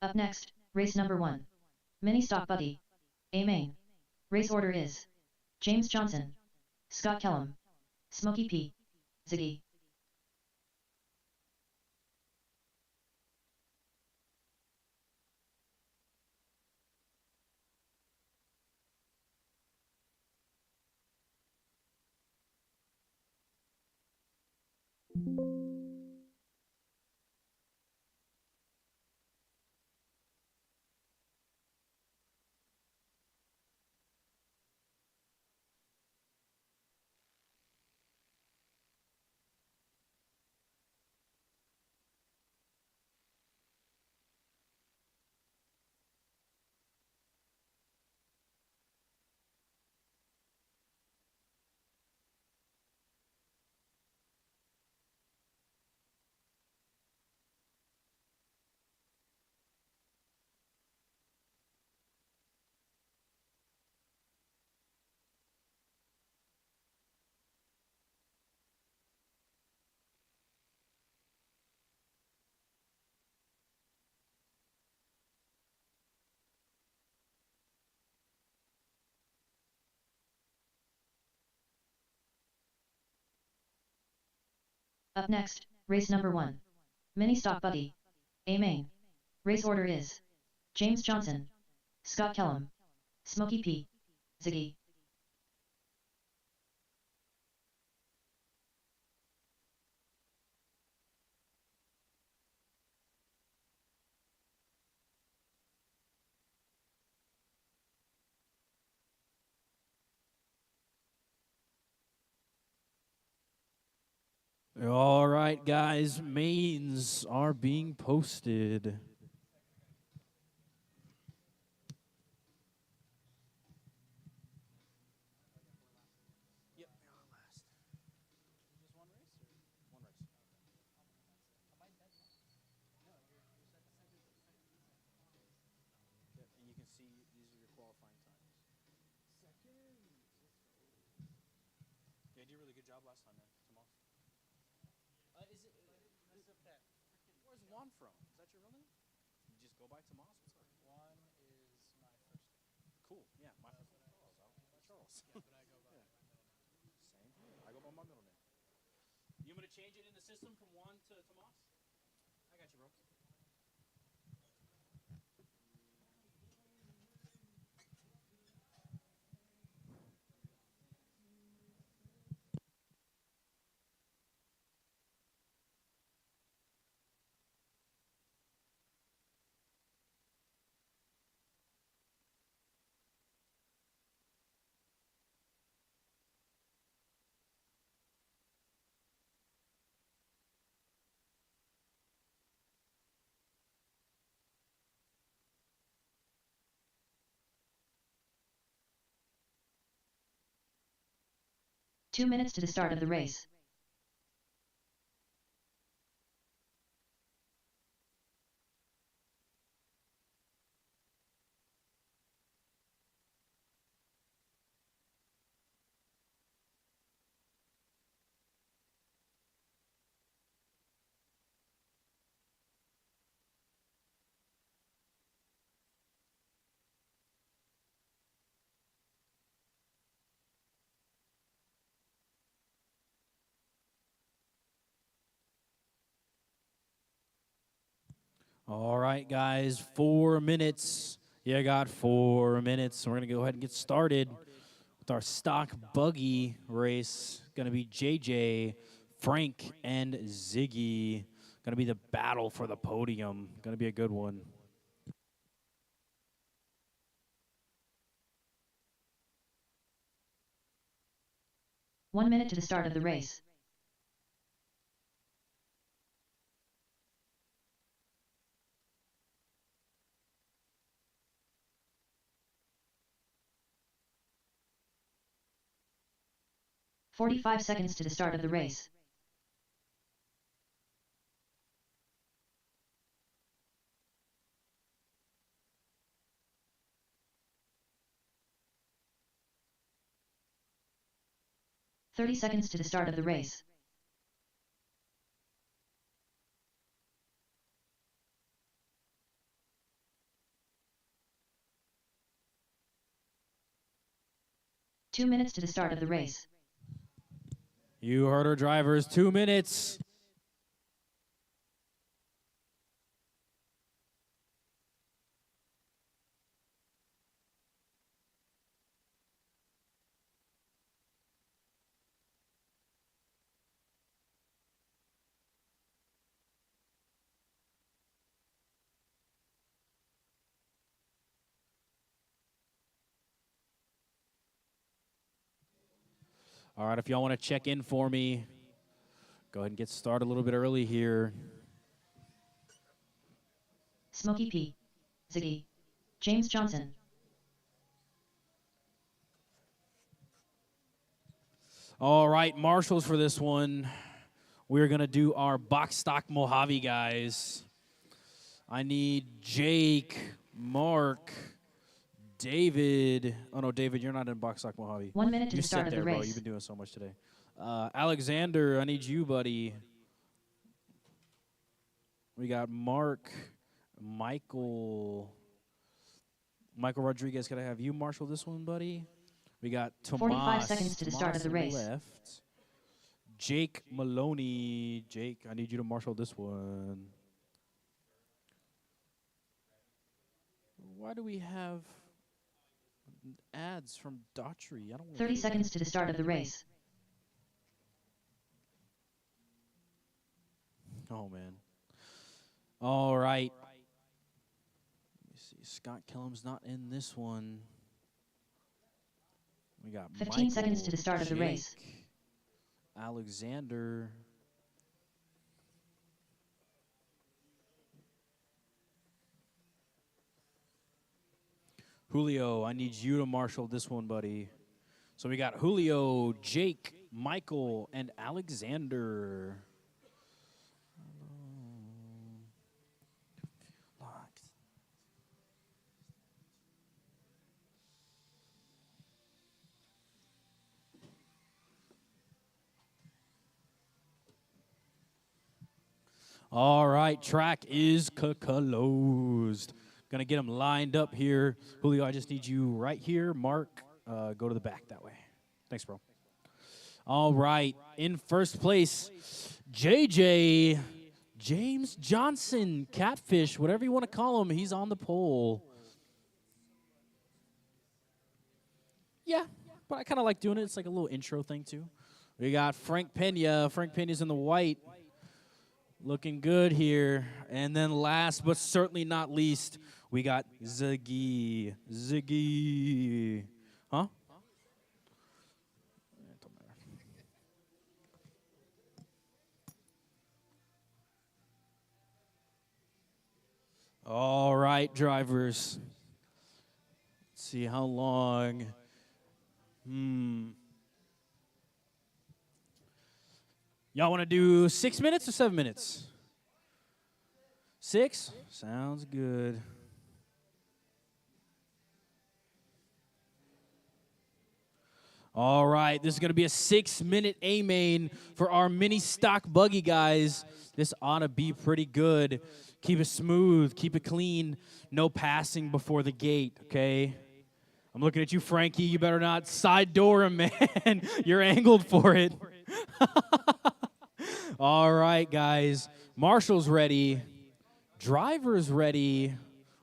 Speaker 2: Up next, race number 1. Mini Stock Buggy. A main. Race order is James Johnson, Scott Kellum, Smokey P, Ziggy. Up next, race number 1. Mini Stock Buggy. A main. Race order is James Johnson, Scott Kellum, Smokey P, Ziggy.
Speaker 1: All right, guys, mains are being posted. Yep, you're on last. Just one race or one race? Am I dead last? No, you're second. Yep, and you can see these are your qualifying times. Second. Yeah, you did a really good job last time, man. Tomas. Is it? Mess up that. Where's Juan from? Is that your real name? You just go by Tomas? What's up?
Speaker 4: Juan is my first name.
Speaker 1: Cool. Yeah, my first name is Charles. I'll go by Charles.
Speaker 4: Yeah, but I go by
Speaker 1: Yeah.
Speaker 4: my middle name.
Speaker 1: Same here. I go by my middle name. You want me to change it in the system from Juan to Tomas? I got you, bro.
Speaker 2: 2 minutes to the start of the race.
Speaker 1: All right, guys, 4 minutes. You got 4 minutes. We're going to go ahead and get started with our stock buggy race. Going to be JJ, Frank, and Ziggy. Going to be the battle for the podium. Going to be a good one.
Speaker 2: One minute to the start of the race. "45 seconds to the start of the race. "30 seconds to the start of the race. "2 minutes to the start of the race.
Speaker 1: You heard our drivers, 2 minutes. All right, if y'all want to check in for me, go ahead and get started a little bit early here.
Speaker 2: Smokey P. Ziggy. James Johnson.
Speaker 1: All right, marshals for this one. We're going to do our box stock Mojave, guys. I need Jake, Mark, David. Oh, no, David, you're not in box stock Mojave.
Speaker 2: 1 minute to
Speaker 1: You
Speaker 2: the start
Speaker 1: sit
Speaker 2: of
Speaker 1: there,
Speaker 2: the
Speaker 1: bro.
Speaker 2: race.
Speaker 1: You've been doing so much today. Alexander, I need you, buddy. We got Mark, Michael Rodriguez. Can I have you marshal this one, buddy? We got Tomas.
Speaker 2: 45 seconds to the start of the
Speaker 1: Tomas on
Speaker 2: race.
Speaker 1: Left. Jake Maloney. Jake, I need you to marshal this one. Why do we have ads from Daughtry? I don't want
Speaker 2: 30 seconds to the start of the race.
Speaker 1: Oh, man. All right. Let me see. Scott Kellum's not in this one. We got
Speaker 2: 15
Speaker 1: Michael,
Speaker 2: seconds to the start of the race.
Speaker 1: Jake, Alexander. Julio, I need you to marshal this one, buddy. So we got Julio, Jake, Michael, and Alexander. Locked. All right, track is closed. Gonna get them lined up here. Julio, I just need you right here. Mark, go to the back that way. Thanks, bro. All right, in first place, JJ, James Johnson, Catfish, whatever you want to call him, he's on the pole. Yeah, but I kind of like doing it. It's like a little intro thing, too. We got Frank Pena. Frank Pena's in the white. Looking good here. And then last but certainly not least, we got Ziggy. Ziggy. Huh? It don't matter. All right, drivers. Let's see how long. Y'all want to do 6 minutes or 7 minutes? 6? Sounds good. All right, this is going to be a 6-minute A-main for our mini stock buggy, guys. This ought to be pretty good. Keep it smooth, keep it clean. No passing before the gate, okay? I'm looking at you, Frankie. You better not side door him, man. You're angled for it. All right, guys. Marshall's ready. Driver's ready.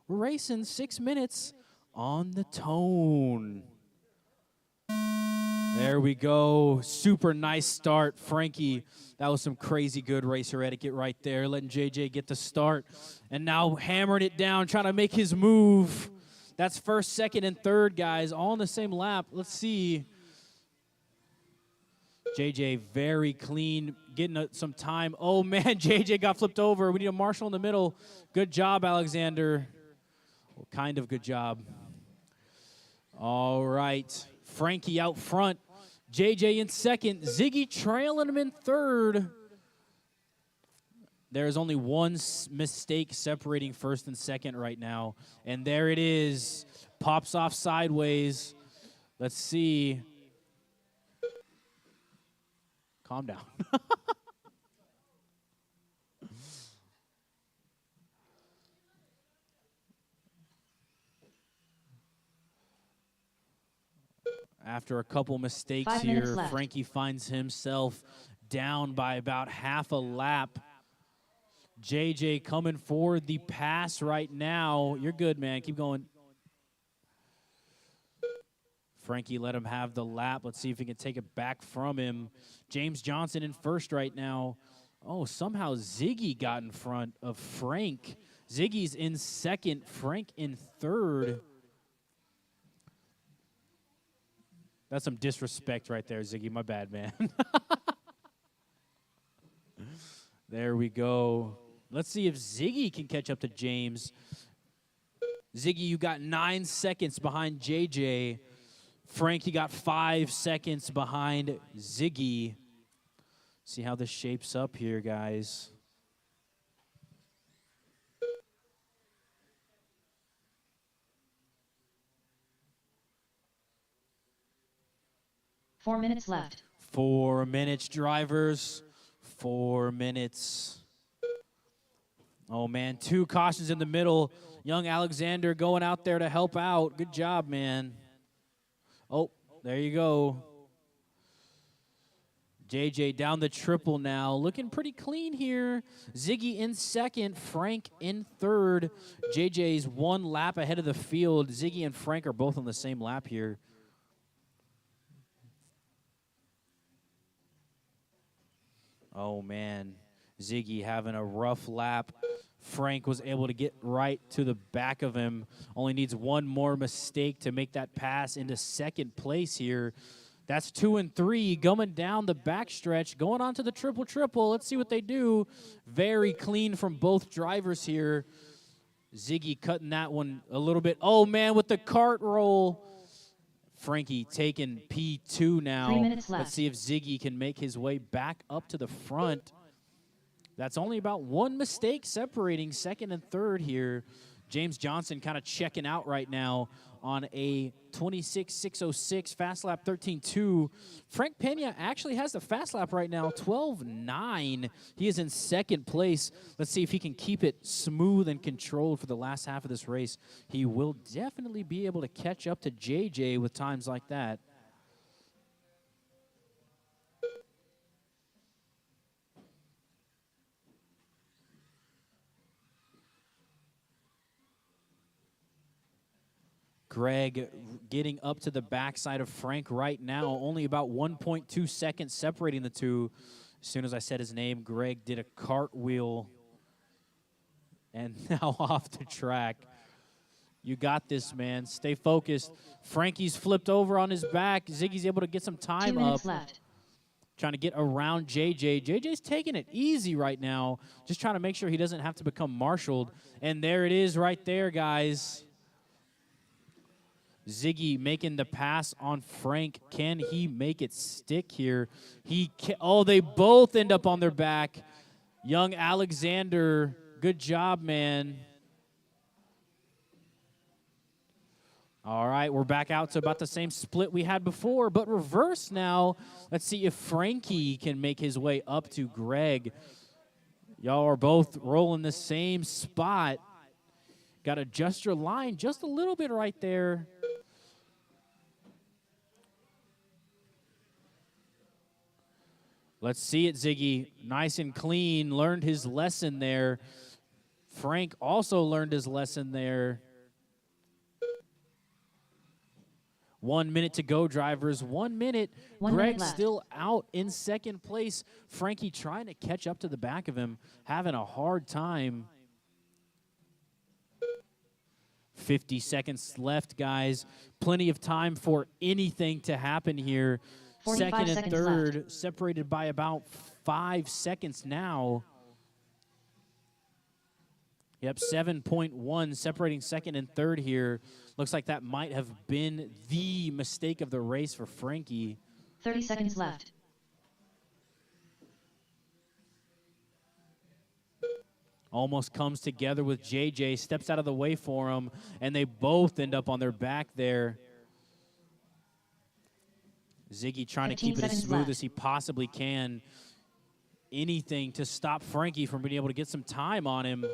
Speaker 1: We're racing 6 minutes on the tone. There we go. Super nice start, Frankie. That was some crazy good racer etiquette right there, letting JJ get the start. And now hammering it down, trying to make his move. That's first, second, and third, guys, all in the same lap. Let's see. JJ very clean, getting some time. Oh, man, JJ got flipped over. We need a Marshall in the middle. Good job, Alexander. Well, kind of good job. All right. Frankie out front. JJ in second. Ziggy trailing him in third. There is only one mistake separating first and second right now. And there it is. Pops off sideways. Let's see. Calm down. After a couple mistakes here, Frankie finds himself down by about half a lap. JJ coming for the pass right now. You're good, man. Keep going. Frankie let him have the lap. Let's see if he can take it back from him. James Johnson in first right now. Oh, somehow Ziggy got in front of Frank. Ziggy's in second, Frank in third. That's some disrespect right there, Ziggy. My bad, man. There we go. Let's see if Ziggy can catch up to James. Ziggy, you got 9 seconds behind JJ. Frank, you got 5 seconds behind Ziggy. See how this shapes up here, guys.
Speaker 2: Four minutes left.
Speaker 1: 4 minutes, drivers. 4 minutes. Oh, man, 2 cautions in the middle. Young Alexander going out there to help out. Good job, man. Oh, there you go. JJ down the triple now. Looking pretty clean here. Ziggy in second. Frank in third. JJ's 1 lap ahead of the field. Ziggy and Frank are both on the same lap here. Oh, man. Ziggy having a rough lap. Frank was able to get right to the back of him. Only needs 1 more mistake to make that pass into second place here. That's 2 and 3 coming down the backstretch, going on to the triple-triple. Let's see what they do. Very clean from both drivers here. Ziggy cutting that one a little bit. Oh, man, with the cart roll. Frankie taking P2 now.
Speaker 2: 3 minutes left.
Speaker 1: Let's see if Ziggy can make his way back up to the front. That's only about 1 mistake separating second and third here. James Johnson kind of checking out right now on a 26.606, fast lap 13.2. Frank Pena actually has the fast lap right now, 12.9. He is in second place. Let's see if he can keep it smooth and controlled for the last half of this race. He will definitely be able to catch up to JJ with times like that. Greg getting up to the backside of Frank right now. Only about 1.2 seconds separating the two. As soon as I said his name, Greg did a cartwheel and now off the track. You got this, man. Stay focused. Frankie's flipped over on his back. Ziggy's able to get some time
Speaker 2: 2 minutes
Speaker 1: up.
Speaker 2: left.
Speaker 1: Trying to get around JJ. JJ's taking it easy right now. Just trying to make sure he doesn't have to become marshaled. And there it is right there, guys. Ziggy making the pass on Frank. Can he make it stick here? Oh, they both end up on their back. Young Alexander, good job, man. All right, we're back out to about the same split we had before, but reverse now. Let's see if Frankie can make his way up to Greg. Y'all are both rolling the same spot. Got to adjust your line just a little bit right there. Let's see it, Ziggy. Nice and clean. Learned his lesson there. Frank also learned his lesson there. 1 minute to go, drivers. 1 minute.
Speaker 2: 1 minute
Speaker 1: Greg
Speaker 2: left.
Speaker 1: still out in second place. Frankie trying to catch up to the back of him, having a hard time. 50 seconds left, guys. Plenty of time for anything to happen here.
Speaker 2: 45
Speaker 1: Second and
Speaker 2: seconds
Speaker 1: third
Speaker 2: left.
Speaker 1: separated by about 5 seconds now. Yep, 7.1 separating second and third here. Looks like that might have been the mistake of the race for Frankie.
Speaker 2: 30 seconds left.
Speaker 1: Almost comes together with JJ, steps out of the way for him, and they both end up on their back there. Ziggy trying to
Speaker 2: 15
Speaker 1: keep it as
Speaker 2: seconds
Speaker 1: smooth
Speaker 2: left.
Speaker 1: as he possibly can. Anything to stop Frankie from being able to get some time on him.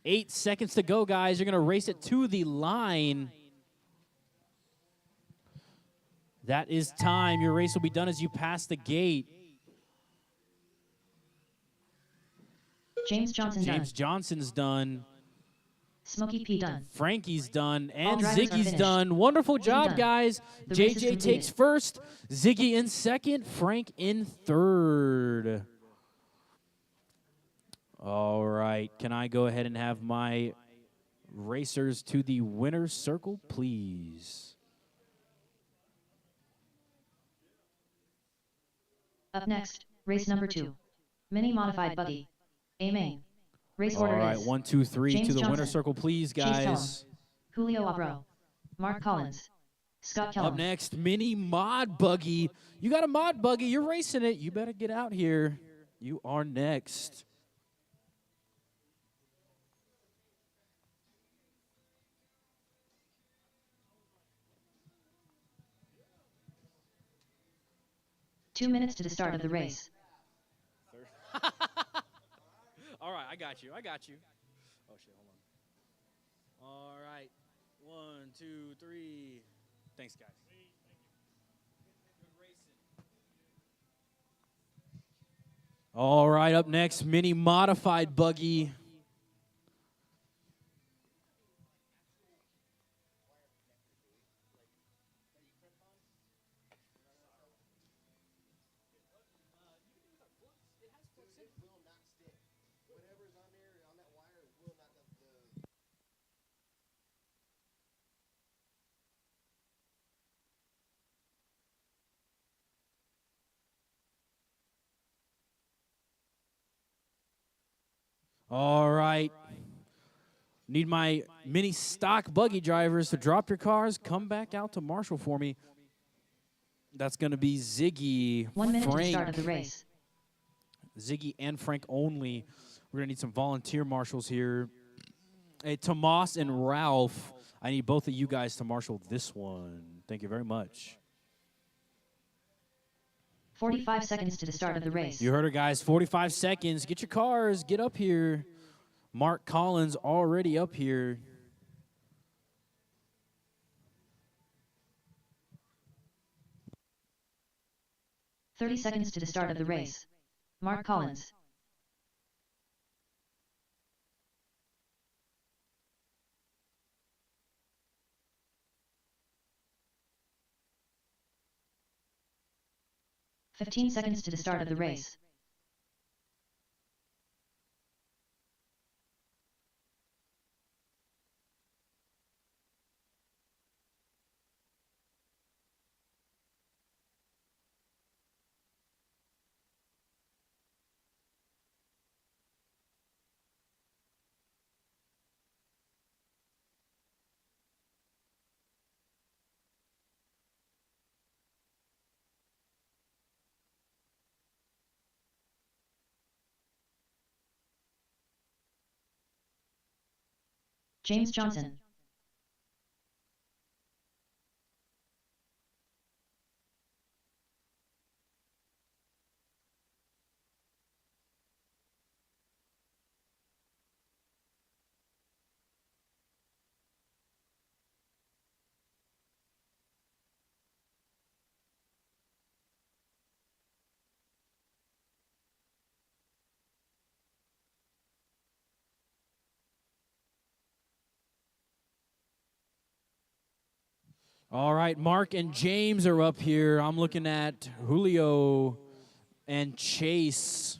Speaker 1: 8 seconds to go, guys. You're going to race it to the line. That is time. Your race will be done as you pass the gate.
Speaker 2: James Johnson
Speaker 1: James
Speaker 2: done.
Speaker 1: Johnson's done.
Speaker 2: Smokey P done.
Speaker 1: Frankie's done.
Speaker 2: All
Speaker 1: And
Speaker 2: drivers are
Speaker 1: Ziggy's
Speaker 2: finished.
Speaker 1: done. Wonderful job,
Speaker 2: done.
Speaker 1: guys.
Speaker 2: The race is
Speaker 1: JJ takes
Speaker 2: completed.
Speaker 1: first. Ziggy in second. Frank in third. All right. Can I go ahead and have my racers to the winner's circle, please?
Speaker 2: Up next, race number 2. Mini modified buggy. A main. Race
Speaker 1: All
Speaker 2: order
Speaker 1: right.
Speaker 2: is
Speaker 1: 1, 2, 3
Speaker 2: James
Speaker 1: to the winner's
Speaker 2: Johnson,
Speaker 1: circle, please,
Speaker 2: Chase Tellum,
Speaker 1: guys.
Speaker 2: Julio Abro, Mark Collins, Scott
Speaker 1: Up
Speaker 2: Kellum.
Speaker 1: next, mini mod buggy. You got a mod buggy. You're racing it. You better get out here. You are next.
Speaker 2: Two minutes to the start of the race.
Speaker 1: All right, I got you. I got you. Oh, shit, hold on. All right. 1, 2, 3. Thanks, guys. Good racing. All right, up next, mini modified buggy. All right. Need my mini stock buggy drivers to drop your cars. Come back out to Marshall for me. That's going to be Ziggy,
Speaker 2: 1 minute to the
Speaker 1: Frank.
Speaker 2: start of the race.
Speaker 1: Ziggy and Frank only. We're going to need some volunteer marshals here. Hey, Tomas and Ralph, I need both of you guys to marshal this one. Thank you very much.
Speaker 2: 45 seconds to the start of the race.
Speaker 1: You heard it, guys. 45 seconds. Get your cars. Get up here. Mark Collins already up here.
Speaker 2: "30 seconds to the start of the race. Mark Collins. "15 seconds to the start of the race. James Johnson.
Speaker 1: All right, Mark and James are up here. I'm looking at Julio and Chase.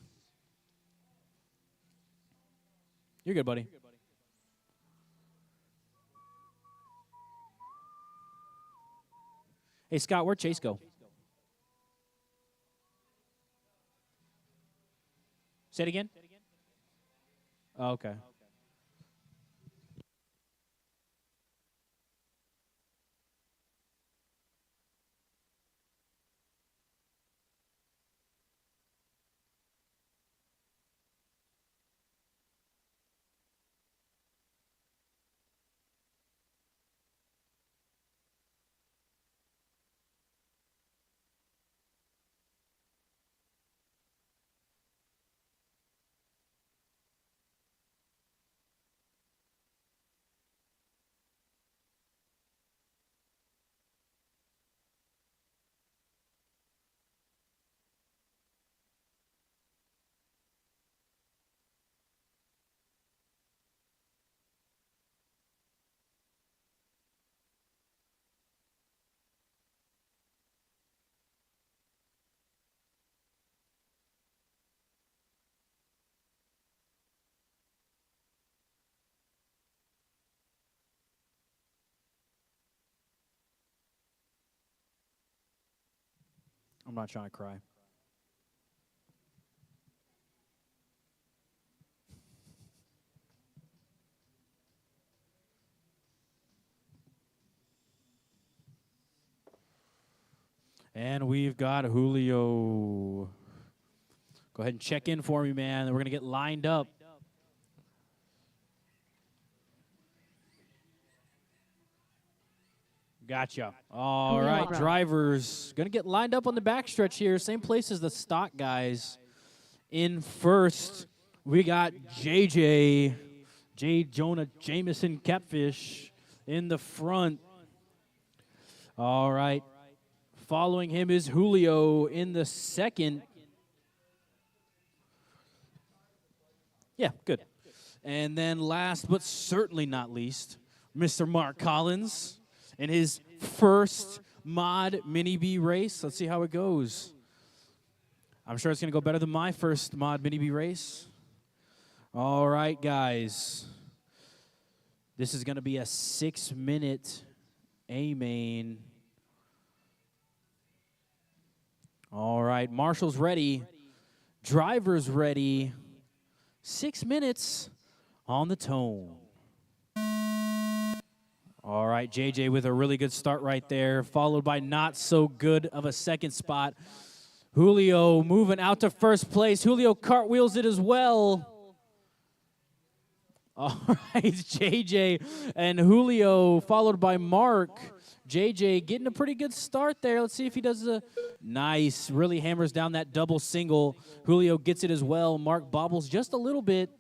Speaker 1: You're good, buddy. Hey, Scott, where'd Chase go? Say it again? Oh, okay. I'm not trying to cry. And we've got Julio. Go ahead and check in for me, man. We're going to get lined up. Gotcha. All
Speaker 2: Julio
Speaker 1: right,
Speaker 2: Alvarado.
Speaker 1: drivers. Going to get lined up on the backstretch here. Same place as the stock guys. In first, we got JJ. J. Jonah Jameson Catfish in the front. All right. Following him is Julio in the second. Yeah, good. And then last but certainly not least, Mr. Mark Collins in his first Mod Mini B race. Let's see how it goes. I'm sure it's going to go better than my first Mod Mini B race. All right, guys. This is going to be a 6-minute A-main. All right, Marshall's ready. Driver's ready. 6 minutes on the tone. All right, JJ with a really good start right there, followed by not so good of a second spot. Julio moving out to first place. Julio cartwheels it as well. All right, JJ and Julio followed by Mark. JJ getting a pretty good start there. Let's see if he does a nice, really hammers down that double single. Julio gets it as well. Mark bobbles just a little bit.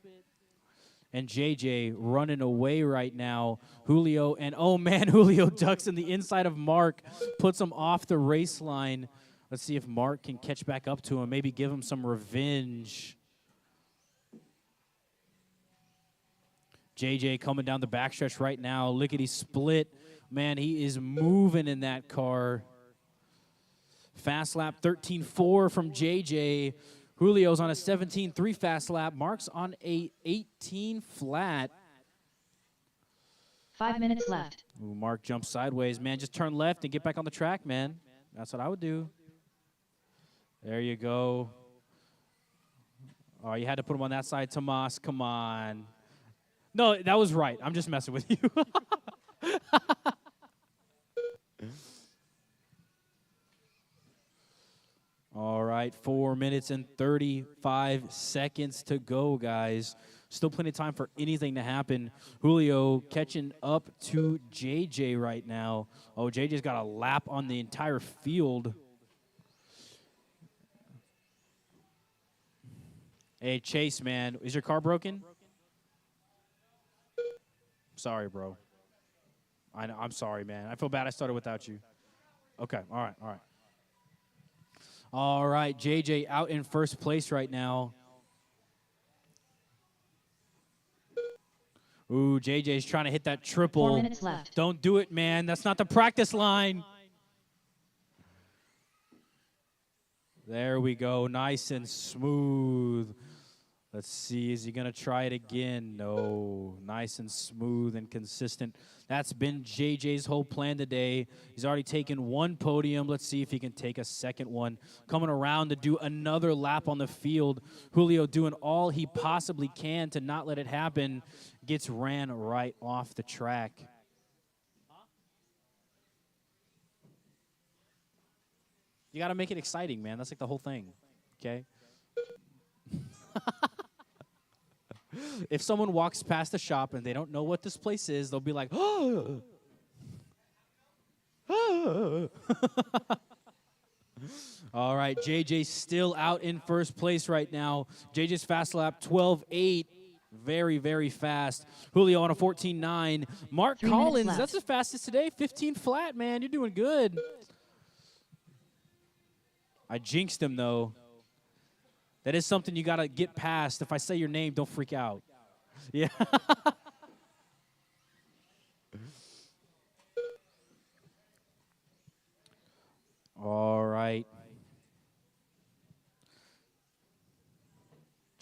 Speaker 1: And JJ running away right now. Julio, and oh man, Julio ducks in the inside of Mark, puts him off the race line. Let's see if Mark can catch back up to him, maybe give him some revenge. JJ coming down the backstretch right now. Lickety split. Man, he is moving in that car. Fast lap 13.4 from JJ. Julio's on a 17.3 fast lap. Mark's on a 18 flat.
Speaker 2: 5 minutes left.
Speaker 1: Ooh, Mark jumps sideways. Man, just turn left and get back on the track, man. That's what I would do. There you go. Oh, you had to put him on that side, Tomas. Come on. No, that was right. I'm just messing with you. All right. right, 4 minutes and 35 seconds to go, guys. Still plenty of time for anything to happen. Julio catching up to JJ right now. Oh, JJ's got a lap on the entire field. Hey, Chase, man, is your car broken? Sorry, bro. I'm sorry, man. I feel bad I started without you. Okay, all right, all right. All right, JJ out in first place right now. Ooh, JJ's trying to hit that triple.
Speaker 2: 4 minutes left.
Speaker 1: Don't do it, man. That's not the practice line. There we go. Nice and smooth. Let's see. Is he going to try it again? No. Nice and smooth and consistent. That's been JJ's whole plan today. He's already taken one podium. Let's see if he can take a second one. Coming around to do another lap on the field. Julio doing all he possibly can to not let it happen. Gets ran right off the track. You got to make it exciting, man. That's like the whole thing, okay? If someone walks past the shop and they don't know what this place is, they'll be like, oh. All right, JJ's still out in first place right now. JJ's fast lap, 12.8. Very, very fast. Julio on a 14.9. Mark
Speaker 2: 3 minutes
Speaker 1: Collins,
Speaker 2: left.
Speaker 1: that's the fastest today. 15 flat, man. You're doing good. I jinxed him, though. That is something you got to get past. If I say your name, don't freak out. Yeah. All right.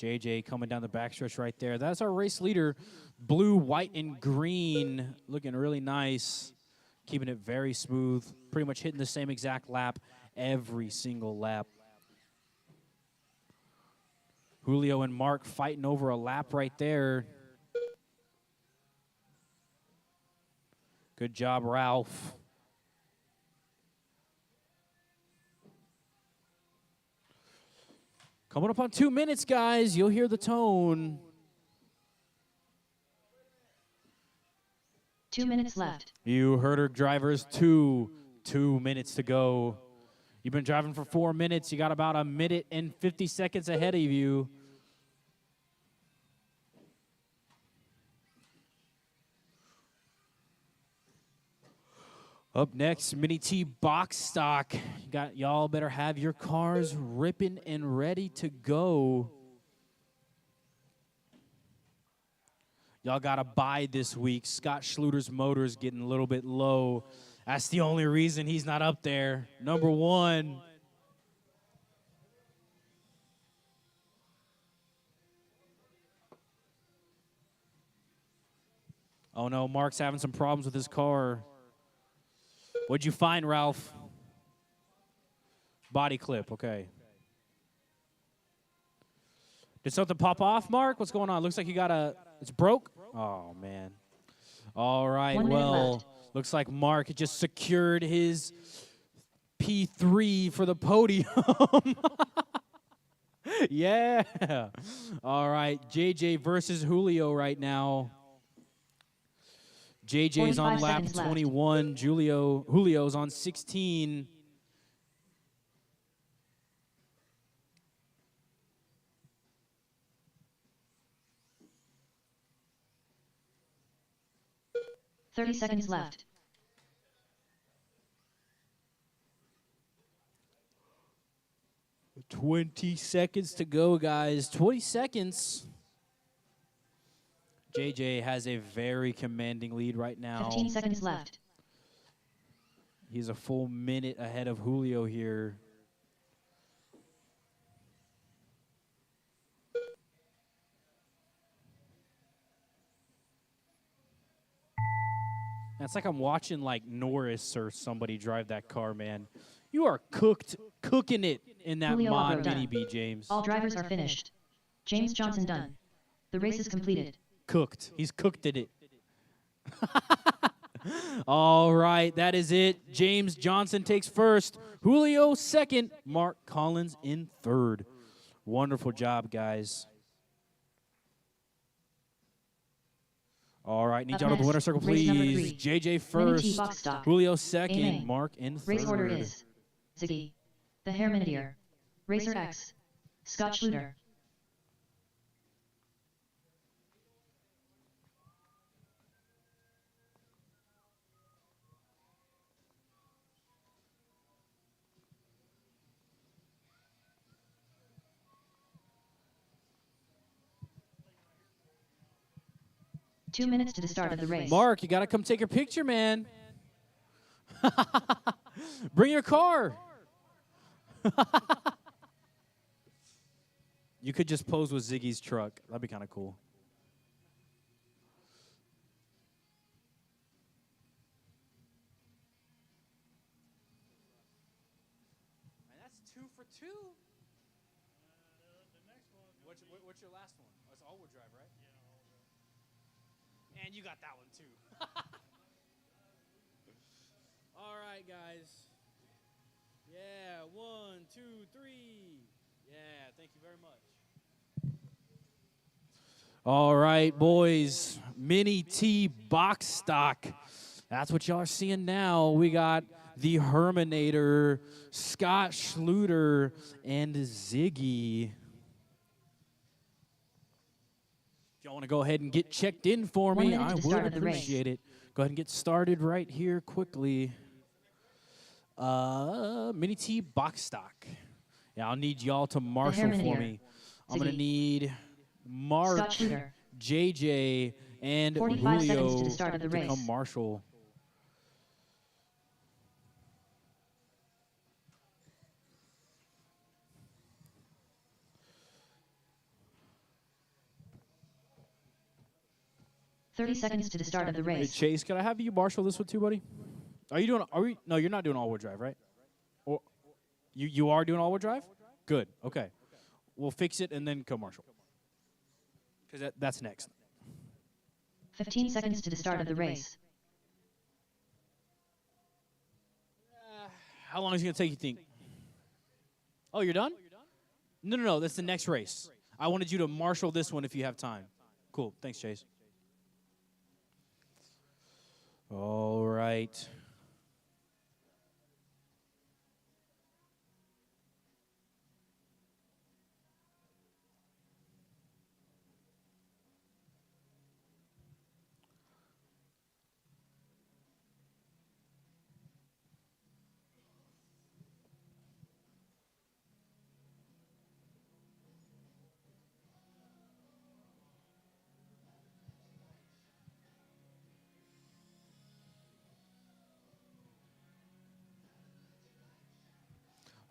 Speaker 1: JJ coming down the backstretch right there. That's our race leader. Blue, white, and green. Looking really nice. Keeping it very smooth. Pretty much hitting the same exact lap every single lap. Julio and Mark fighting over a lap right there. Good job, Ralph. Coming up on 2 minutes, guys. You'll hear the tone.
Speaker 2: 2 minutes left.
Speaker 1: You herder drivers, 2 minutes to go. You've been driving for 4 minutes. You got about 1 minute and 50 seconds ahead of you. Up next, Mini T box stock. Y'all better have your cars ripping and ready to go. Y'all got to buy this week. Scott Schluter's motor's getting a little bit low. That's the only reason he's not up there. Number 1. Oh, no, Mark's having some problems with his car. What'd you find, Ralph? Body clip, okay. Did something pop off, Mark? What's going on? Looks like you got it's broke? Oh, man. All right,
Speaker 2: 1 minute
Speaker 1: well,
Speaker 2: left.
Speaker 1: looks like Mark just secured his P3 for the podium. Yeah. All right, JJ versus Julio right now. JJ's on
Speaker 2: 45
Speaker 1: lap
Speaker 2: seconds left.
Speaker 1: 21. Julio's on 16.
Speaker 2: Thirty seconds left.
Speaker 1: 20 seconds to go, guys. 20 seconds. JJ has a very commanding lead right now.
Speaker 2: 15 seconds left.
Speaker 1: He's a full minute ahead of Julio here. It's like I'm watching like Norris or somebody drive that car, man. You are cooking it in that
Speaker 2: Julio
Speaker 1: mod
Speaker 2: Alberto
Speaker 1: Mini
Speaker 2: done.
Speaker 1: B, James.
Speaker 2: All drivers are finished. James Johnson done. The race is completed.
Speaker 1: Cooked. He's cooked at it. All right, that is it. James Johnson takes first. Julio second. Mark Collins in third. Wonderful job, guys. All right, need
Speaker 2: Up
Speaker 1: y'all to the
Speaker 2: next,
Speaker 1: winner circle,
Speaker 2: race number
Speaker 1: please.
Speaker 2: 3.
Speaker 1: JJ
Speaker 2: Mini T
Speaker 1: first.
Speaker 2: box stock.
Speaker 1: Julio second.
Speaker 2: Amen.
Speaker 1: Mark in third.
Speaker 2: Race order is Ziggy, the Herminier, Rchq, Scott Schluter. Two minutes to the start of the race.
Speaker 1: Mark, you got to come take your picture, man. Bring your car. You could just pose with Ziggy's truck. That'd be kind of cool. And that's 2 for 2.
Speaker 4: The next one.
Speaker 1: What's your last one? Oh, it's all-wheel drive, right?
Speaker 4: Yeah, all right.
Speaker 1: And you got that one, too. All right, guys. Yeah, 1, 2, 3. Yeah, thank you very much. All right, boys. Mini T box stock. That's what y'all are seeing now. We got the Herminator, Scott Schluter, and Ziggy. If y'all want to go ahead and get checked in for
Speaker 2: 1
Speaker 1: me,
Speaker 2: minute
Speaker 1: I
Speaker 2: to
Speaker 1: would
Speaker 2: start of the race.
Speaker 1: appreciate it. Go ahead and get started right here quickly. Mini T box stock. Yeah, I'll need y'all to marshal for
Speaker 2: Herminier,
Speaker 1: me. I'm going to
Speaker 2: Ziggy,
Speaker 1: need Mark,
Speaker 2: Scott Schluter.
Speaker 1: JJ, and
Speaker 2: 45 seconds
Speaker 1: Julio
Speaker 2: to the start of the race.
Speaker 1: come marshal.
Speaker 2: "30 seconds to the start of the
Speaker 1: Hey,
Speaker 2: race.
Speaker 1: Chase, can I have you marshal this one too, buddy? Are you doing? Are we? No, you're not doing all-wheel drive, right? Or you are doing all-wheel drive? Good. Okay. We'll fix it and then come marshal. Because that's next.
Speaker 2: 15 seconds to the start of the race.
Speaker 1: How long is it going to take, you think? Oh, you're done? No. That's the next race. I wanted you to marshal this one if you have time. Cool. Thanks, Chase. All right.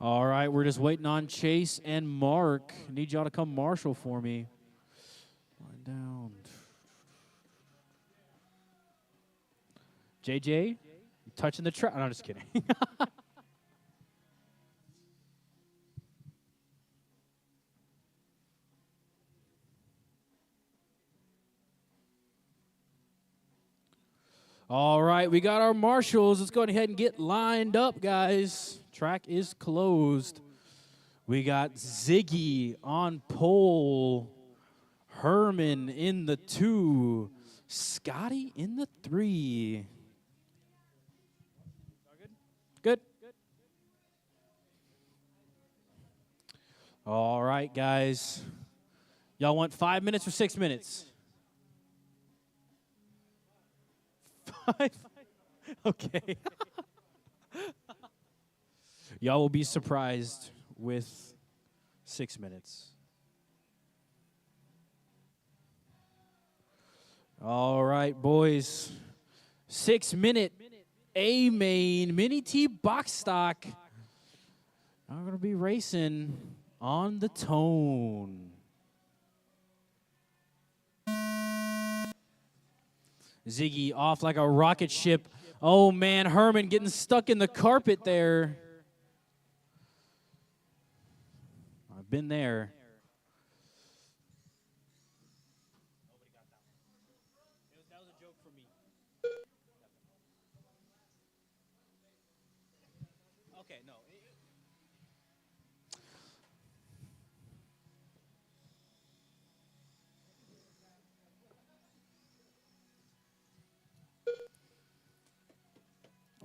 Speaker 1: All right, we're just waiting on Chase and Mark. Need y'all to come marshal for me. Line down. JJ, you touching the track? No, I'm just kidding. All right, we got our marshals. Let's go ahead and get lined up, guys. Track is closed. We got Ziggy on pole, Herman in the 2, Scotty in the 3. Good. All right, guys. Y'all want 5 minutes or 6 minutes? 5? Okay. Y'all will be surprised with 6 minutes. All right, boys. 6-minute A-main Mini T box stock. I'm going to be racing on the tone. Ziggy off like a rocket ship. Oh, man, Herman getting stuck in the carpet there. I've been there. That was a joke for me. okay, no.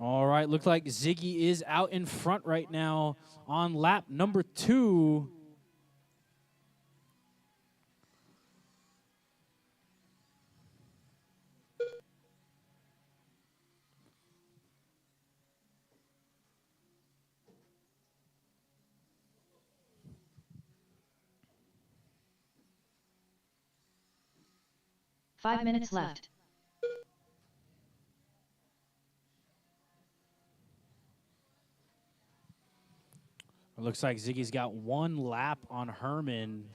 Speaker 1: All right, looks like Ziggy is out in front right now on lap number 2.
Speaker 2: Five minutes left.
Speaker 1: It looks like Ziggy's got 1 lap on Herman.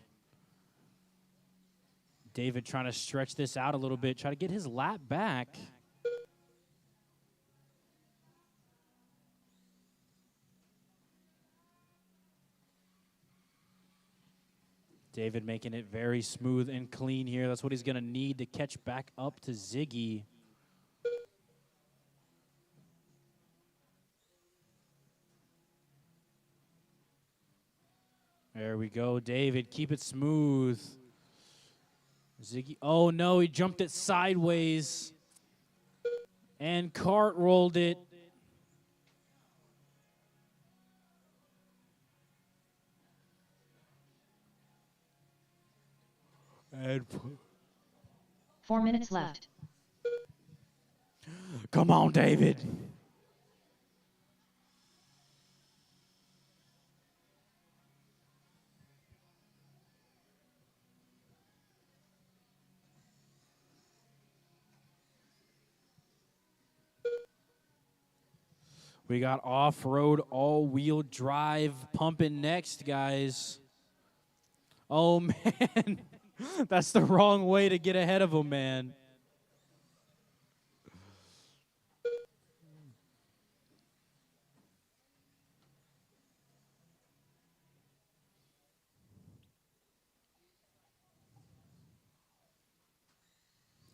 Speaker 1: David trying to stretch this out a little bit, try to get his lap back. David making it very smooth and clean here. That's what he's going to need to catch back up to Ziggy. There we go, David. Keep it smooth. Ziggy. Oh, no, he jumped it sideways. And cart rolled it. And
Speaker 2: 4 minutes left.
Speaker 1: come on, David. We got off-road all-wheel drive pumping next, guys. Oh, man. That's the wrong way to get ahead of him, man.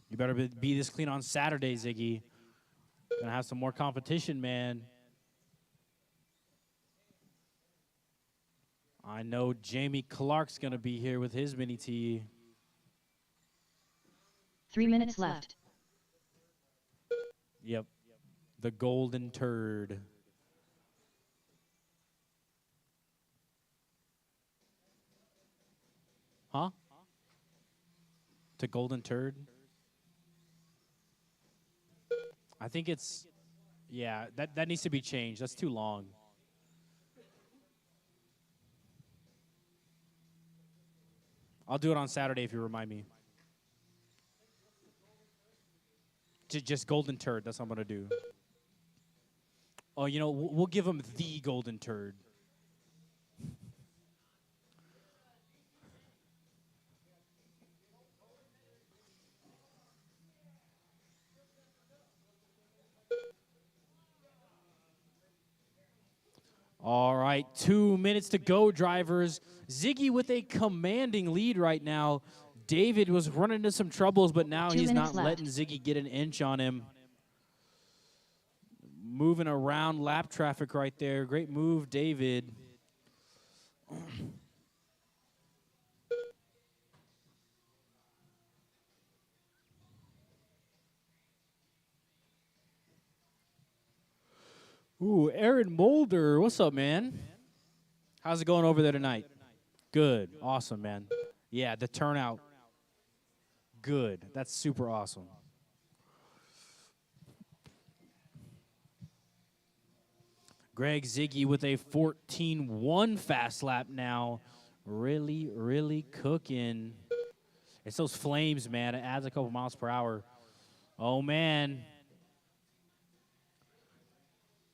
Speaker 1: You better be this clean on Saturday, Ziggy. Gonna have some more competition, man. I know Jamie Clark's gonna be here with his mini T.
Speaker 2: 3 minutes left.
Speaker 1: Yep. The golden turd. Huh? To golden turd? I think it's, yeah, that needs to be changed. That's too long. I'll do it on Saturday if you remind me. Just golden turd. That's what I'm going to do. Oh, you know, we'll give him the golden turd. All right, 2 minutes to go, drivers. Ziggy with a commanding lead right now. David was running into some troubles, but now
Speaker 2: 2
Speaker 1: he's
Speaker 2: minutes
Speaker 1: not
Speaker 2: left.
Speaker 1: letting Ziggy get an inch on him. Moving around lap traffic right there. Great move, David. Ooh, Aaron Mulder. What's up, man? How's it going over there tonight? Good. Awesome, man. Yeah, the turnout. Good. That's super awesome. Greg Ziggy with a 14-1 fast lap now. Really, really cooking. It's those flames, man. It adds a couple miles per hour. Oh, man.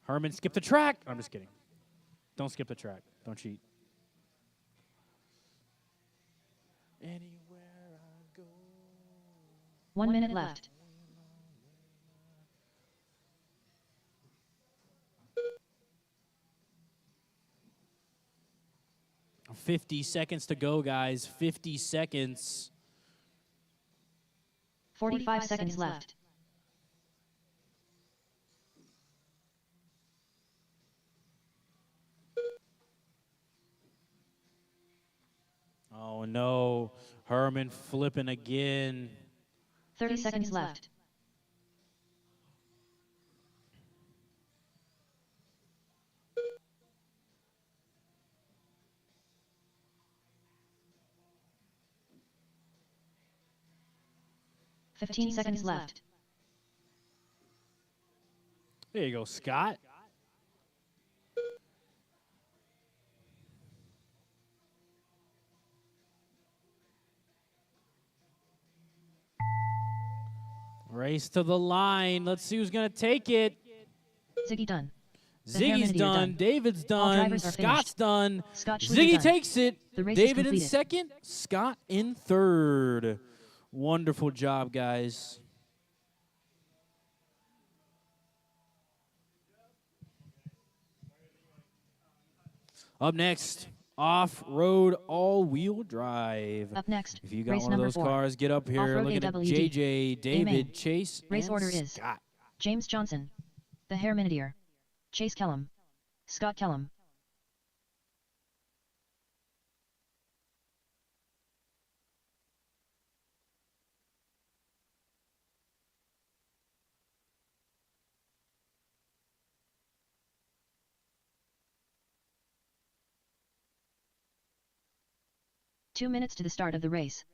Speaker 1: Herman skipped the track. I'm just kidding. Don't skip the track. Don't cheat. Anywhere I go.
Speaker 2: 1 minute left.
Speaker 1: $50 seconds to go, guys. 50 seconds.
Speaker 2: 45 seconds left.
Speaker 1: no. Herman flipping again.
Speaker 2: 30 seconds left. Fifteen seconds left.
Speaker 1: There you go, Scott. Race to the line. Let's see who's going to take it.
Speaker 2: Ziggy done.
Speaker 1: Ziggy's done. David's done. Scott's done. Ziggy takes it. David in second. Scott in third. Wonderful job, guys. Up next, off-road all-wheel drive.
Speaker 2: Up next,
Speaker 1: if you got
Speaker 2: race
Speaker 1: one of those
Speaker 2: 4.
Speaker 1: cars, get up here. Look at JJ, David,
Speaker 2: Amen.
Speaker 1: Chase,
Speaker 2: Race
Speaker 1: and
Speaker 2: order is
Speaker 1: Scott.
Speaker 2: James Johnson, the Herminideer, Chase Kellum, Scott Kellum. Two minutes to the start of the race.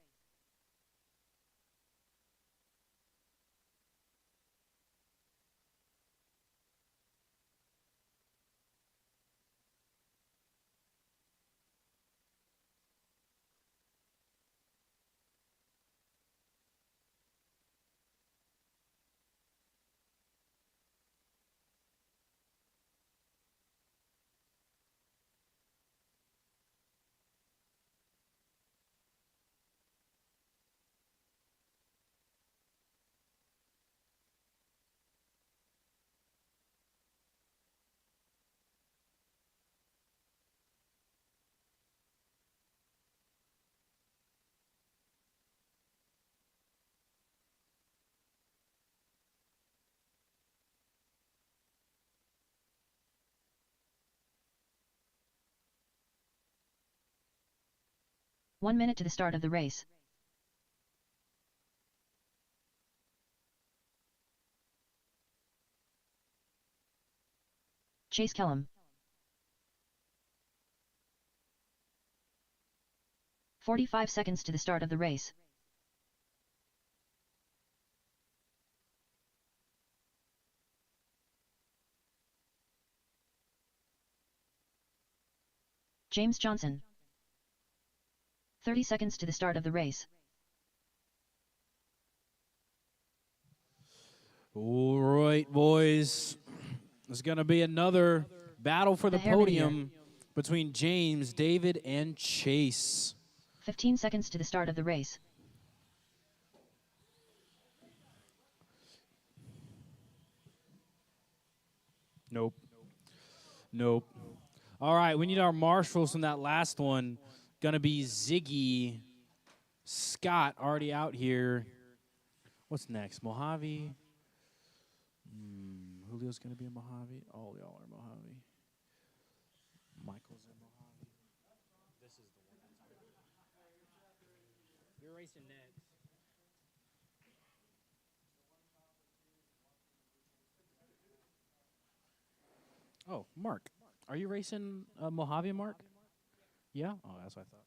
Speaker 2: One minute to the start of the race. Chase Kellum. 45 seconds to the start of the race. James Johnson. 30 seconds to the start of the race.
Speaker 1: All right, boys. There's going to be another battle for the podium between James, David, and Chase.
Speaker 2: 15 seconds to the start of the race.
Speaker 1: Nope. Nope. All right, we need our marshals from that last one. Going to be Ziggy. Scott already out here. What's next? Mojave. Julio's going to be in Mojave. All y'all are Mojave. Michael's in Mojave. This is the one that's good. You're racing next. Oh, Mark. Are you racing Mojave, Mark? Yeah? Oh, that's what I thought.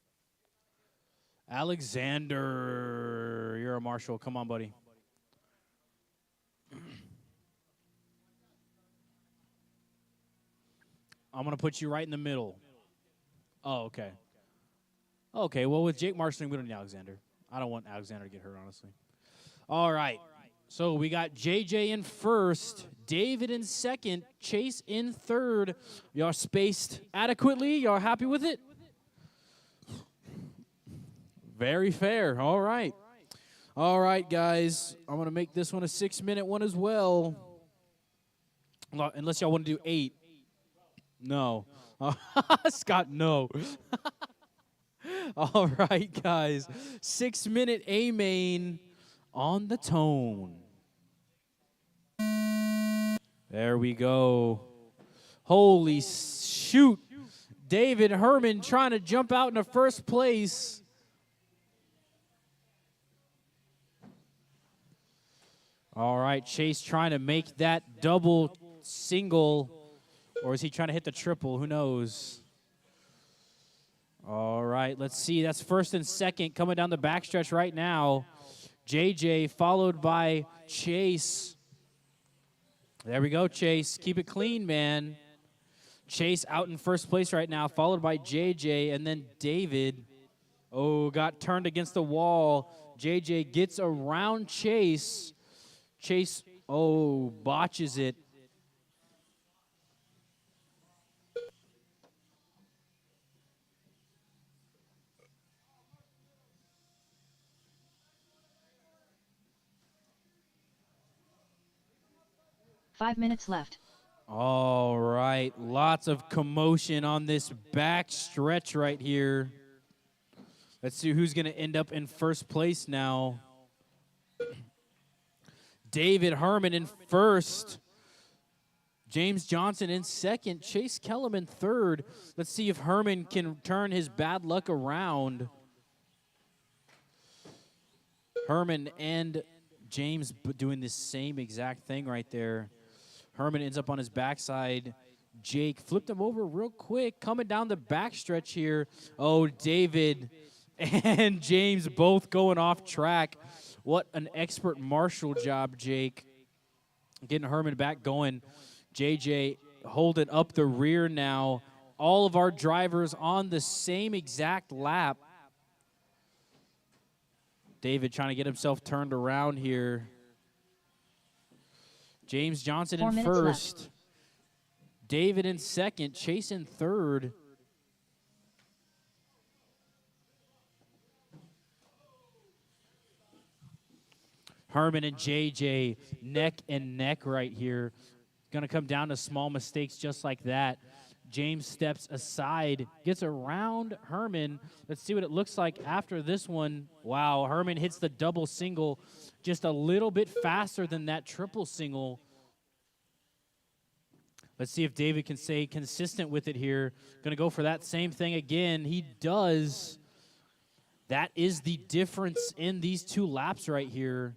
Speaker 1: Alexander, you're a marshal. Come on, buddy. I'm going to put you right in the middle. Oh, okay. Okay, well, with Jake marshaling, we don't need Alexander. I don't want Alexander to get hurt, honestly. All right. So we got JJ in first, David in second, Chase in third. Y'all spaced adequately? Y'all happy with it? Very fair. All right. All right, guys. I'm going to make this one a 6-minute one as well. Unless y'all want to do 8. No. Scott, no. All right, guys. 6-minute A-main on the tone. There we go. Holy shoot. David Herman trying to jump out in the first place. All right, Chase trying to make that double single, or is he trying to hit the triple? Who knows? All right, let's see. That's first and second coming down the backstretch right now. JJ followed by Chase. There we go, Chase. Keep it clean, man. Chase out in first place right now, followed by JJ, and then David. Oh, got turned against the wall. JJ gets around Chase. Chase, oh, botches it.
Speaker 2: Five minutes left.
Speaker 1: All right, lots of commotion on this back stretch right here. Let's see who's going to end up in first place now. David Herman in first. James Johnson in second. Chase Kellum in third. Let's see if Herman can turn his bad luck around. Herman and James doing the same exact thing right there. Herman ends up on his backside. Jake flipped him over real quick, coming down the backstretch here. Oh, David and James both going off track. What an expert marshal job, Jake. Getting Herman back going. JJ holding up the rear now. All of our drivers on the same exact lap. David trying to get himself turned around here. James Johnson in first.
Speaker 2: Left.
Speaker 1: David in second. Chase in third. Herman and JJ neck and neck right here. Going to come down to small mistakes just like that. James steps aside, gets around Herman. Let's see what it looks like after this one. Wow, Herman hits the double single just a little bit faster than that triple single. Let's see if David can stay consistent with it here. Going to go for that same thing again. He does. That is the difference in these two laps right here.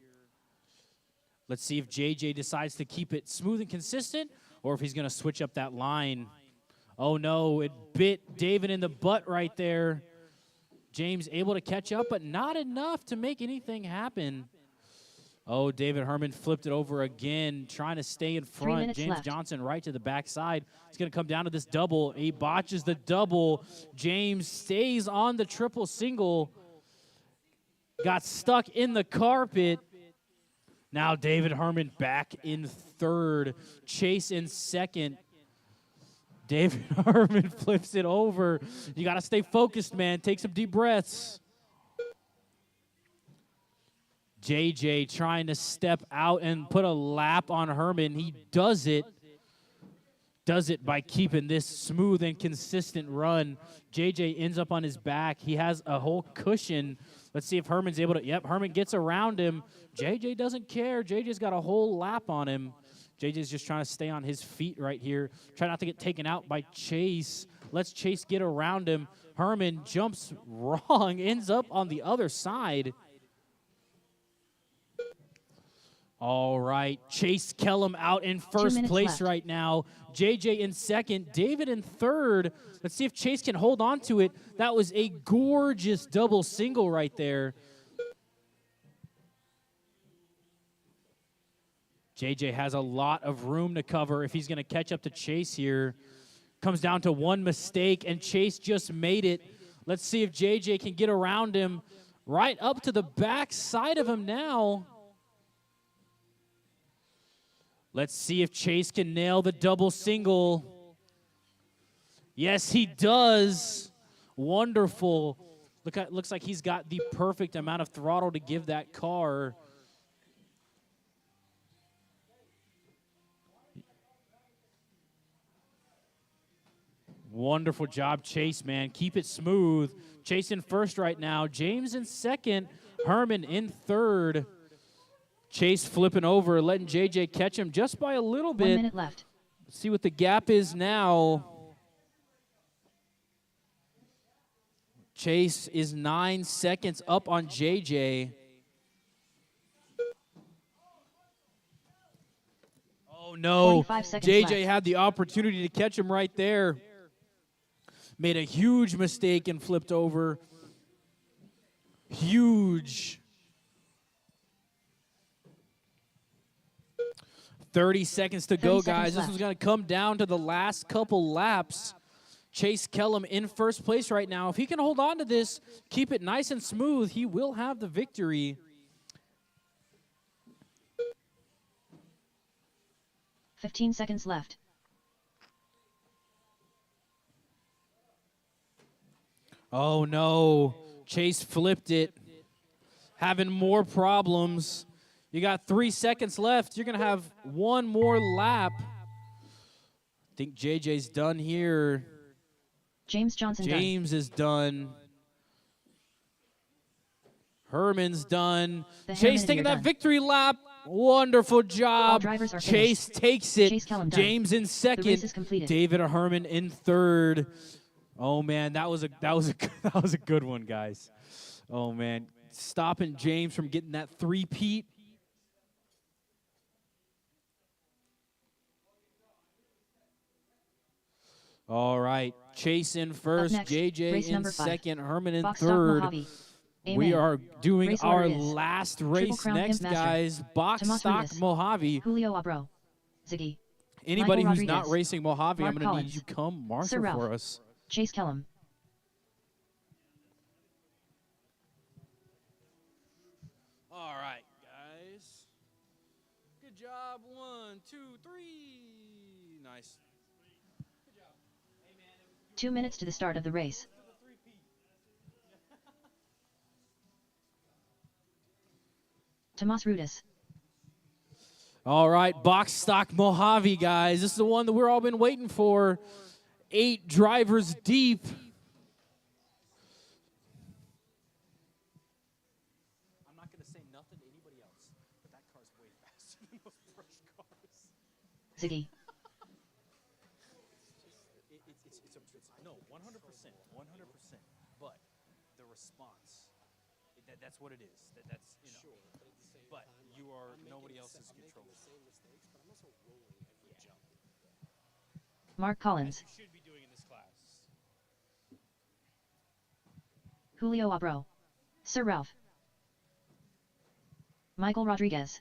Speaker 1: Let's see if JJ decides to keep it smooth and consistent or if he's going to switch up that line. Oh, no, it bit David in the butt right there. James able to catch up, but not enough to make anything happen. Oh, David Herman flipped it over again, trying to stay in front. James
Speaker 2: left.
Speaker 1: Johnson right to the backside. It's going to come down to this double. He botches the double. James stays on the triple single. Got stuck in the carpet. Now David Herman back in third. Chase in second. David Herman flips it over. You got to stay focused, man. Take some deep breaths. JJ trying to step out and put a lap on Herman. He does it. Does it by keeping this smooth and consistent run. JJ ends up on his back. He has a whole cushion. Let's see if Herman's able to. Yep, Herman gets around him. JJ doesn't care. JJ's got a whole lap on him. JJ's just trying to stay on his feet right here. Try not to get taken out by Chase. Let's Chase get around him. Herman jumps wrong, ends up on the other side. All right, Chase Kellum out in first place
Speaker 2: left.
Speaker 1: right now. JJ in second, David in third. Let's see if Chase can hold on to it. That was a gorgeous double single right there. JJ has a lot of room to cover if he's going to catch up to Chase here. Comes down to one mistake, and Chase just made it. Let's see if JJ can get around him right up to the back side of him now. Let's see if Chase can nail the double single. Yes, he does. Wonderful. Looks like he's got the perfect amount of throttle to give that car. Wonderful job, Chase, man. Keep it smooth. Chase in first right now. James in second. Herman in third. Chase flipping over, letting JJ catch him just by a little bit.
Speaker 2: 1 minute left.
Speaker 1: Let's see what the gap is now. Chase is 9 seconds up on JJ. no.
Speaker 2: 45 seconds
Speaker 1: JJ
Speaker 2: left.
Speaker 1: had the opportunity to catch him right there. Made a huge mistake and flipped over. Huge. 30 seconds to
Speaker 2: 30
Speaker 1: go,
Speaker 2: seconds
Speaker 1: guys. This
Speaker 2: left.
Speaker 1: one's going to come down to the last couple laps. Chase Kellum in first place right now. If he can hold on to this, keep it nice and smooth, he will have the victory.
Speaker 2: $15 seconds left.
Speaker 1: Oh, no. Chase flipped it. Having more problems. You got 3 seconds left. You're going to have one more lap. I think JJ's done here.
Speaker 2: James Johnson
Speaker 1: James is done. Herman's done.
Speaker 2: The
Speaker 1: Chase
Speaker 2: Herman
Speaker 1: taking that
Speaker 2: done.
Speaker 1: victory lap. Wonderful job.
Speaker 2: drivers are
Speaker 1: Chase
Speaker 2: finished.
Speaker 1: takes it.
Speaker 2: Chase Kellum done.
Speaker 1: James in
Speaker 2: The
Speaker 1: second.
Speaker 2: race is completed.
Speaker 1: David Herman in third. Oh man, that was a good one, guys. Oh man, stopping James from getting that three-peat. All right, Chase in first,
Speaker 2: next,
Speaker 1: JJ
Speaker 2: race
Speaker 1: in
Speaker 2: number 5.
Speaker 1: second, Herman in
Speaker 2: Box Stock
Speaker 1: third.
Speaker 2: Mojave.
Speaker 1: We
Speaker 2: Amen.
Speaker 1: are doing
Speaker 2: Race
Speaker 1: our
Speaker 2: order is
Speaker 1: last
Speaker 2: Triple
Speaker 1: race
Speaker 2: Crown
Speaker 1: next,
Speaker 2: Pimp Master.
Speaker 1: guys. Box
Speaker 2: Tomas
Speaker 1: Stock
Speaker 2: Rudis.
Speaker 1: Mojave.
Speaker 2: Julio Abro. Ziggy.
Speaker 1: Anybody
Speaker 2: Michael
Speaker 1: who's not
Speaker 2: Rodriguez.
Speaker 1: racing Mojave,
Speaker 2: Mark
Speaker 1: I'm going to need
Speaker 2: Collins.
Speaker 1: you to come marshal
Speaker 2: Sir Ralph.
Speaker 1: for us.
Speaker 2: Chase Kellum.
Speaker 1: All right, guys. Good job. 1, 2, 3. Nice.
Speaker 2: 2 minutes to the start of the race. Tomas Rudis.
Speaker 1: All right, Box Stock Mojave, guys. This is the one that we're all been waiting for. 8 drivers deep. I'm not going to say nothing to anybody else, but that car's way faster than most brush cars.
Speaker 2: Ziggy.
Speaker 1: No, 100%, 100%. But the response, that's what it is. That's, you know.
Speaker 4: Sure, but at the same
Speaker 1: But
Speaker 4: time,
Speaker 1: you are
Speaker 4: I'm
Speaker 1: nobody
Speaker 4: making
Speaker 1: else's
Speaker 4: I'm
Speaker 1: control.
Speaker 4: making the same mistakes, but I'm also rolling every jump.
Speaker 2: Mark Collins.
Speaker 1: You should be doing in this class.
Speaker 2: Julio Abro. Sir Ralph. Michael Rodriguez.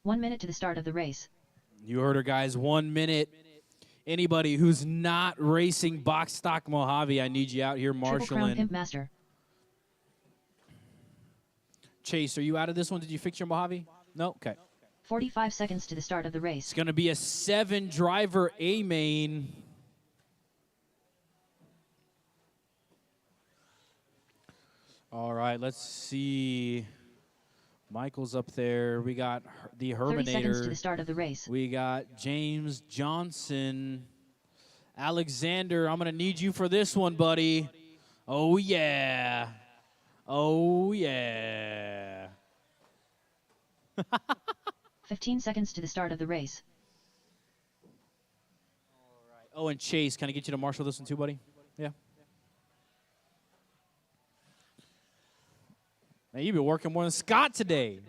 Speaker 2: One minute to the start of the race.
Speaker 1: You heard her, guys. 1 minute. Anybody who's not racing Box Stock Mojave, I need you out here
Speaker 2: Triple Crown
Speaker 1: marshaling.
Speaker 2: Pimp Master.
Speaker 1: Chase, are you out of this one? Did you fix your Mojave? No? Okay.
Speaker 2: 45 seconds to the start of the race.
Speaker 1: It's going to be a 7-driver A-main. All right, let's see. Michael's up there. We got the
Speaker 2: 30 seconds to
Speaker 1: Herminator.
Speaker 2: the start of the race.
Speaker 1: We got James Johnson. Alexander, I'm going to need you for this one, buddy. Oh, yeah. Oh, yeah.
Speaker 2: 15 seconds to the start of the race.
Speaker 1: Oh, and Chase, can I get you to marshal this one too, buddy? Yeah. Man, you've been working more than Scott today.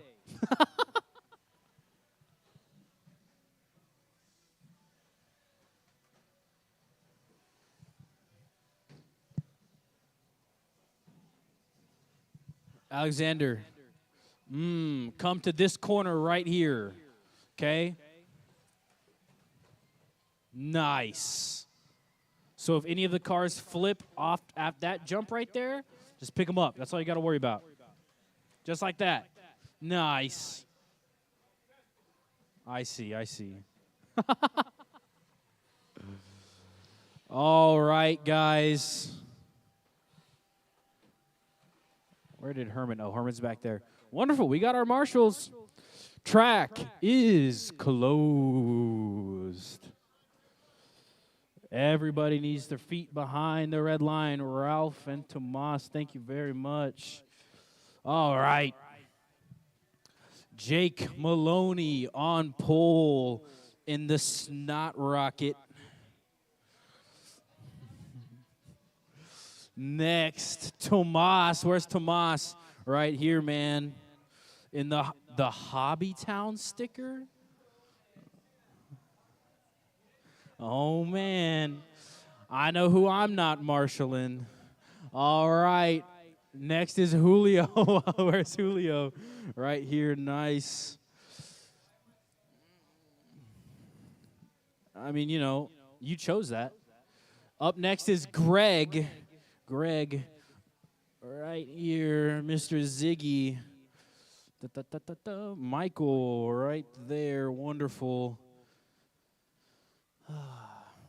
Speaker 1: Alexander, come to this corner right here, okay? Nice. So if any of the cars flip off at that jump right there, just pick them up. That's all you got to worry about. Just like that. Nice. I see, I see. All right, guys. Where did Herman? Oh, Herman's back there. Wonderful. We got our marshals. Track is closed. Everybody needs their feet behind the red line. Ralph and Tomas, thank you very much. All right. Jake Maloney on pole in the Snot Rocket. Next, Tomas. Where's Tomas? right here, man. In the Hobby Town sticker. Oh, man. I know who I'm not marshaling. All right. Next is Julio. Where's Julio? Right here. Nice. I mean, you know, you chose that. Up next is Greg. Greg. Right here. Mr. Ziggy. Michael. Right there. Wonderful.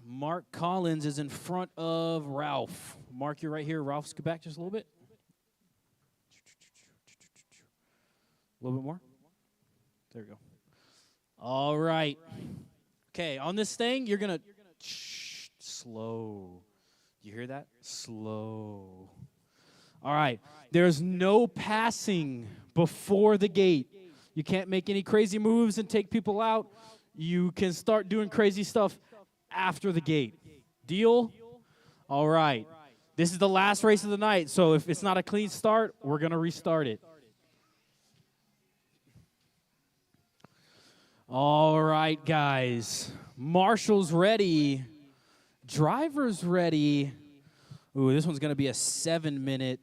Speaker 1: Mark Collins is in front of Ralph. Mark, you're right here. Ralph, scoot back just a little bit. A little bit more. There we go. All right. Okay, on this thing, you're going to slow. You hear that? Slow. All right. There's no passing before the gate. You can't make any crazy moves and take people out. You can start doing crazy stuff after the gate. Deal? All right. This is the last race of the night, so if it's not a clean start, we're going to restart it. All right, guys. Marshall's ready. Driver's ready. Ooh, this one's going to be a 7-minute.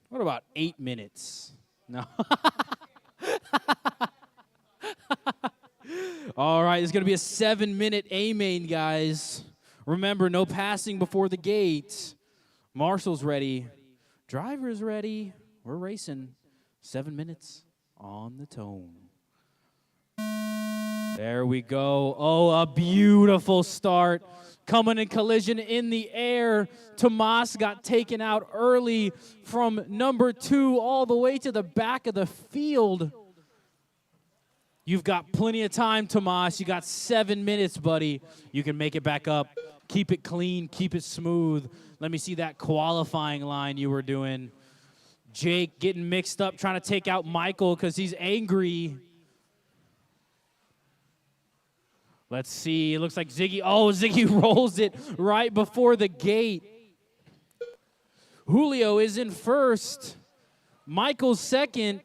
Speaker 1: What about 8 minutes? No. All right, it's going to be a 7-minute A-main, guys. Remember, no passing before the gate. Marshall's ready. Driver's ready. We're racing. 7 minutes on the tone. There we go. Oh, a beautiful start. Coming in collision in the air. Tomas got taken out early from number 2 all the way to the back of the field. You've got plenty of time, Tomas. You got 7 minutes, buddy. You can make it back up. Keep it clean. Keep it smooth. Let me see that qualifying line you were doing. Jake getting mixed up, trying to take out Michael because he's angry. Let's see. It looks like Ziggy. Oh, Ziggy rolls it right before the gate. Julio is in first. Michael's second.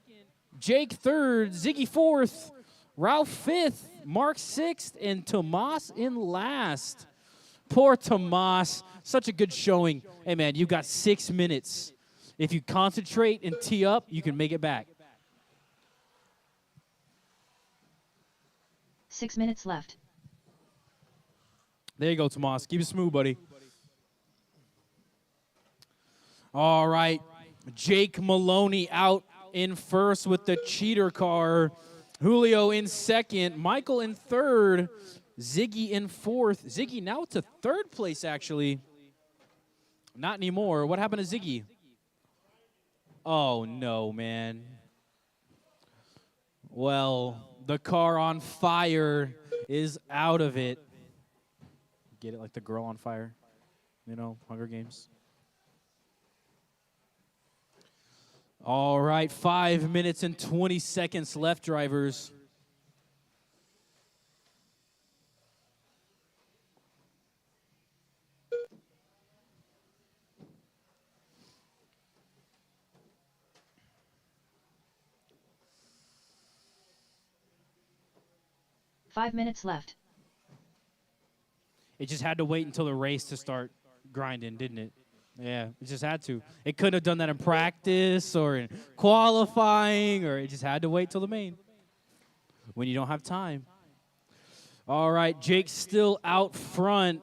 Speaker 1: Jake third. Ziggy fourth. Ralph fifth. Mark sixth. And Tomas in last. Poor Tomas. Such a good showing. Hey, man, you got 6 minutes. If you concentrate and tee up, you can make it back.
Speaker 2: 6 minutes left.
Speaker 1: There you go, Tomas. Keep it smooth, buddy. All right. Jake Maloney out in first with the cheater car. Julio in second. Michael in third. Ziggy in fourth. Ziggy now to third place, actually. Not anymore. What happened to Ziggy? Oh, no, man. Well, the car on fire is out of it. Get it like the girl on fire? You know, Hunger Games. All right, 5 minutes and 20 seconds left, drivers.
Speaker 2: Five minutes left.
Speaker 1: It just had to wait until the race to start grinding, didn't it? Yeah, it just had to. It couldn't have done that in practice or in qualifying, or it just had to wait till the main when you don't have time. All right, Jake's still out front.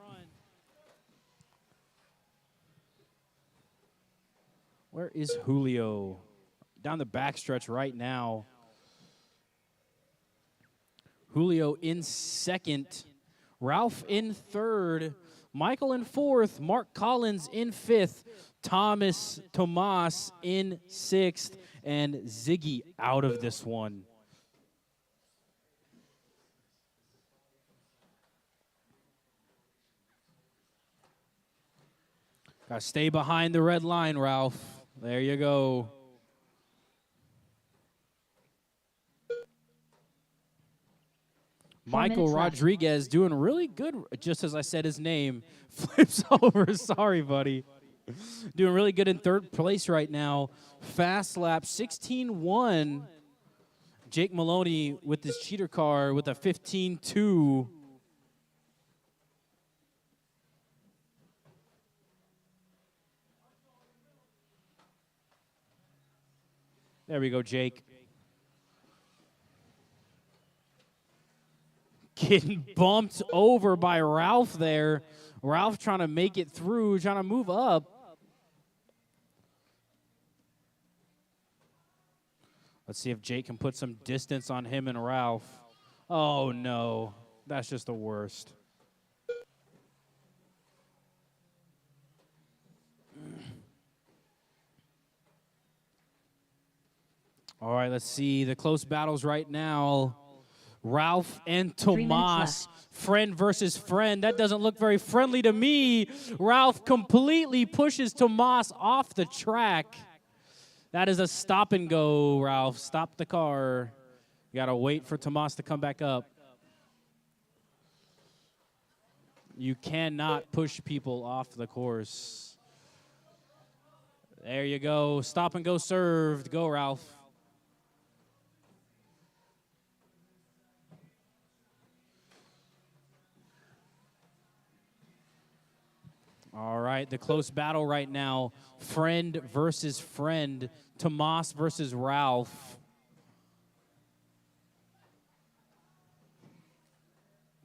Speaker 1: Where is Julio? Down the backstretch right now. Julio in second. Ralph in third. Michael in fourth. Mark Collins in fifth. Tomas in sixth. And Ziggy out of this one. Gotta stay behind the red line, Ralph. There you go. Michael Rodriguez doing really good, just as I said his name. Flips over. Sorry, buddy. Doing really good in third place right now. Fast lap 16-1. Jake Maloney with his cheater car with a 15-2. There we go, Jake. Getting bumped over by Ralph there. Ralph trying to make it through, trying to move up. Let's see if Jake can put some distance on him and Ralph. Oh, no. That's just the worst. All right, let's see the close battles right now. Ralph and
Speaker 2: 3 minutes
Speaker 1: Tomas, friend versus friend. That doesn't look very friendly to me. Ralph completely pushes Tomas off the track. That is a stop and go, Ralph. Stop the car. You got to wait for Tomas to come back up. You cannot push people off the course. There you go. Stop and go served. Go, Ralph. All right, the close battle right now. Friend versus friend. Tomas versus Ralph.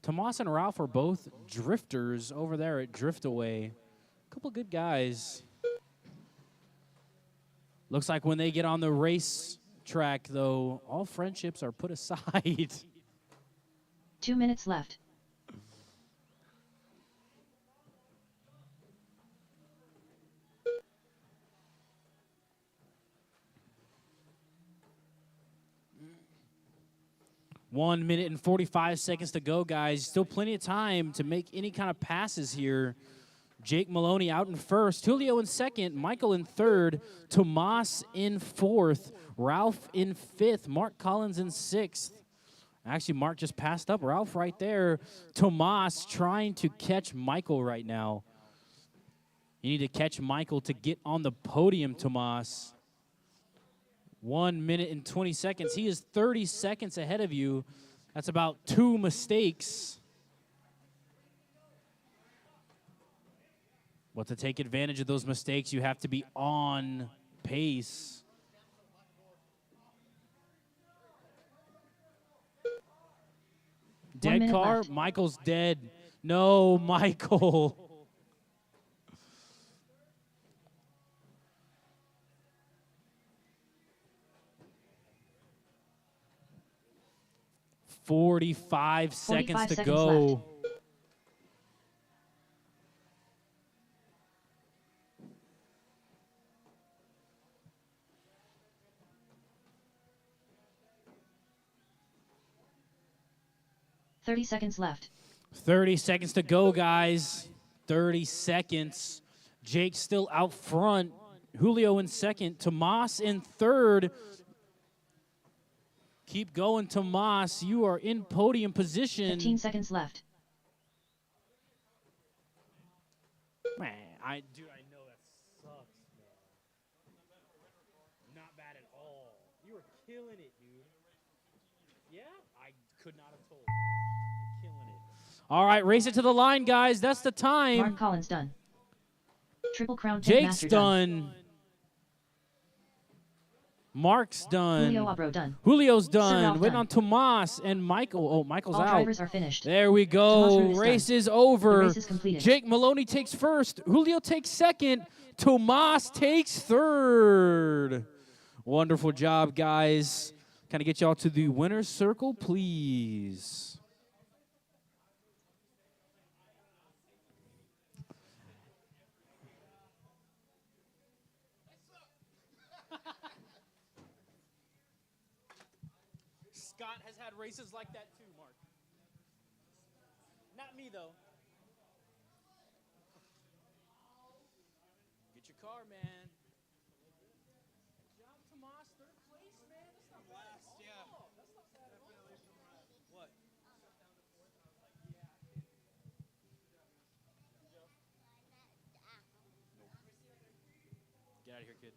Speaker 1: Tomas and Ralph are both drifters over there at Driftaway. A couple good guys. Looks like when they get on the race track, though, all friendships are put aside.
Speaker 2: 2 minutes left.
Speaker 1: One minute and 45 seconds to go, guys. Still plenty of time to make any kind of passes here. Jake Maloney out in first. Julio in second. Michael in third. Tomas in fourth. Ralph in fifth. Mark Collins in sixth. Actually, Mark just passed up Ralph right there. Tomas trying to catch Michael right now. You need to catch Michael to get on the podium, Tomas. 1 minute and 20 seconds. He is 30 seconds ahead of you. That's about 2 mistakes. But to take advantage of those mistakes, you have to be on pace. Dead car?
Speaker 2: Left.
Speaker 1: Michael's dead. No, Michael. 45 seconds to go.
Speaker 2: Left. 30 seconds left.
Speaker 1: 30 seconds to go, guys. 30 seconds. Jake still out front. Julio in second. Tomas in third. Keep going, Tomas. You are in podium position.
Speaker 2: 15 seconds left.
Speaker 1: Man, I know that sucks, man. Not bad at all. You were killing it, dude. Yeah, I could not have told. You're killing it. All right, race it to the line, guys. That's the time.
Speaker 2: Mark Collins done. Triple Crown Pit
Speaker 1: Jake's
Speaker 2: Master
Speaker 1: done. Mark's done.
Speaker 2: Julio Abro done.
Speaker 1: Julio's
Speaker 2: Sir
Speaker 1: done.
Speaker 2: Ralph
Speaker 1: Waiting
Speaker 2: done.
Speaker 1: on Tomas and Michael. Oh, Michael's
Speaker 2: All
Speaker 1: out.
Speaker 2: drivers are finished.
Speaker 1: There we
Speaker 2: Tomas'
Speaker 1: go.
Speaker 2: route is
Speaker 1: Race
Speaker 2: done.
Speaker 1: is over.
Speaker 2: The race is completed.
Speaker 1: Jake Maloney takes first. Julio takes second. Tomas takes third. Wonderful job, guys. Can I get y'all to the winner's circle, please? Scott has had races like that too, Mark. Not me, though. Get your car, man. Good job, Tomas. Third place, man. That's not bad at all. Yeah. That's not bad at all. What? of here, kid.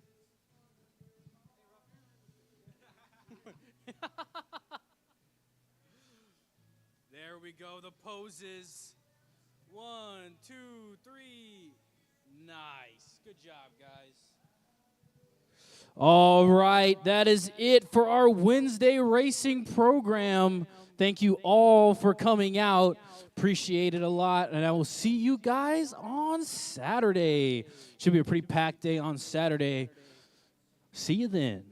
Speaker 1: There we go. The poses. 1, 2, 3. Nice. Good job, guys. All right, that is it for our Wednesday racing program. Thank you all for coming out. Appreciate it a lot, and I will see you guys on Saturday. Should be a pretty packed day on Saturday. See you then.